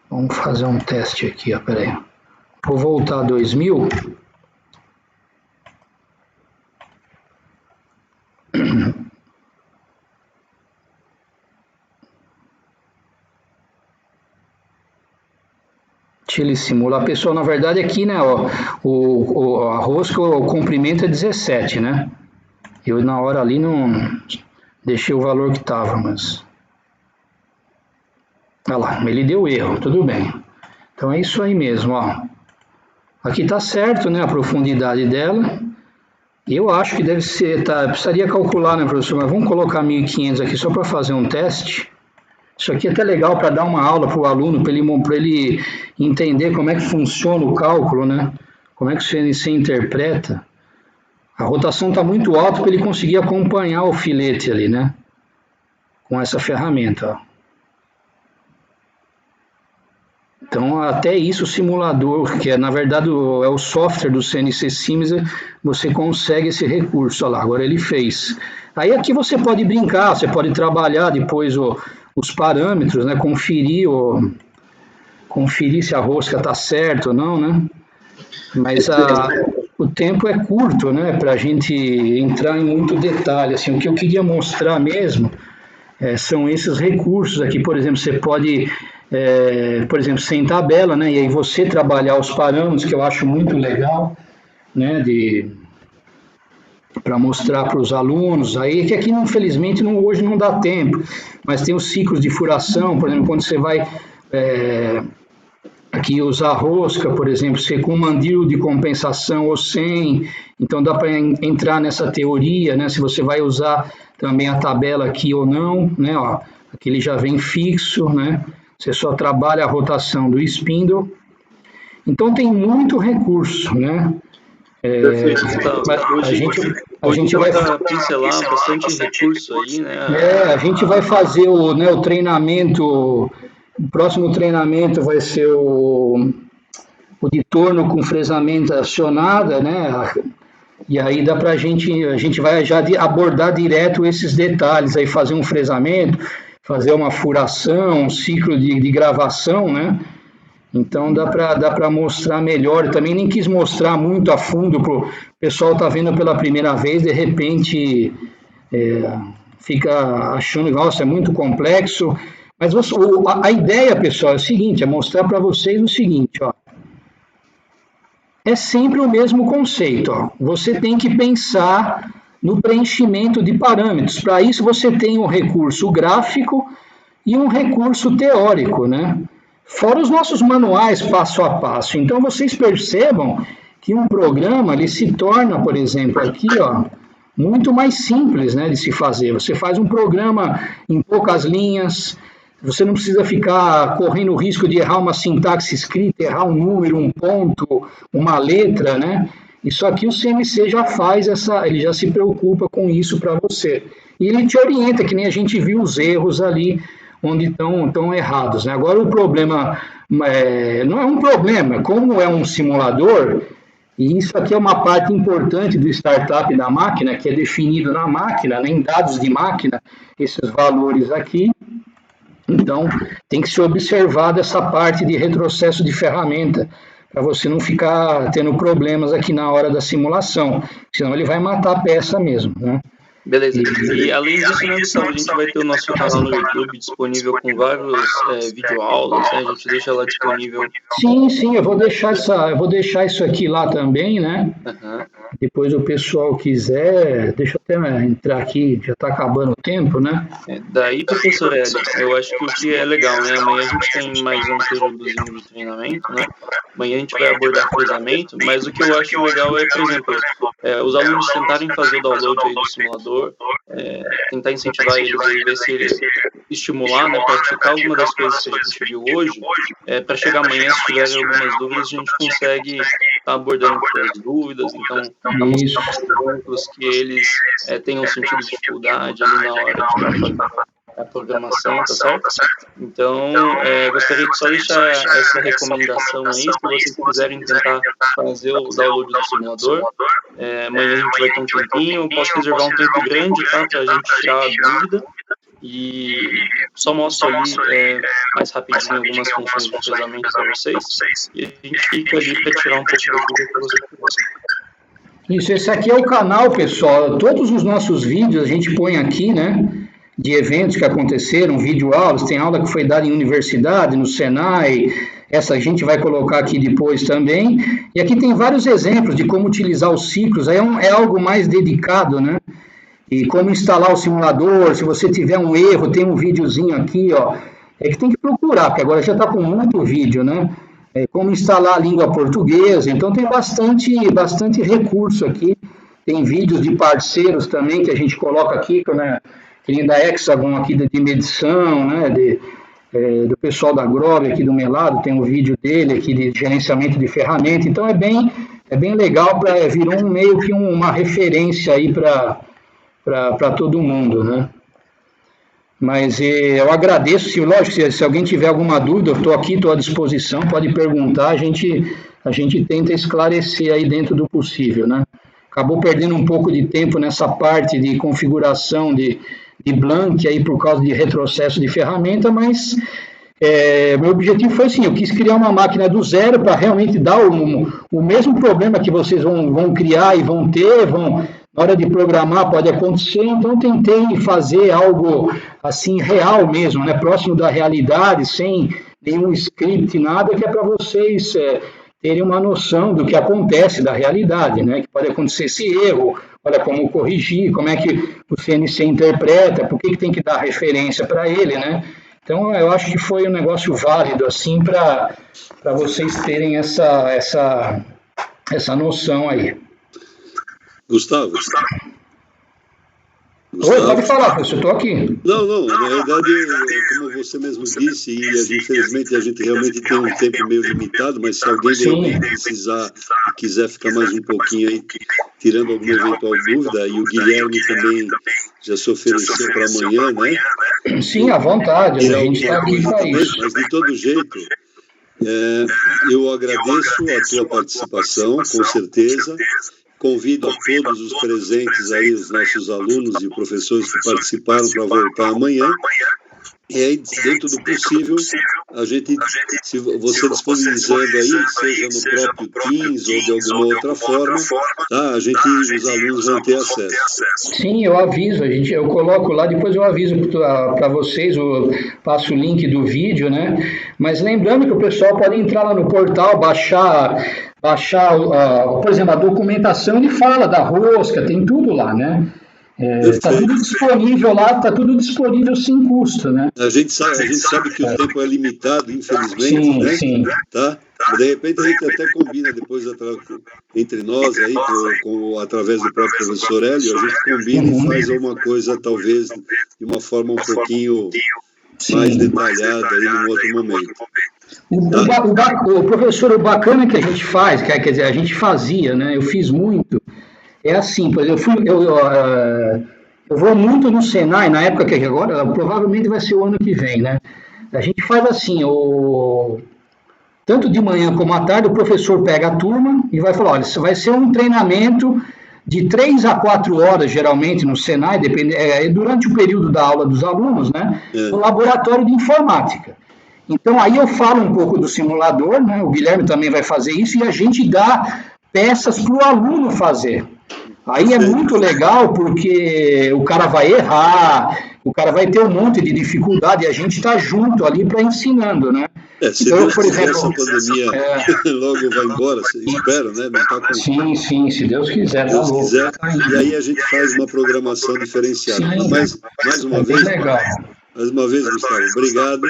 A: Vamos fazer um teste aqui, ó, peraí. Vou voltar a 2000. Ele simula. A pessoa, na verdade, aqui, né, ó, a rosca, o comprimento é 17, né? Eu, na hora ali, não... Deixei o valor que estava, mas... Olha lá, ele deu erro, tudo bem. Então é isso aí mesmo, ó. Aqui está certo, né, a profundidade dela. Eu acho que deve ser, precisaria calcular, né, professor? Mas vamos colocar 1.500 aqui só para fazer um teste. Isso aqui é até legal para dar uma aula para o aluno, para ele entender como é que funciona o cálculo, né? Como é que você interpreta. A rotação está muito alta para ele conseguir acompanhar o filete ali, né? Com essa ferramenta, ó. Então, até isso o simulador, que na verdade é o software do CNC Siemens, você consegue esse recurso. Olha lá, agora ele fez. Aí aqui você pode brincar, você pode trabalhar depois os parâmetros, né? Conferir se a rosca está certa ou não, né? Mas o tempo é curto, né? Para a gente entrar em muito detalhe. Assim, o que eu queria mostrar mesmo são esses recursos aqui. Por exemplo, você pode... por exemplo, sem tabela, né? E aí você trabalhar os parâmetros, que eu acho muito legal, né? Para mostrar para os alunos, aí que aqui, infelizmente, hoje não dá tempo, mas tem os ciclos de furação, por exemplo, quando você vai aqui usar rosca, por exemplo, se com mandíbula de compensação ou sem, então dá para entrar nessa teoria, né? Se você vai usar também a tabela aqui ou não, né? Ó, aqui ele já vem fixo, né? Você só trabalha a rotação do spindle. Então, tem muito recurso, né?
D: Perfeito, Gustavo. A gente vai pincelar bastante recurso aí, né?
A: A gente vai fazer o treinamento, o próximo treinamento vai ser o de torno com fresamento acionada, né? E aí dá para a gente vai já abordar direto esses detalhes, aí fazer um fresamento, fazer uma furação, um ciclo de gravação, né? Então dá para mostrar melhor. Eu também nem quis mostrar muito a fundo para o pessoal tá vendo pela primeira vez, de repente fica achando, nossa, é muito complexo. Mas a ideia, pessoal, é o seguinte, é mostrar para vocês o seguinte, ó. É sempre o mesmo conceito, ó. Você tem que pensar no preenchimento de parâmetros. Para isso você tem um recurso gráfico e um recurso teórico, né? Fora os nossos manuais passo a passo. Então, vocês percebam que um programa ele se torna, por exemplo, aqui, ó, muito mais simples, né, de se fazer. Você faz um programa em poucas linhas, você não precisa ficar correndo o risco de errar uma sintaxe escrita, errar um número, um ponto, uma letra, né? Isso aqui o CNC já faz ele já se preocupa com isso para você. E ele te orienta, que nem a gente viu os erros ali, onde estão errados, né? Agora, o problema não é um problema, como é um simulador, e isso aqui é uma parte importante do startup da máquina, que é definido na máquina, né, em dados de máquina, esses valores aqui. Então, tem que ser observado essa parte de retrocesso de ferramenta, para você não ficar tendo problemas aqui na hora da simulação, senão ele vai matar a peça mesmo, né?
D: Beleza. E além disso, né, Gustavo, a gente vai ter o nosso canal no YouTube disponível com vários videoaulas, né? A gente deixa lá disponível.
A: Sim, eu vou deixar isso aqui lá também, né?
D: Uhum.
A: Depois o pessoal quiser, deixa eu até entrar aqui, já está acabando o tempo, né?
D: Daí, professor Hélio, eu acho que o que é legal, né? Amanhã a gente tem mais um períodozinho de treinamento, né? Amanhã a gente vai abordar cruzamento, mas o que eu acho legal é, por exemplo, os alunos tentarem fazer o download aí do simulador, tentar incentivar eles a ver se eles estimular, né, praticar alguma das coisas que a gente viu hoje, para chegar amanhã, se tiverem algumas dúvidas, a gente consegue estar abordando as dúvidas, então, exemplos que eles tenham sentido dificuldade ali na hora de estar fazendo a programação, tá certo? Então, gostaria de só deixar essa recomendação aí, se vocês quiserem tentar fazer o download do simulador, amanhã a gente vai ter um tempinho, eu posso reservar um tempo grande, tá, pra gente tirar a dúvida, e só mostro ali mais rapidinho algumas funções de cruzamento para vocês, e a gente fica ali para tirar um pouco da dúvida que vocês quiserem.
A: Isso, esse aqui é o canal, pessoal. Todos os nossos vídeos a gente põe aqui, né? De eventos que aconteceram, videoaulas, tem aula que foi dada em universidade, no Senai, essa a gente vai colocar aqui depois também. E aqui tem vários exemplos de como utilizar os ciclos, aí é algo mais dedicado, né? e como instalar o simulador. Se você tiver um erro, tem um videozinho aqui, ó. É que tem que procurar, porque agora já está com muito vídeo, né? Como instalar a língua portuguesa. Então tem bastante recurso aqui. Tem vídeos de parceiros também que a gente coloca aqui, né? Que nem da Hexagon aqui de medição, né? Do pessoal da Grob aqui do meu lado, tem um vídeo dele aqui de gerenciamento de ferramenta. Então é bem legal, virou meio que uma referência aí para todo mundo, né? Mas eu agradeço, lógico, se alguém tiver alguma dúvida, eu estou aqui, estou à disposição, pode perguntar, a gente tenta esclarecer aí dentro do possível, né? Acabou perdendo um pouco de tempo nessa parte de configuração de Blank aí por causa de retrocesso de ferramenta, mas meu objetivo foi assim, eu quis criar uma máquina do zero para realmente dar o mesmo problema que vocês vão criar e vão ter, na hora de programar pode acontecer, então tentei fazer algo assim real mesmo, né, próximo da realidade, sem nenhum script, nada, que é para vocês terem uma noção do que acontece da realidade, né, que pode acontecer esse erro, olha como corrigir, como é que o CNC interpreta, por que tem que dar referência para ele, né. Então eu acho que foi um negócio válido assim para vocês terem essa noção aí.
E: Gustavo.
A: Oi, pode falar, professor, estou aqui.
E: Não, na verdade, como você mesmo disse, e infelizmente a gente realmente tem um tempo meio limitado, mas se alguém de repente precisar e quiser ficar mais um pouquinho aí, tirando alguma eventual dúvida, e o Guilherme também já se ofereceu para amanhã, né?
A: Sim, à vontade, a gente está aqui para isso.
E: Mas de todo jeito, eu agradeço a tua participação, com certeza. Convido a todos os presentes aí, os nossos alunos e professores que participaram para voltar amanhã. E aí, dentro do possível, a gente, se você disponibilizando aí, seja no próprio Teams ou de alguma outra forma, tá? Os alunos vão ter acesso.
A: Sim, eu aviso, eu coloco lá, depois eu aviso para vocês, eu passo o link do vídeo, né? Mas lembrando que o pessoal pode entrar lá no portal, baixar, por exemplo, a documentação, ele fala da rosca, tem tudo lá, né? Está tudo disponível lá, está tudo disponível sem custo, né?
E: A gente sabe que o tempo é limitado, infelizmente, né?
A: Sim.
E: Tá? De repente a gente até combina depois entre nós aí, através do próprio professor Hélio, a gente combina e faz alguma coisa, talvez, de uma forma um pouquinho mais detalhada aí num outro momento.
A: O professor, o bacana que a gente faz, quer dizer, a gente fazia, né? Eu fiz muito. É assim, por exemplo, eu vou muito no Senai, na época que agora, provavelmente vai ser o ano que vem, né? A gente faz assim, tanto de manhã como à tarde, o professor pega a turma e vai falar, olha, isso vai ser um treinamento de 3 a 4 horas, geralmente, no Senai, durante o período da aula dos alunos, né? No laboratório de informática. Então, aí eu falo um pouco do simulador, né? O Guilherme também vai fazer isso, e a gente dá peças para o aluno fazer. Aí é muito legal porque o cara vai errar, o cara vai ter um monte de dificuldade e a gente está junto ali para ensinando, né?
E: Se então, Deus por exemplo, essa pandemia logo vai embora, espero, né? Não tá com...
A: Sim, se Deus quiser.
E: Deus quiser, e aí a gente faz uma programação diferenciada. Mas, mais uma vez, Gustavo, obrigado.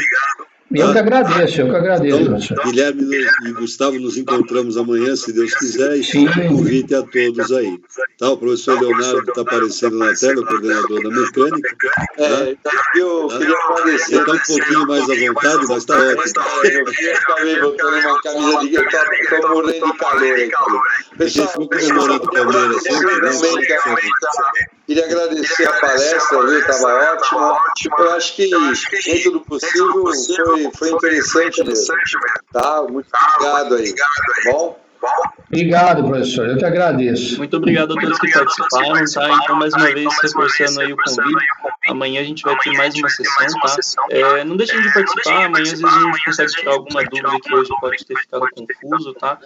A: Eu que agradeço.
E: Então, Guilherme e Gustavo, nos encontramos amanhã, se Deus quiser, e fica um convite a todos aí. Tá, o professor Leonardo está aparecendo na tela, o coordenador da mecânica.
F: Eu queria agradecer.
E: Ele está um pouquinho mais à vontade, mas está ótimo.
F: Eu acabei botando uma camisa de guerra, estou morrendo de calor aqui.
E: Pessoal, ficou comemorando o Palmeiras sempre,
F: Queria agradecer a palestra, viu? Estava ótimo. Eu acho que, dentro do possível, foi interessante mesmo. Tá? Muito obrigado aí. Bom?
A: Obrigado, professor. Eu que agradeço.
D: Muito obrigado a todos que participaram, tá? Então, mais uma vez, reforçando aí o convite. Amanhã a gente vai ter mais uma sessão, tá? Não deixem de participar. Amanhã, às vezes, a gente consegue tirar alguma dúvida que hoje pode ter ficado confuso, tá?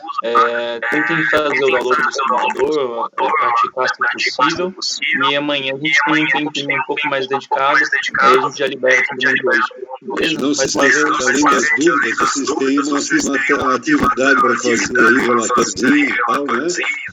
D: Tentem fazer o download do simulador, praticar se possível. E amanhã a gente tem um tempinho um pouco mais dedicado. Aí a gente já libera tudo de hoje. Beleza?
E: Não se esqueçam, além das dúvidas, vocês têm uma atividade para fazer aí, relatóriozinho e tal, né?